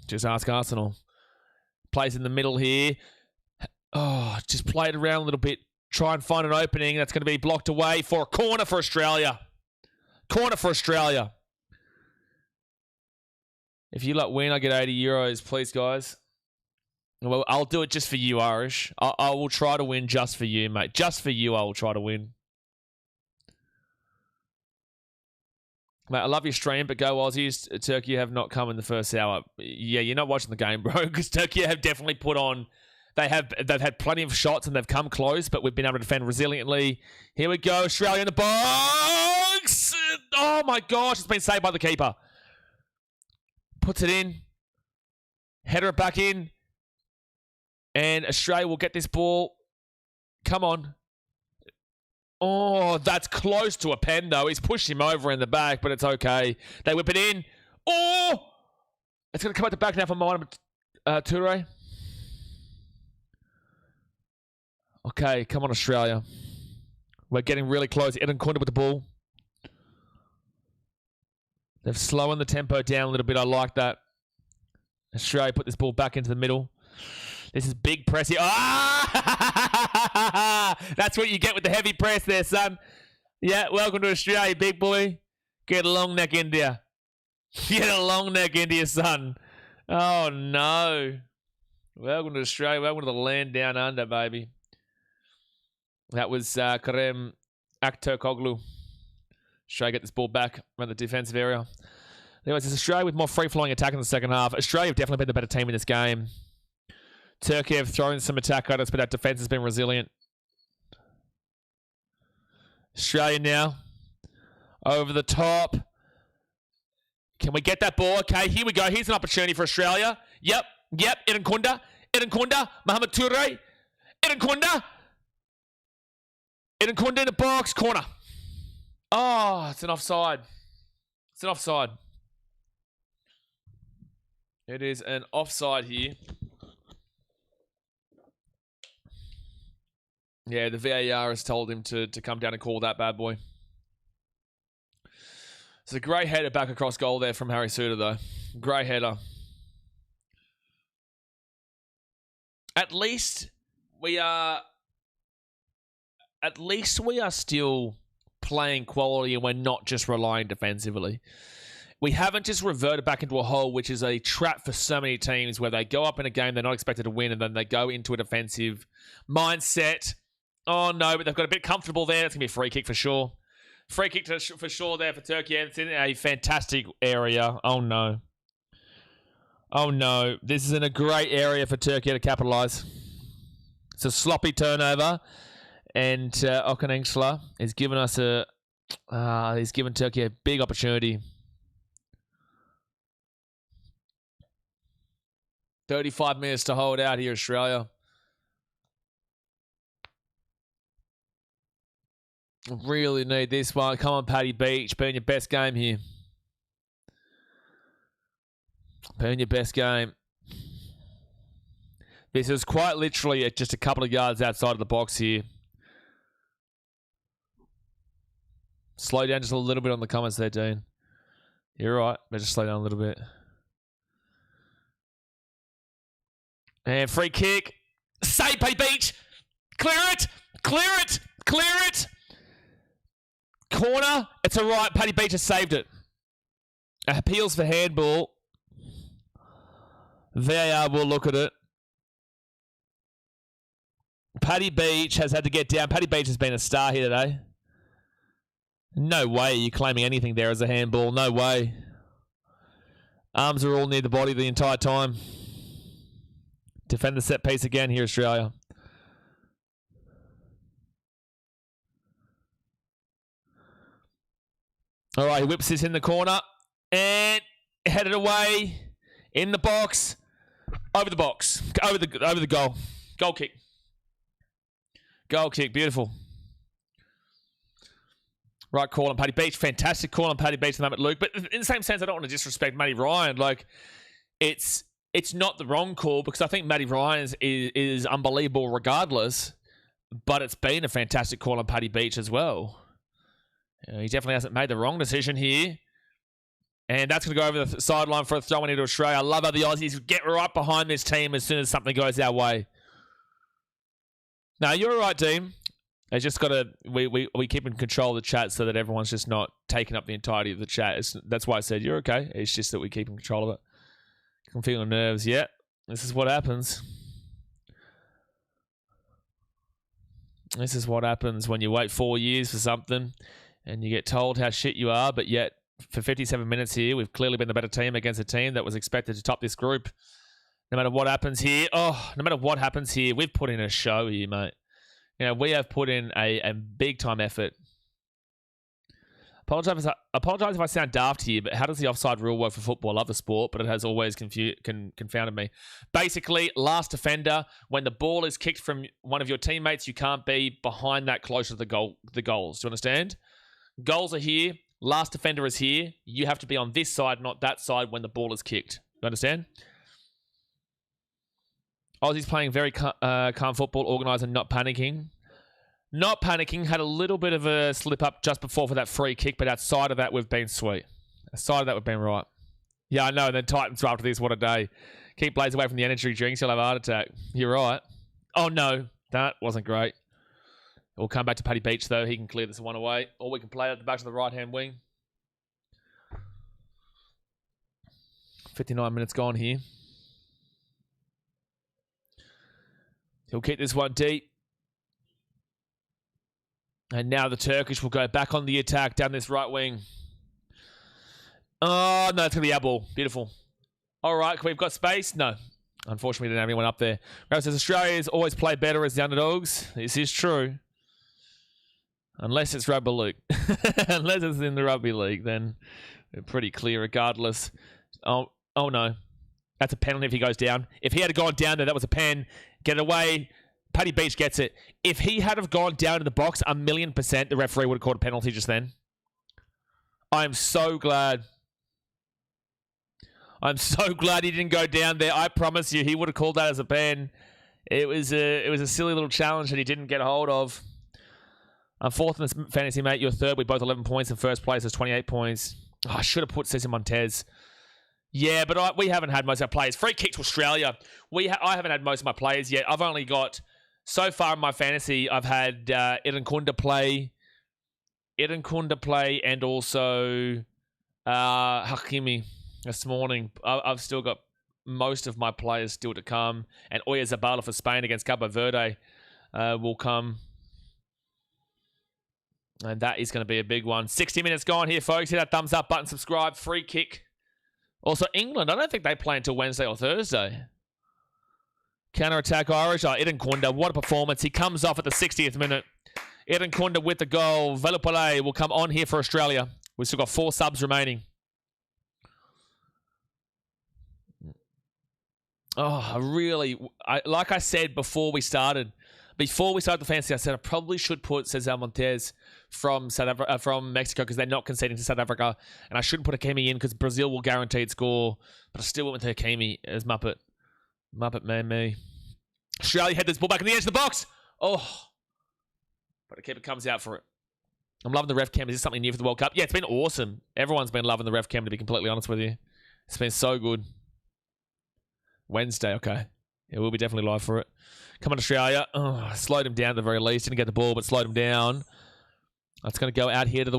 Just ask Arsenal. Plays in the middle here. Oh, just play it around a little bit. Try and find an opening. That's going to be blocked away for a corner for Australia. Corner for Australia. If you win, I get €80. Please, guys. Well, I'll do it just for you, Irish. I will try to win just for you, mate. Just for you, I will try to win. Mate, I love your stream, but go Aussies. Turkey have not come in the first hour. Yeah, you're not watching the game, bro, because Turkey have definitely put on... They've had plenty of shots and they've come close, but we've been able to defend resiliently. Here we go, Australia in the box. Oh my gosh, it's been saved by the keeper. Puts it in. Header it back in. And Australia will get this ball. Come on. Oh, that's close to a pen, though. He's pushed him over in the back, but it's okay. They whip it in. Oh! It's going to come out the back now for Mohamed Toure. Okay, come on, Australia. We're getting really close. Eden Kunda with the ball. They've slowing the tempo down a little bit. I like that. Australia put this ball back into the middle. This is big press here. Ah! That's what you get with the heavy press there, son. Yeah, welcome to Australia, big boy. Get a long neck India. Get a long neck India, son. Oh, no. Welcome to Australia. Welcome to the land down under, baby. That was Karem Aktürkoğlu. Australia get this ball back around the defensive area. Anyways, it's Australia with more free-flowing attack in the second half. Australia have definitely been the better team in this game. Turkey have thrown some attack at us, but our defense has been resilient. Australia now. Over the top. Can we get that ball? Okay, here we go. Here's an opportunity for Australia. Yep. Eden Kunda. Mohamed Toure. Eden Kunda in the box. Corner. Oh, it's an offside. It is an offside here. Yeah, the VAR has told him to come down and call that bad boy. It's a great header back across goal there from Harry Suter, though. Great header. At least we are still playing quality and we're not just relying defensively. We haven't just reverted back into a hole, which is a trap for so many teams where they go up in a game they're not expected to win and then they go into a defensive mindset. Oh, no, but they've got a bit comfortable there. It's going to be a free kick for sure. Free kick for sure there for Turkey. It's in a fantastic area. Oh, no. Oh, no. This is in a great area for Turkey to capitalise. It's a sloppy turnover. And Okan Engsler has given us he's given Turkey a big opportunity. 35 minutes to hold out here, Australia. Really need this one. Come on, Paddy Beach. Be in your best game here. Be in your best game. This is quite literally just a couple of yards outside of the box here. Slow down just a little bit on the comments there, Dean. You're right. But just slow down a little bit. And free kick. Save, Paddy Beach. Clear it. Corner. It's all right. Paddy Beach has saved it. Appeals for handball. VAR will look at it. Paddy Beach has had to get down. Paddy Beach has been a star here today. No way you're claiming anything there as a handball. No way. Arms are all near the body the entire time. Defend the set piece again here, Australia. All right, he whips this in the corner and headed away in the box, over the box, over the goal, goal kick, beautiful. Right call on Paddy Beach, fantastic call on Paddy Beach at the moment, Luke. But in the same sense, I don't want to disrespect Matty Ryan. Like, it's not the wrong call because I think Matty Ryan is unbelievable regardless. But it's been a fantastic call on Paddy Beach as well. He definitely hasn't made the wrong decision here. And that's going to go over the sideline for a throw-in into Australia. I love how the Aussies get right behind this team as soon as something goes our way. No, you're all right, team. They just got to... We keep in control of the chat so that everyone's just not taking up the entirety of the chat. That's why I said you're okay. It's just that we keep in control of it. I'm feeling nerves. Yeah, this is what happens. This is what happens when you wait 4 years for something and you get told how shit you are, but yet for 57 minutes here, we've clearly been the better team against a team that was expected to top this group. No matter what happens here, we've put in a show here, mate. You know, we have put in a big-time effort. Apologize if I sound daft here, but how does the offside rule work for football? I love the sport, but it has always confounded me. Basically, last defender, when the ball is kicked from one of your teammates, you can't be behind that closer to the goals. Do you understand? Goals are here. Last defender is here. You have to be on this side, not that side when the ball is kicked. You understand? Aussies playing very calm football, organised and not panicking. Not panicking. Had a little bit of a slip up just before for that free kick, but outside of that, we've been sweet. Outside of that, we've been right. Yeah, I know. And then Titans after this. What a day. Keep Blaze away from the energy drinks. You'll have a heart attack. You're right. Oh, no. That wasn't great. We'll come back to Paddy Beach, though. He can clear this one away. Or we can play it at the back of the right-hand wing. 59 minutes gone here. He'll keep this one deep. And now the Turkish will go back on the attack down this right wing. Oh, no, it's going to be our ball. Beautiful. All right, we've got space? No. Unfortunately, we didn't have anyone up there. Rav says Australians always play better as the underdogs. This is true. Unless it's rugby league. Unless it's in the rugby league, then we're pretty clear regardless. Oh no. That's a penalty if he goes down. If he had gone down there, that was a pen. Get it away. Paddy Beach gets it. If he had have gone down to the box 1,000,000%, the referee would have called a penalty just then. I'm so glad. I'm so glad he didn't go down there. I promise you, he would have called that as a pen. It was a silly little challenge that he didn't get a hold of. I'm fourth in this fantasy, mate. You're third with both 11 points. In first place is 28 points. Oh, I should have put Cesar Montez. Yeah, but we haven't had most of our players. Free kick to Australia. I haven't had most of my players yet. I've only got, so far in my fantasy, I've had Eden Kunda play, and also Hakimi this morning. I've still got most of my players still to come. And Oyarzabal for Spain against Cabo Verde will come. And that is going to be a big one. 60 minutes gone here, folks. Hit that thumbs up button, subscribe, free kick. Also, England, I don't think they play until Wednesday or Thursday. Counter-attack Irish. Oh, Eden Kunda, what a performance. He comes off at the 60th minute. Eden Kunda with the goal. Velupale will come on here for Australia. We've still got 4 subs remaining. Oh, like I said before we started the fantasy, I said I probably should put Cesar Montez from Mexico because they're not conceding to South Africa, and I shouldn't put Hakimi in because Brazil will guaranteed score, but I still went with Hakimi as Muppet man me. Australia had this ball back in the edge of the box. Oh, but the keeper comes out for it. I'm loving the ref cam. Is this something new for the World Cup? Yeah, it's been awesome. Everyone's been loving the ref cam, to be completely honest with you. It's been so good. Wednesday, okay. Yeah, we'll be definitely live for it. Come on, Australia. Oh, slowed him down at the very least. Didn't get the ball, but slowed him down. That's going to go out here to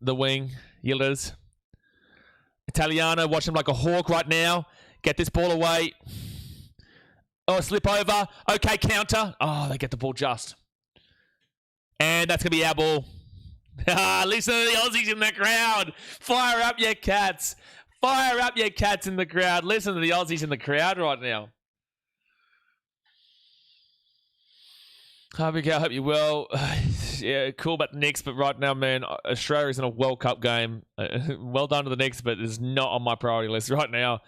the wing. Yildiz. Italiano, watch him like a hawk right now. Get this ball away. Oh, slip over. Okay, counter. Oh, they get the ball just. And that's going to be our ball. Listen to the Aussies in the crowd. Fire up your cats. Fire up your cats in the crowd. Listen to the Aussies in the crowd right now. Hi, Miguel. Hope you're well. Yeah, cool about the Knicks, but right now, man, Australia is in a World Cup game. Well done to the Knicks, but it's not on my priority list right now.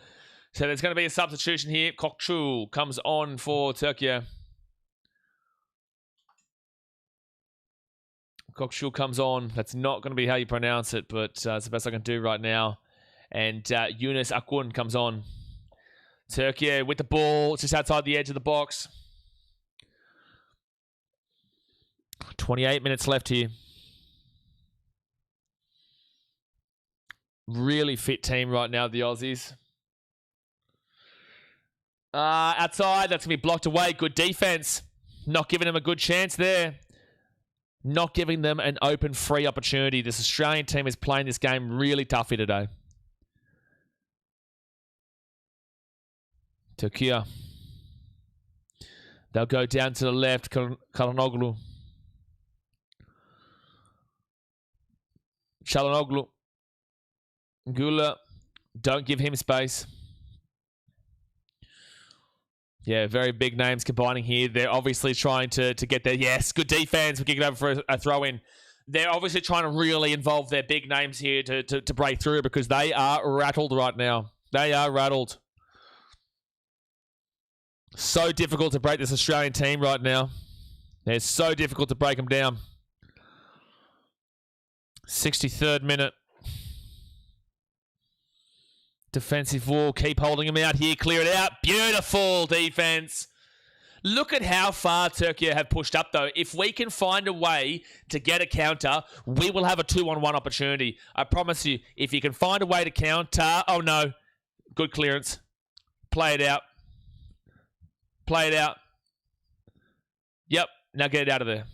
So there's going to be a substitution here. Kokçu comes on for Turkey. Kokçu comes on. That's not going to be how you pronounce it, but it's the best I can do right now. And Yunus Akun comes on. Turkey with the ball just outside the edge of the box. 28 minutes left here. Really fit team right now, the Aussies. Outside, that's going to be blocked away. Good defense. Not giving them a good chance there. Not giving them an open, free opportunity. This Australian team is playing this game really tough here today. Turkey. They'll go down to the left. Çalhanoğlu. Çalhanoğlu. Gula. Don't give him space. Yeah, very big names combining here. They're obviously trying to get there. Yes, good defense. We're kicking over for a throw-in. they're obviously trying to really involve their big names here to break through because they are rattled right now. They are rattled. So difficult to break this Australian team right now. It's so difficult to break them down. 63rd minute. Defensive wall. Keep holding them out here. Clear it out. Beautiful defense. Look at how far Turkey have pushed up, though. If we can find a way to get a counter, we will have a 2-on-1 opportunity. I promise you, if you can find a way to counter... Oh, no. Good clearance. Play it out. Play it out. Yep. Now get it out of there.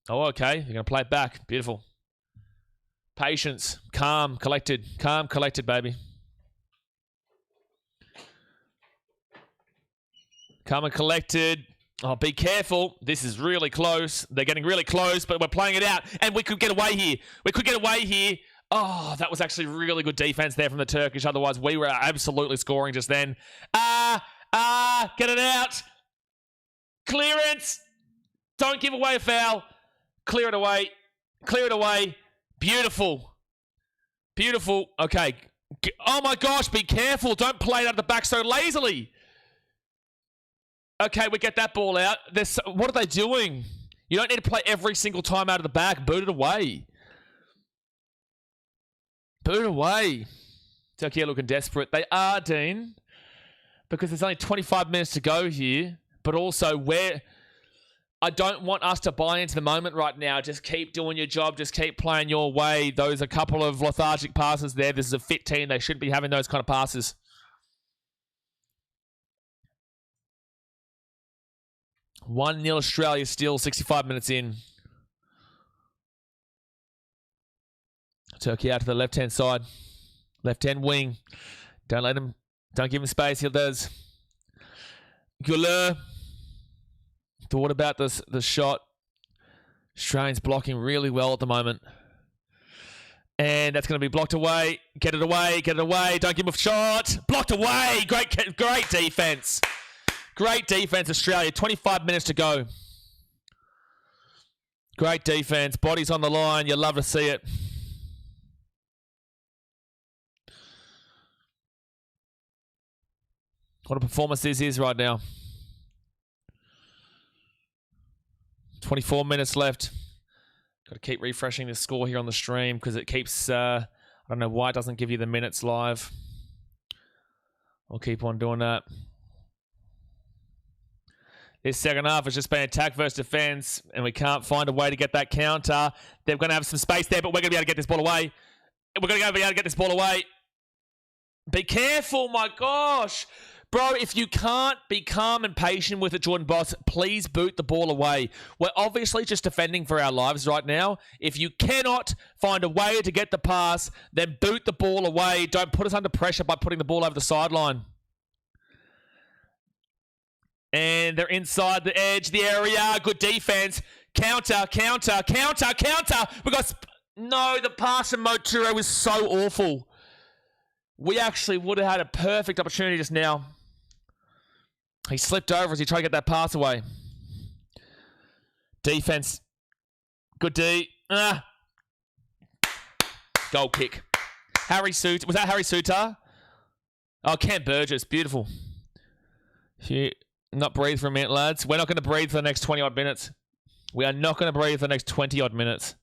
Oh, okay. You're going to play it back. Beautiful. Patience. Calm. Collected. Calm. Collected, baby. Calm and collected. Oh, be careful. This is really close. They're getting really close, but we're playing it out. And we could get away here. We could get away here. Oh, that was actually really good defense there from the Turkish. Otherwise, we were absolutely scoring just then. Get it out. Clearance. Don't give away a foul. Clear it away. Clear it away. Beautiful. Beautiful. Okay. Oh my gosh, be careful. Don't play it out of the back so lazily. Okay, we get that ball out. What are they doing? You don't need to play every single time out of the back. Boot it away. Boot it away. Turkey are looking desperate. They are, Dean. Because there's only 25 minutes to go here. But also, I don't want us to buy into the moment right now. Just keep doing your job. Just keep playing your way. Those are a couple of lethargic passes there. This is a fit team. They shouldn't be having those kind of passes. 1-0 Australia still, 65 minutes in. Turkey out to the left-hand side. Left-hand wing. Don't give him space. He does. Guler. Thought about the shot. Australians blocking really well at the moment. And that's going to be blocked away. Get it away. Get it away. Don't give him a shot. Blocked away. Great defense. Great defense, Australia. 25 minutes to go. Great defense. Bodies on the line. You love to see it. What a performance this is right now. 24 minutes left. Got to keep refreshing the score here on the stream because it keeps... I don't know why it doesn't give you the minutes live. I'll keep on doing that. This second half has just been attack versus defense, and we can't find a way to get that counter. They're going to have some space there, but we're going to be able to get this ball away. We're going to be able to get this ball away. Be careful, my gosh. Bro, if you can't be calm and patient with it, Jordan Boss, please boot the ball away. We're obviously just defending for our lives right now. If you cannot find a way to get the pass, then boot the ball away. Don't put us under pressure by putting the ball over the sideline. And they're inside the edge, the area. Good defense. Counter. We got... No, the pass from Moturo was so awful. We actually would have had a perfect opportunity just now. He slipped over as he tried to get that pass away. Defense. Good D. Goal kick. Harry Suter. Was that Harry Suter? Oh, Cam Burgess. Beautiful. Not breathe for a minute, lads. We're not going to breathe for the next 20-odd minutes. We are not going to breathe for the next 20-odd minutes.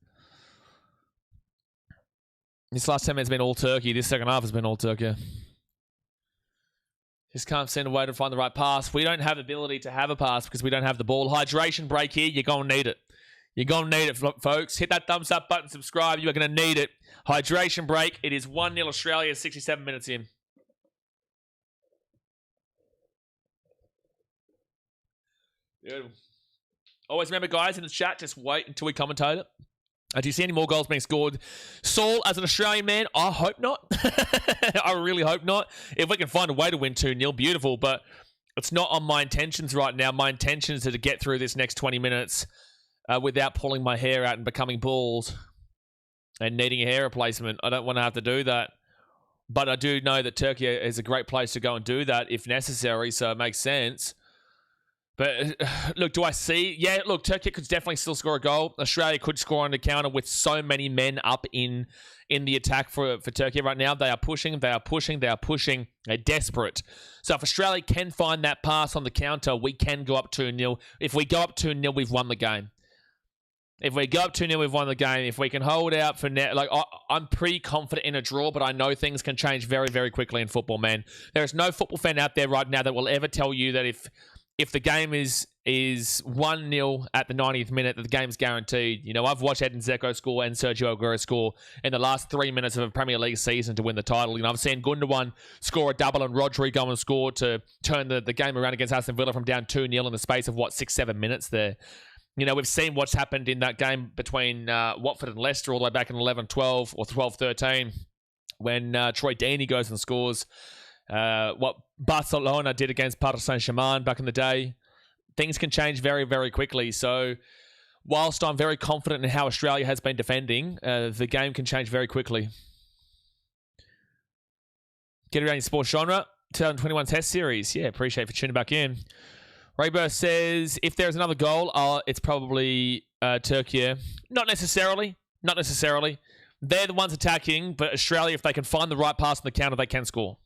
This last 10 minutes has been all Turkey. This second half has been all Turkey. Just can't send a way to find the right pass. We don't have the ability to have a pass because we don't have the ball. Hydration break here. You're going to need it. You're going to need it, folks. Hit that thumbs up button. Subscribe. You are going to need it. Hydration break. It is 1-0 Australia, 67 minutes in. Beautiful. Always remember, guys, in the chat, just wait until we commentate it. Do you see any more goals being scored? Saul, as an Australian man, I hope not. I really hope not. If we can find a way to win 2-0, beautiful. But it's not on my intentions right now. My intentions are to get through this next 20 minutes without pulling my hair out and becoming bald and needing a hair replacement. I don't want to have to do that. But I do know that Turkey is a great place to go and do that if necessary, so it makes sense. But look, do I see? Yeah, look, Turkey could definitely still score a goal. Australia could score on the counter with so many men up in the attack for Turkey right now. They are pushing. They're desperate. So if Australia can find that pass on the counter, we can go up 2-0. If we go up 2-0, we've won the game. If we go up 2-0, we've won the game. If we can hold out for net, like I'm pretty confident in a draw, but I know things can change very, very quickly in football, man. There is no football fan out there right now that will ever tell you that if the game is 1-0 at the 90th minute, that the game's guaranteed. You know, I've watched Edin Dzeko score and Sergio Aguero score in the last 3 minutes of a Premier League season to win the title. You know, I've seen Gundogan score a double and Rodri go and score to turn the game around against Aston Villa from down 2-0 in the space of, 6-7 minutes there. You know, we've seen what's happened in that game between Watford and Leicester all the way back in 11-12 or 12-13 when Troy Deeney goes and scores. What Barcelona did against Paris Saint-Germain back in the day. Things can change very, very quickly. So whilst I'm very confident in how Australia has been defending, the game can change very quickly. Get around your sports genre. 2021 Test Series. Yeah, appreciate you for tuning back in. Rayburst says, if there's another goal, it's probably Turkey. Not necessarily. They're the ones attacking, but Australia, if they can find the right pass on the counter, they can score.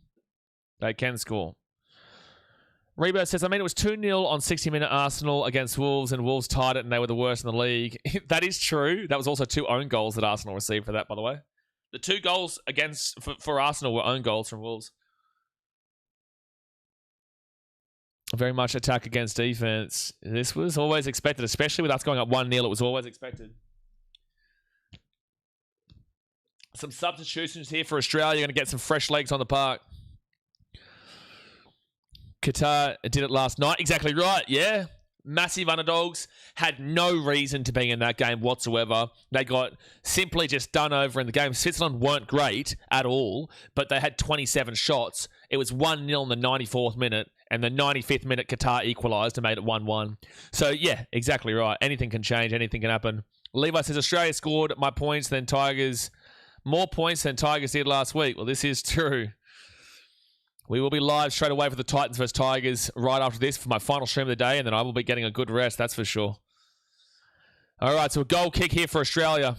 Reba says, it was 2-0 on 60-minute Arsenal against Wolves, and Wolves tied it, and they were the worst in the league. That is true. That was also 2 own goals that Arsenal received for that, by the way. The 2 goals for Arsenal were own goals from Wolves. Very much attack against defense. This was always expected, especially with us going up 1-0. It was always expected. Some substitutions here for Australia. Going to get some fresh legs on the park. Qatar did it last night. Exactly right. Yeah. Massive underdogs. Had no reason to be in that game whatsoever. They got simply just done over in the game. Switzerland weren't great at all, but they had 27 shots. It was 1-0 in the 94th minute, and the 95th minute Qatar equalised and made it 1-1. So, yeah, exactly right. Anything can change. Anything can happen. Levi says, Australia scored more points than Tigers did last week. Well, this is true. We will be live straight away for the Titans versus Tigers right after this for my final stream of the day, and then I will be getting a good rest, that's for sure. All right, so a goal kick here for Australia.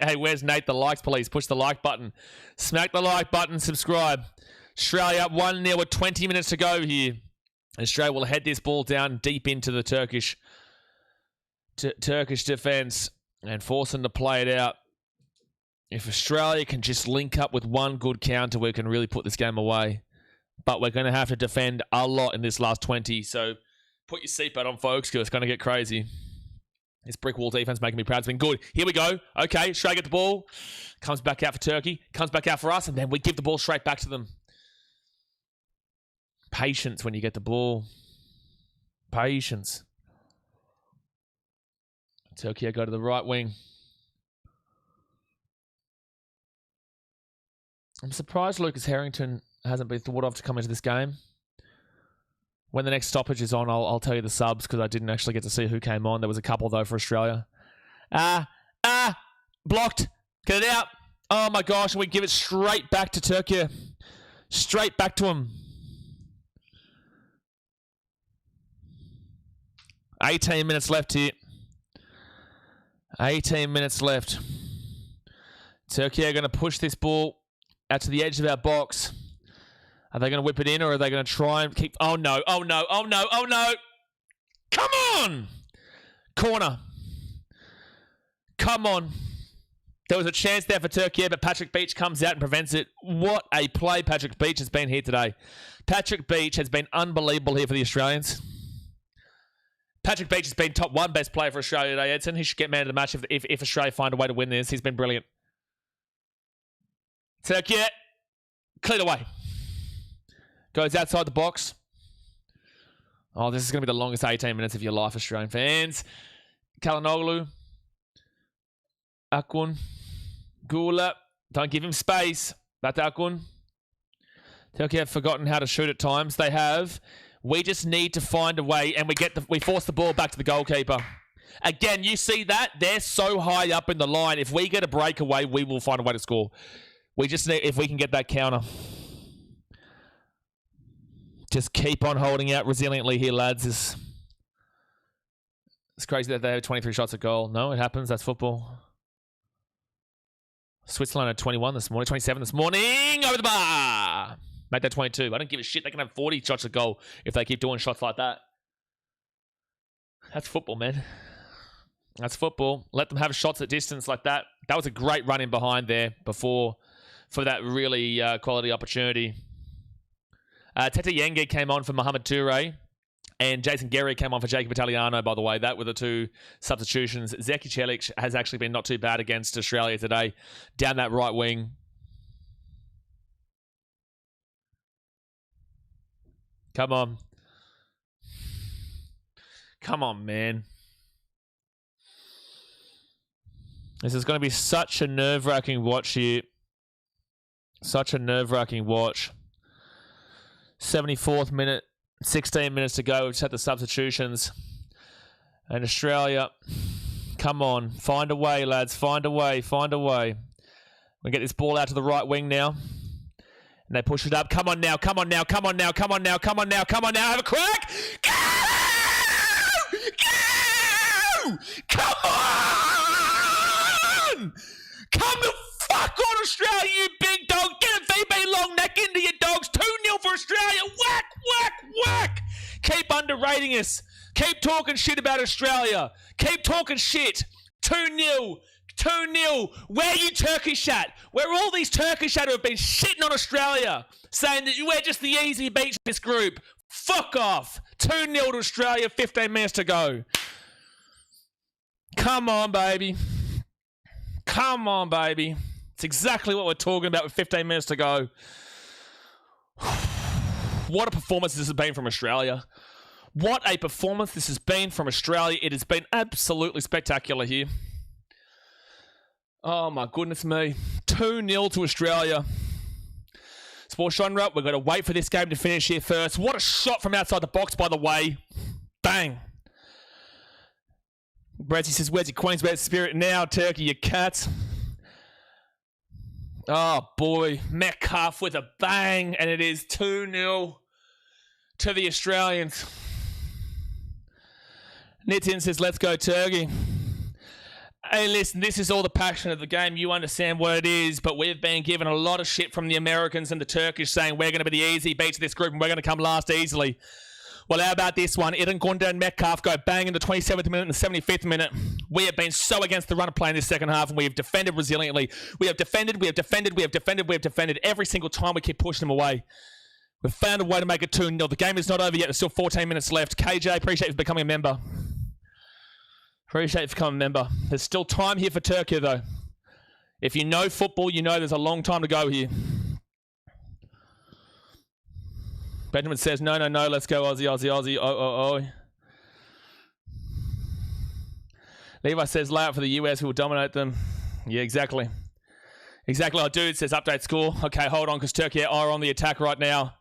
Hey, where's Nate? The likes, please. Push the like button. Smack the like button. Subscribe. Australia up 1-0 with 20 minutes to go here. Australia will head this ball down deep into the Turkish defense and force them to play it out. If Australia can just link up with one good counter, we can really put this game away. But we're going to have to defend a lot in this last 20. So put your seatbelt on, folks, because it's going to get crazy. This brick wall defense making me proud. It's been good. Here we go. Okay, Australia get the ball. Comes back out for Turkey. Comes back out for us. And then we give the ball straight back to them. Patience when you get the ball. Patience. Turkey go to the right wing. I'm surprised Lucas Harrington hasn't been thought of to come into this game. When the next stoppage is on, I'll tell you the subs because I didn't actually get to see who came on. There was a couple, though, for Australia. Blocked. Get it out. Oh, my gosh. And we give it straight back to Turkey. Straight back to him. 18 minutes left here. 18 minutes left. Turkey are going to push this ball out to the edge of our box. Are they going to whip it in or are they going to try and keep... Oh, no. Oh, no. Oh, no. Oh, no. Come on. Corner. Come on. There was a chance there for Turkey, but Patrick Beach comes out and prevents it. What a play Patrick Beach has been here today. Patrick Beach has been unbelievable here for the Australians. Patrick Beach has been top 1 best player for Australia today, Edson. He should get man of the match if Australia find a way to win this. He's been brilliant. Turkey, cleared away. Goes outside the box. Oh, this is going to be the longest 18 minutes of your life, Australian fans. Kalanoglu. Akun. Gula. Don't give him space. That's Akun. Turkey have forgotten how to shoot at times. They have. We just need to find a way, and we force the ball back to the goalkeeper. Again, you see that? They're so high up in the line. If we get a breakaway, we will find a way to score. We just need, if we can get that counter. Just keep on holding out resiliently here, lads. It's crazy that they have 23 shots at goal. No, it happens. That's football. Switzerland had 21 this morning, 27 this morning. Over the bar. Make that 22. I don't give a shit. They can have 40 shots at goal if they keep doing shots like that. That's football, man. That's football. Let them have shots at distance like that. That was a great run in behind there before for that really quality opportunity. Tete Yenge came on for Mohamed Toure. And Jason Gary came on for Jacob Italiano, by the way. That were the two substitutions. Zeki Celic has actually been not too bad against Australia today. Down that right wing. Come on. Come on, man. This is going to be such a nerve-wracking watch here. Such a nerve-wracking watch. 74th minute. 16 minutes to go. We've just had the substitutions. And Australia, come on. Find a way, lads. Find a way. Find a way. We get this ball out to the right wing now. And they push it up. Come on now. Come on now. Come on now. Come on now. Come on now. Come on now. Have a crack. Go! Go! Come on! Come the fuck on, Australia, you big dog. Get a VB long neck into your dogs. 2-0 for Australia. Whack, whack, whack. Keep underrating us. Keep talking shit about Australia. Keep talking shit. 2-0. 2-0. Where you Turkish at? Where all these Turkish at who have been shitting on Australia, saying that we're just the easy beach in this group. Fuck off. 2-0 to Australia, 15 minutes to go. Come on, baby. Come on, baby. It's exactly what we're talking about with 15 minutes to go. What a performance this has been from Australia. What a performance this has been from Australia. It has been absolutely spectacular here. Oh my goodness me. 2-0 to Australia. Sports genre, we've got to wait for this game to finish here first. What a shot from outside the box, by the way. Bang. Bradley says, where's your Queensland spirit now, Turkey, you cats? Oh, boy. Metcalf with a bang, and it is 2-0 to the Australians. Nitin says, let's go, Turkey. Hey, listen, this is all the passion of the game. You understand what it is, but we've been given a lot of shit from the Americans and the Turkish saying we're going to be the easy beats of this group and we're going to come last easily. Well, how about this one? Eden Gundogan Metcalf go bang in the 27th minute and the 75th minute. We have been so against the run of play in this second half, and we have defended resiliently. We have defended. Every single time we keep pushing them away. We've found a way to make it 2-0. The game is not over yet. There's still 14 minutes left. KJ, appreciate you for becoming a member. Appreciate you for becoming a member. There's still time here for Turkey, though. If you know football, you know there's a long time to go here. Benjamin says, no, let's go Aussie. Oh. Levi says, lay out for the US, who will dominate them. Yeah, exactly. Exactly. Oh, dude says, update score. Okay, hold on, because Turkey are on the attack right now.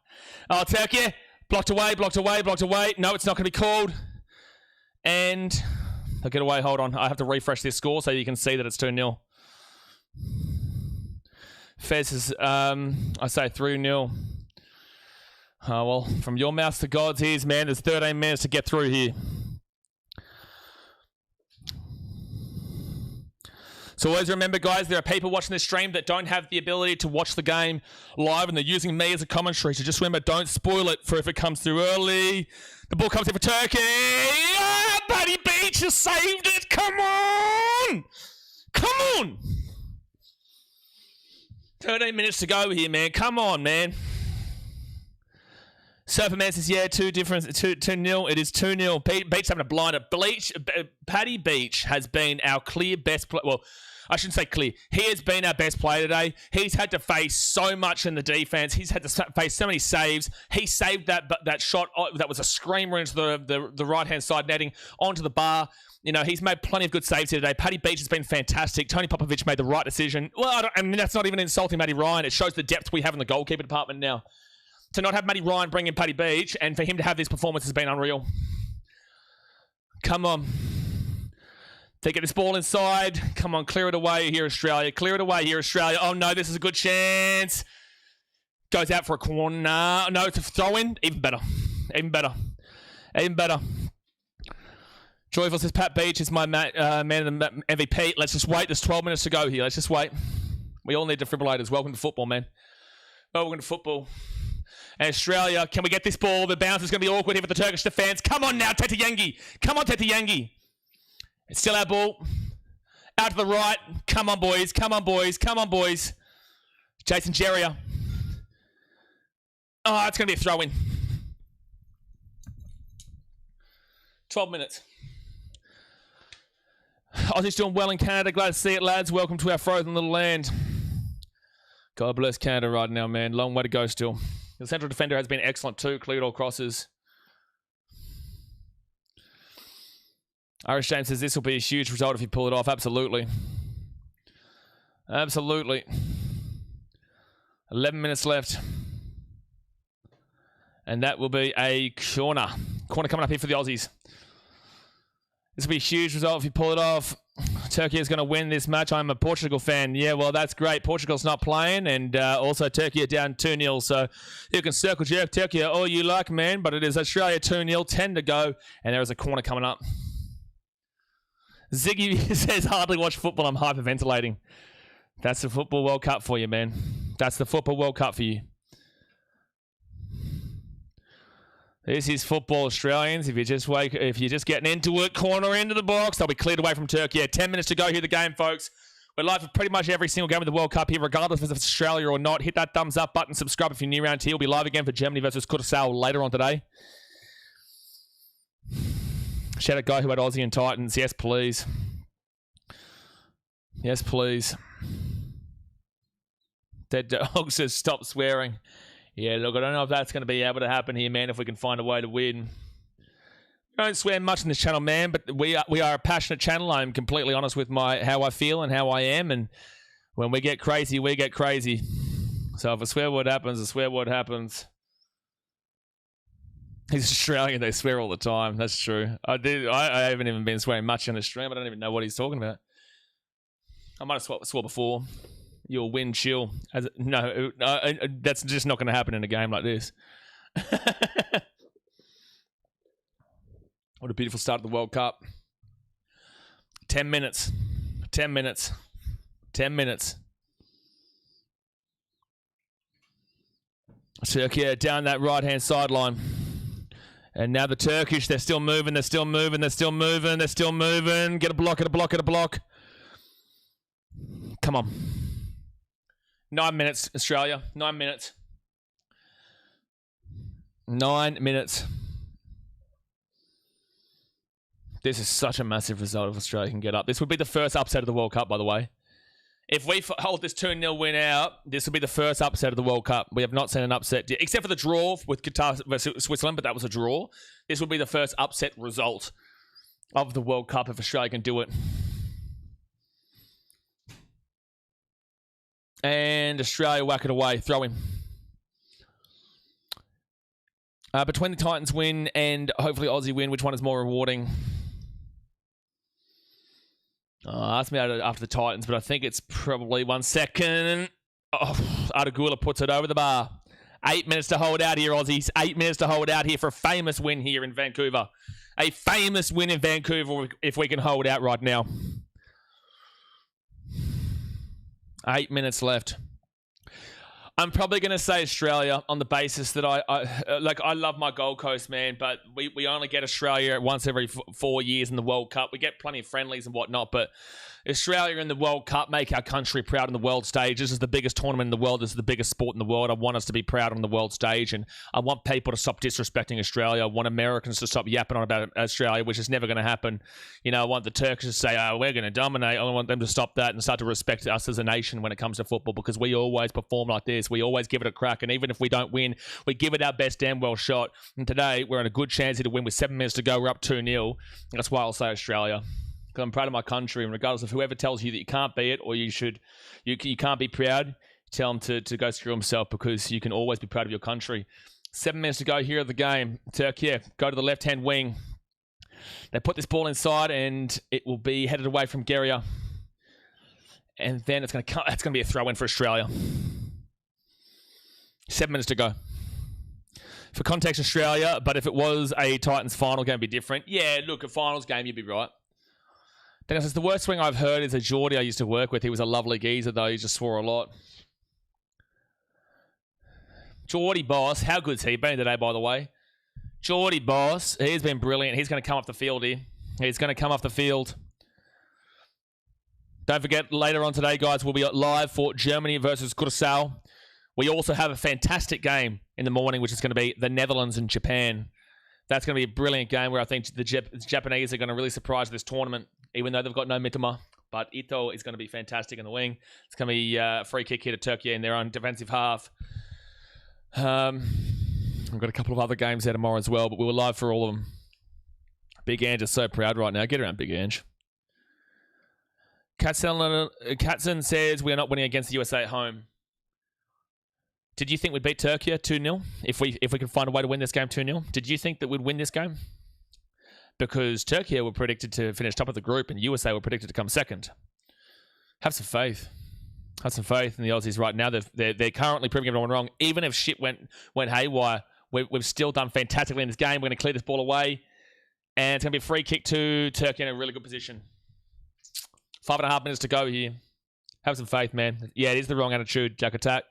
Oh, Turkey, blocked away. No, it's not going to be called. And they'll get away. Hold on. I have to refresh this score so you can see that it's 2-0. Fez is, I say 3-0. Oh, well, from your mouth to God's ears, man, there's 13 minutes to get through here. So always remember, guys, there are people watching this stream that don't have the ability to watch the game live, and they're using me as a commentary. So just remember, don't spoil it for if it comes through early. The ball comes in for Turkey. Ah, Buddy Beach has saved it. Come on. 13 minutes to go here, man. Come on, man. Surferman says, yeah, 2-0. It is 2-0. Beach having a blinder. Paddy Beach has been our clear best player. Well, I shouldn't say clear. He has been our best player today. He's had to face so much in the defense. He's had to face so many saves. He saved that shot that was a screamer into the right-hand side netting onto the bar. You know, he's made plenty of good saves here today. Paddy Beach has been fantastic. Tony Popovich made the right decision. Well, I mean, that's not even insulting Matty Ryan. It shows the depth we have in the goalkeeper department now. To not have Matty Ryan bring in Paddy Beach and for him to have this performance has been unreal. Come on. They get this ball inside. Come on, clear it away here, Australia. Clear it away here, Australia. Oh, no, this is a good chance. Goes out for a corner. No, it's a throw-in. Even better. Even better. Even better. Joyful says, Pat Beach is my man of the MVP. Let's just wait. There's 12 minutes to go here. Let's just wait. We all need defibrillators. Welcome to football, man. Welcome to football. And Australia, can we get this ball? The bounce is going to be awkward here for the Turkish defence. Come on now, Tete Yangi. Come on, Tete Yangi. It's still our ball. Out to the right. Come on, boys. Come on, boys. Come on, boys. Jason Jeria. Oh, it's going to be a throw-in. 12 minutes. Aussie's doing well in Canada. Glad to see it, lads. Welcome to our frozen little land. God bless Canada right now, man. Long way to go still. The central defender has been excellent too. Cleared all crosses. Irish James says this will be a huge result if you pull it off. Absolutely. Absolutely. 11 minutes left. And that will be a corner. Corner coming up here for the Aussies. This will be a huge result if you pull it off. Turkey is going to win this match. I'm a Portugal fan. Yeah, well, that's great. Portugal's not playing, and also Turkey are down 2-0. So you can circle jerk Turkey all you like, man, but it is Australia 2-0, 10 to go, and there is a corner coming up. Ziggy says, hardly watch football. I'm hyperventilating. That's the Football World Cup for you, man. That's the Football World Cup for you. This is football, Australians. If you're just getting into it, corner into the box, they'll be cleared away from Turkey. Yeah, 10 minutes to go here, the game, folks. We're live for pretty much every single game of the World Cup here, regardless if it's Australia or not. Hit that thumbs up button, subscribe if you're new around here. We'll be live again for Germany versus Curaçao later on today. Shout out guy who had Aussie and Titans. Yes, please. Yes, please. Dead Dog says stop swearing. Yeah, look, I don't know if that's going to be able to happen here, man, if we can find a way to win. I don't swear much on this channel, man, but we are a passionate channel. I'm completely honest with how I feel and how I am, and when we get crazy, we get crazy. So if a swear word happens, a swear word happens. He's Australian, they swear all the time. That's true. I haven't even been swearing much on the stream. I don't even know what he's talking about. I might have swore before. You'll win, chill. No, that's just not going to happen in a game like this. What a beautiful start of the World Cup. 10 minutes. 10 minutes. 10 minutes. Turkey down that right-hand sideline. And now the Turkish, they're still moving, they're still moving, they're still moving, they're still moving. Get a block, get a block, get a block. Come on. 9 minutes, Australia. 9 minutes. 9 minutes. This is such a massive result if Australia can get up. This would be the first upset of the World Cup, by the way. If we hold this 2-0 win out, this will be the first upset of the World Cup. We have not seen an upset yet, except for the draw with Qatar versus Switzerland, but that was a draw. This will be the first upset result of the World Cup if Australia can do it. And Australia whack it away. Throw him. Between the Titans win and hopefully Aussie win, which one is more rewarding? Ask me after the Titans, but I think it's probably 1 second. Oh, Adagula puts it over the bar. 8 minutes to hold out here, Aussies. 8 minutes to hold out here for a famous win here in Vancouver. A famous win in Vancouver if we can hold out right now. 8 minutes left. I'm probably going to say Australia on the basis that I love my Gold Coast, man, but we only get Australia once every 4 years in the World Cup. We get plenty of friendlies and whatnot, but Australia in the World Cup make our country proud on the world stage. This is the biggest tournament in the world. This is the biggest sport in the world. I want us to be proud on the world stage, and I want people to stop disrespecting Australia. I want Americans to stop yapping on about Australia, which is never going to happen. You know, I want the Turks to say, oh, we're going to dominate. I want them to stop that and start to respect us as a nation when it comes to football, because we always perform like this. We always give it a crack, and even if we don't win, we give it our best damn well shot. And today, we're in a good chance here to win with 7 minutes to go. We're up 2-0. That's why I'll say Australia. Because I'm proud of my country, and regardless of whoever tells you that you can't be it or you can't be proud, tell them to go screw himself, because you can always be proud of your country. 7 minutes to go here of the game. Turkey, go to the left-hand wing. They put this ball inside, and it will be headed away from Geria. And then it's going to be a throw-in for Australia. 7 minutes to go. For context, Australia, but if it was a Titans final game, it'd be different. Yeah, look, a finals game, you'd be right. Dennis, the worst thing I've heard is a Geordie I used to work with. He was a lovely geezer, though. He just swore a lot. Geordie boss, how good's he been today, by the way? Geordie boss, he's been brilliant. He's going to come off the field here. He's going to come off the field. Don't forget, later on today, guys, we'll be live for Germany versus Curaçao. We also have a fantastic game in the morning, which is going to be the Netherlands and Japan. That's going to be a brilliant game where I think the Japanese are going to really surprise this tournament, even though they've got no Mitoma. But Ito is going to be fantastic in the wing. It's going to be a free kick here to Turkey in their own defensive half. We've got a couple of other games there tomorrow as well, but we were live for all of them. Big Ange is so proud right now. Get around, Big Ange. Katzen says we are not winning against the USA at home. Did you think we'd beat Turkey 2-0 if we could find a way to win this game 2-0? Did you think that we'd win this game? Because Turkey were predicted to finish top of the group and USA were predicted to come second. Have some faith. Have some faith in the Aussies right now. They're currently proving everyone wrong. Even if shit went haywire, we've still done fantastically in this game. We're going to clear this ball away. And it's going to be a free kick to Turkey in a really good position. 5.5 minutes to go here. Have some faith, man. Yeah, it is the wrong attitude, Jack Attack.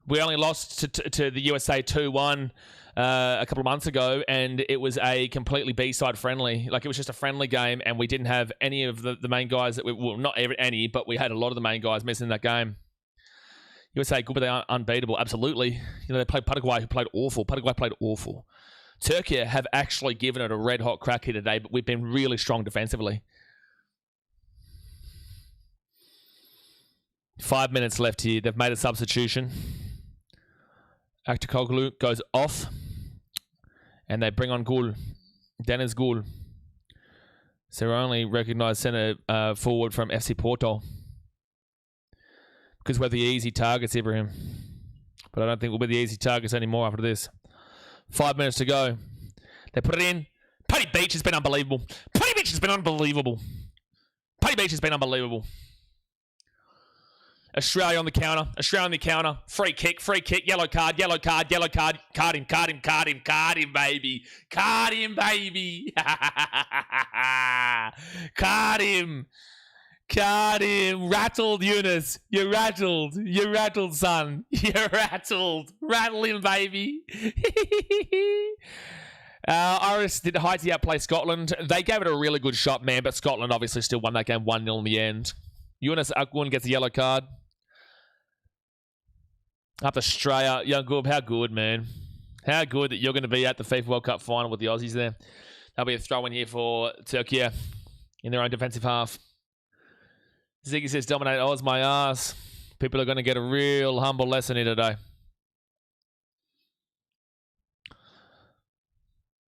We only lost to the USA 2-1 a couple of months ago, and it was a completely B-side friendly. Like, it was just a friendly game, and we didn't have any of the main guys that well, not any, but we had a lot of the main guys missing in that game. USA good, but they aren't unbeatable. Absolutely. You know, they played Paraguay, who played awful. Paraguay played awful. Turkey have actually given it a red-hot crack here today, but we've been really strong defensively. 5 minutes left here. They've made a substitution. Aktakoglu goes off. And they bring on Gul. Dennis Gul. So we're only recognised centre forward from FC Porto. Because we're the easy targets, Ibrahim. But I don't think we'll be the easy targets anymore after this. 5 minutes to go. They put it in. Paddy Beach has been unbelievable. Paddy Beach has been unbelievable. Paddy Beach has been unbelievable. Australia on the counter. Australia on the counter. Free kick. Yellow card. Card him, baby. Card him, baby. Card him. Rattled, Eunice. You're rattled. You're rattled, son. You're rattled. Rattle him, baby. Iris did Haiti outplay Scotland. They gave it a really good shot, man, but Scotland obviously still won that game 1-0 in the end. Eunice Akwun gets a yellow card. Up to Australia. Young Goob, how good, man. How good that you're going to be at the FIFA World Cup final with the Aussies there. That'll be a throw-in here for Turkey in their own defensive half. Ziggy says, dominate Oz my ass. People are going to get a real humble lesson here today.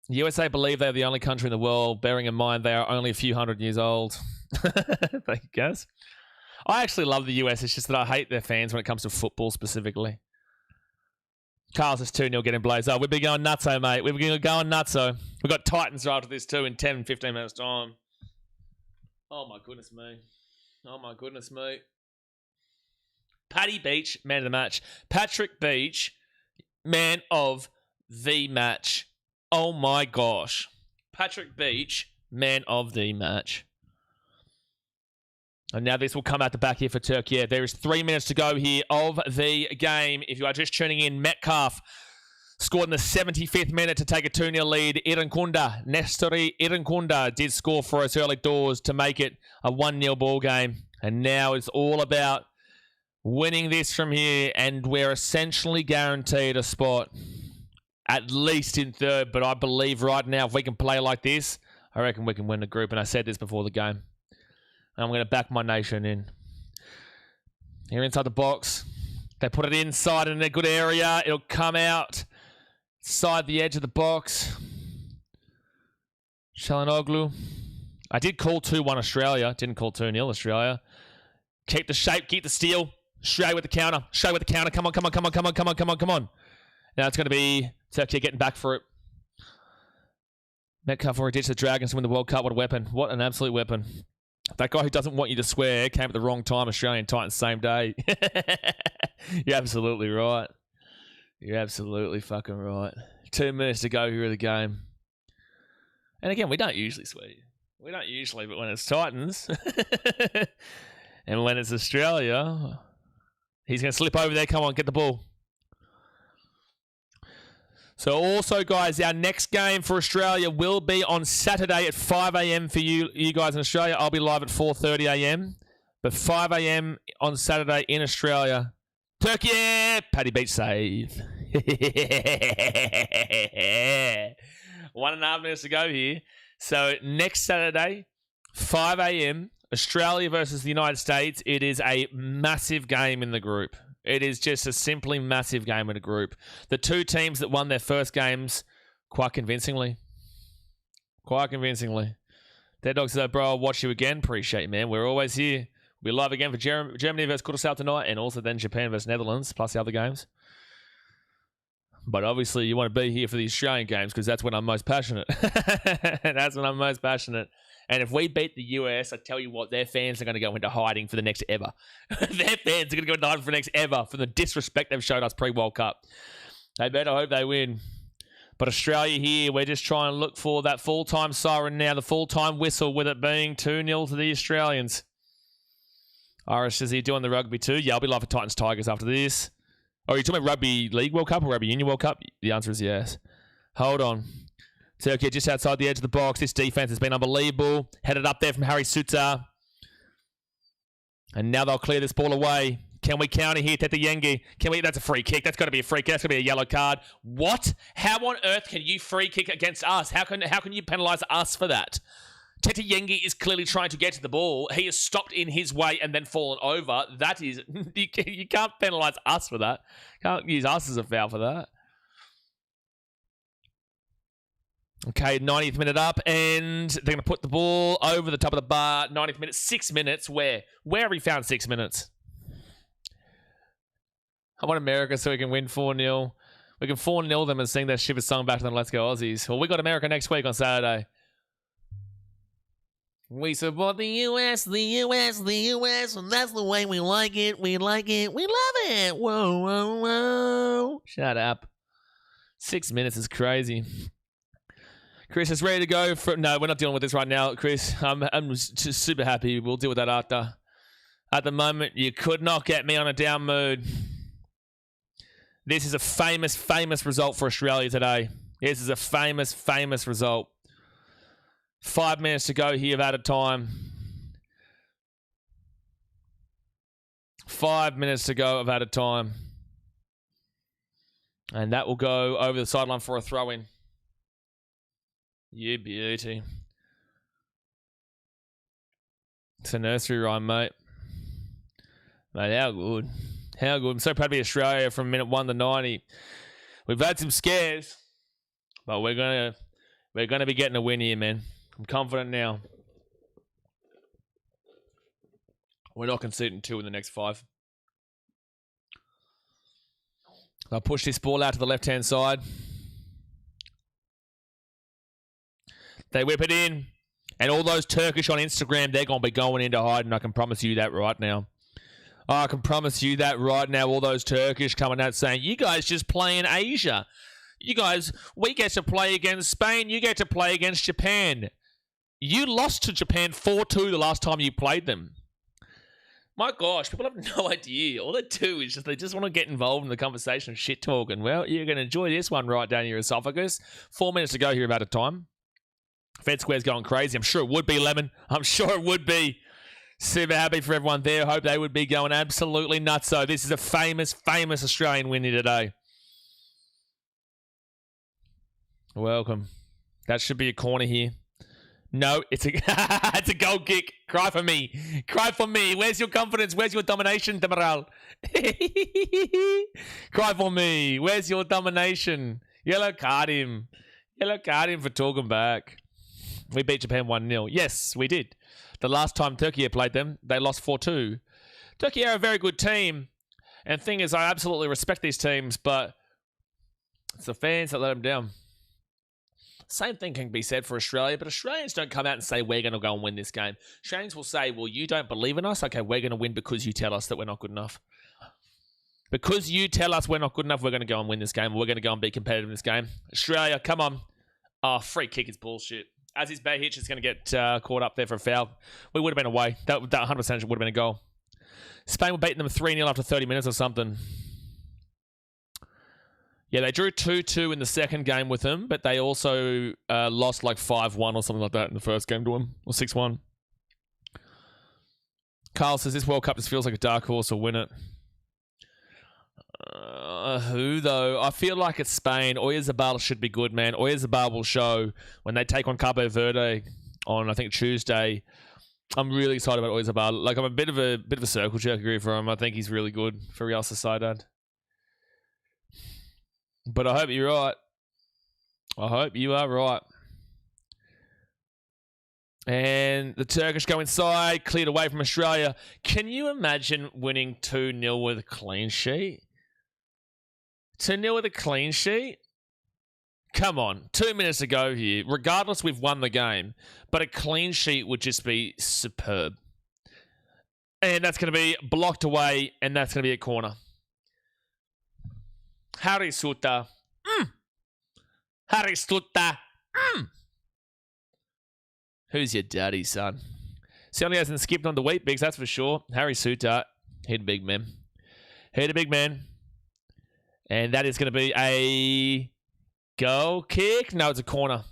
The USA believe they're the only country in the world, bearing in mind they are only a few hundred years old. Thank you, guys. I actually love the US. It's just that I hate their fans when it comes to football specifically. Carl's is 2-0 getting blazed. Oh, we've been going nutso, mate. We've been going nutso. We've got Titans after this too in 10, 15 minutes time. Oh my goodness me. Oh my goodness me. Paddy Beach, man of the match. Patrick Beach, man of the match. Oh my gosh. Patrick Beach, man of the match. And now this will come out the back here for Turkey. Yeah, there is 3 minutes to go here of the game. If you are just tuning in, Metcalf scored in the 75th minute to take a 2-0 lead. Nestori Irankunda did score for us early doors to make it a 1-0 ball game. And now it's all about winning this from here. And we're essentially guaranteed a spot, at least in third. But I believe right now, if we can play like this, I reckon we can win the group. And I said this before the game. I'm going to back my nation in. Here inside the box. They put it inside in a good area. It'll come out inside the edge of the box. Shalanoglu. I did call 2-1 Australia. Didn't call 2-0 Australia. Keep the shape. Keep the steal. Australia with the counter. Australia with the counter. Come on. Now it's going to be Turkey getting back for it. Metcalf already ditched the Dragons to win the World Cup. What a weapon. What an absolute weapon. That guy who doesn't want you to swear came at the wrong time. Australian Titans, same day. You're absolutely right. You're absolutely fucking right. 2 minutes to go here of the game. And again, we don't usually swear. We don't usually, but when it's Titans and when it's Australia, he's going to slip over there. Come on, get the ball. So also, guys, our next game for Australia will be on Saturday at 5 a.m. for you guys in Australia. I'll be live at 4:30 a.m. But 5 a.m. on Saturday in Australia. Turkey! Paddy Beach save. 1.5 minutes to go here. So next Saturday, 5 a.m., Australia versus the United States. It is a massive game in the group. It is just a simply massive game in the group. The two teams that won their first games quite convincingly. Quite convincingly. Dead Dog said, bro, I'll watch you again. Appreciate you, man. We're always here. We'll be live again for Germany versus Kurdistan tonight, and also then Japan versus Netherlands, plus the other games. But obviously, you want to be here for the Australian games because that's when I'm most passionate. That's when I'm most passionate. And if we beat the US, I tell you what, their fans are going to go into hiding for the next ever. Their fans are going to go into hiding for the next ever for the disrespect they've showed us pre-World Cup. They better hope they win. But Australia here, we're just trying to look for that full-time siren now, the full-time whistle, with it being 2-0 to the Australians. Irish, is he doing the rugby too? Yeah, I'll be live for Titans Tigers after this. Oh, are you talking about Rugby League World Cup or Rugby Union World Cup? The answer is yes. Hold on. Turkey just outside the edge of the box. This defense has been unbelievable. Headed up there from Harry Suter. And now they'll clear this ball away. Can we counter here, Tete Yengi? Can we? That's a free kick. That's got to be a free kick. That's got to be a yellow card. What? How on earth can you free kick against us? How can you penalise us for that? Tete Yengi is clearly trying to get to the ball. He has stopped in his way and then fallen over. That is... You can't penalise us for that. Can't use us as a foul for that. Okay, 90th minute up, and they're going to put the ball over the top of the bar. 90th minute, 6 minutes. Where? Where have we found 6 minutes? I want America so we can win 4-0. We can 4-0 them and sing that shivers song back to them. Let's go Aussies. Well, we got America next week on Saturday. We support the US, the US, the US, and that's the way we like it. We like it. We love it. Whoa, whoa, whoa. Shut up. 6 minutes is crazy. Chris is ready to go. No, we're not dealing with this right now, Chris. I'm just super happy. We'll deal with that after. At the moment, you could not get me on a down mood. This is a famous, famous result for Australia today. This is a famous, famous result. 5 minutes to go here of added time. 5 minutes to go of added time. And that will go over the sideline for a throw-in. You beauty. It's a nursery rhyme, mate. Mate, how good. How good. I'm so proud to be Australia from minute 1 to 90. We've had some scares, but we're gonna be getting a win here, man. I'm confident now. We're not conceding 2 in the next 5. I'll push this ball out to the left-hand side. They whip it in. And all those Turkish on Instagram, they're going to be going into hiding. I can promise you that right now. I can promise you that right now. All those Turkish coming out saying, you guys just play in Asia. You guys, we get to play against Spain. You get to play against Japan. You lost to Japan 4-2 the last time you played them. My gosh, people have no idea. All they do is they just want to get involved in the conversation of shit talking. Well, you're going to enjoy this one right down your esophagus. 4 minutes to go here about a time. Fed Square's going crazy. I'm sure it would be, Lemon. I'm sure it would be. Super happy for everyone there. Hope they would be going absolutely nuts. So this is a famous, famous Australian win here today. Welcome. That should be a corner here. No, it's a it's a goal kick. Cry for me. Cry for me. Where's your confidence? Where's your domination, Demaral? Cry for me. Where's your domination? Yellow card him. Yellow card him for talking back. We beat Japan 1-0. Yes, we did. The last time Turkey played them, they lost 4-2. Turkey are a very good team. And the thing is, I absolutely respect these teams, but it's the fans that let them down. Same thing can be said for Australia, but Australians don't come out and say, we're going to go and win this game. Australians will say, well, you don't believe in us? Okay, we're going to win because you tell us that we're not good enough. Because you tell us we're not good enough, we're going to go and win this game. We're going to go and be competitive in this game. Australia, come on. Oh, free kick is bullshit. As his Bay Hitch is going to get caught up there for a foul. We would have been away. That 100% would have been a goal. Spain were beating them 3-0 after 30 minutes or something. Yeah, they drew 2-2 in the second game with them, but they also lost like 5-1 or something like that in the first game to them, or 6-1. Carl says, this World Cup just feels like a dark horse will win it. Who, though? I feel like it's Spain. Oyarzabal should be good, man. Oyarzabal will show when they take on Cabo Verde on, I think, Tuesday. I'm really excited about Oyarzabal. Like, I'm a bit of a circle jerk for him. I think he's really good for Real Sociedad. But I hope you're right. I hope you are right. And the Turkish go inside, cleared away from Australia. Can you imagine winning 2-0 with a clean sheet? 2-0 with a clean sheet? Come on. 2 minutes to go here. Regardless, we've won the game. But a clean sheet would just be superb. And that's going to be blocked away, and that's going to be a corner. Harry Suta. Harry Suta. Who's your daddy, son? Certainly hasn't skipped on the wheat bigs, that's for sure. Harry Suta. Hit a big man. Hit a big man. And that is going to be a goal kick. No, it's a corner.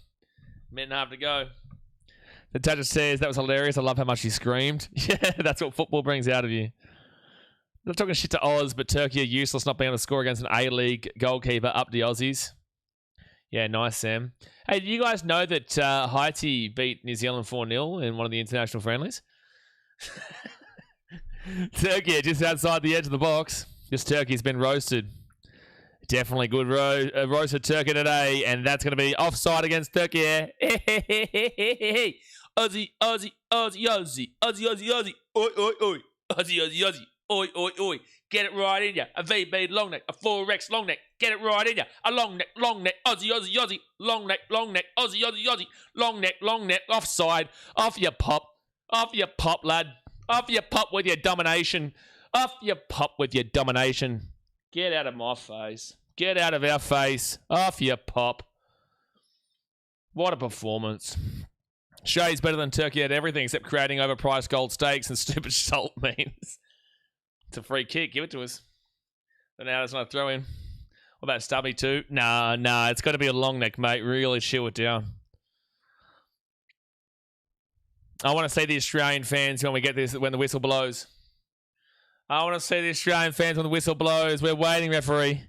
Minute and a half to go. The judge says, that was hilarious. I love how much he screamed. Yeah, that's what football brings out of you. Not talking shit to Oz, but Turkey are useless not being able to score against an A-League goalkeeper. Up the Aussies. Yeah, nice, Sam. Hey, do you guys know that Haiti beat New Zealand 4-0 in one of the international friendlies? Turkey just outside the edge of the box. This turkey's been roasted. Definitely good roasted turkey today, and that's going to be offside against Turkey. Aussie, Aussie, Aussie, Aussie, Aussie, Aussie, Aussie, Aussie, oi, oi, oi, Aussie, Aussie, Aussie, oi, oi, oi. Get it right in ya. A VB long neck, a 4X long neck. Get it right in ya. A long neck, Aussie, Aussie, Aussie. Long neck, Aussie, Aussie, Aussie. Long neck, offside. Off your pop. Off your pop, lad. Off your pop with your domination. Off your pop with your domination. Get out of my face. Get out of our face. Off your pop. What a performance. Australia's better than Turkey at everything except creating overpriced gold steaks and stupid salt means. It's a free kick. Give it to us. But now it's not a throw in. What about Stubby too? Nah. It's got to be a long neck, mate. Really chill it down. I want to see the Australian fans when we get this, when the whistle blows. I want to see the Australian fans when the whistle blows. We're waiting, referee.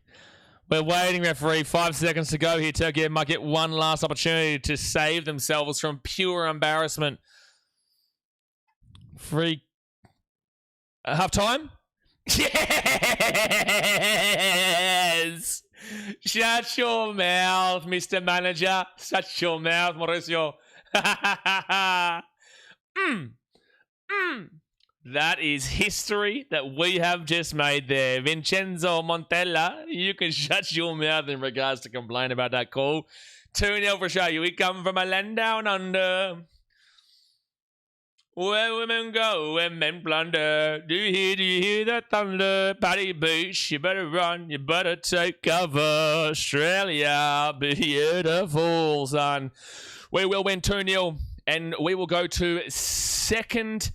We're waiting, referee. 5 seconds to go here. Turkey might get one last opportunity to save themselves from pure embarrassment. Free. Half time? Yes! Shut your mouth, Mr. Manager. Shut your mouth, Mauricio. That is history that we have just made there. Vincenzo Montella, you can shut your mouth in regards to complain about that call. 2-0 for Australia. We come from a land down under. Where women go, when men plunder. Do you hear that thunder? Paddy Beach, you better run, you better take cover. Australia, beautiful, son. We will win 2-0, and we will go to second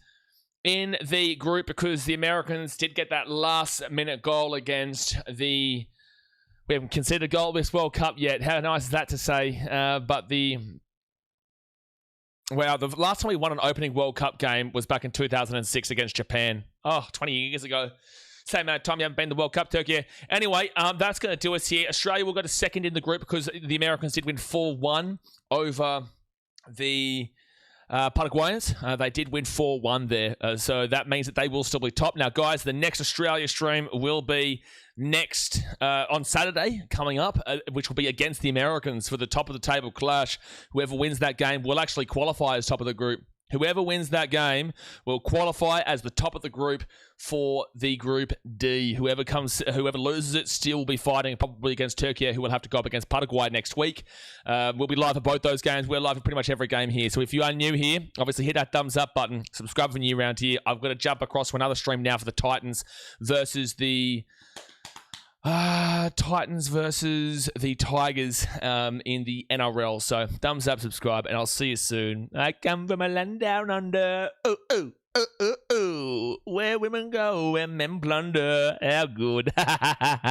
in the group because the Americans did get that last-minute goal against the... We haven't considered goal this World Cup yet. How nice is that to say? But the... Wow, the last time we won an opening World Cup game was back in 2006 against Japan. Oh, 20 years ago. Same amount of time you haven't been to the World Cup, Turkey. Anyway, that's going to do us here. Australia will go to second in the group because the Americans did win 4-1 over the Paraguayans. They did win 4-1 there. So that means that they will still be top. Now, guys, the next Australia stream will be next on Saturday coming up, which will be against the Americans for the top of the table clash. Whoever wins that game will actually qualify as top of the group. Whoever wins that game will qualify as the top of the group for the Group D. Whoever loses it still will be fighting probably against Turkey, who will have to go up against Paraguay next week. We'll be live for both those games. We're live for pretty much every game here. So if you are new here, obviously hit that thumbs up button. Subscribe if you're new around here. I've got to jump across to another stream now for the Titans versus the Titans versus the Tigers in the NRL. So thumbs up, subscribe, and I'll see you soon. I come from a land down under. Oh, oh, oh, oh, oh. Where women go, where men plunder. How good.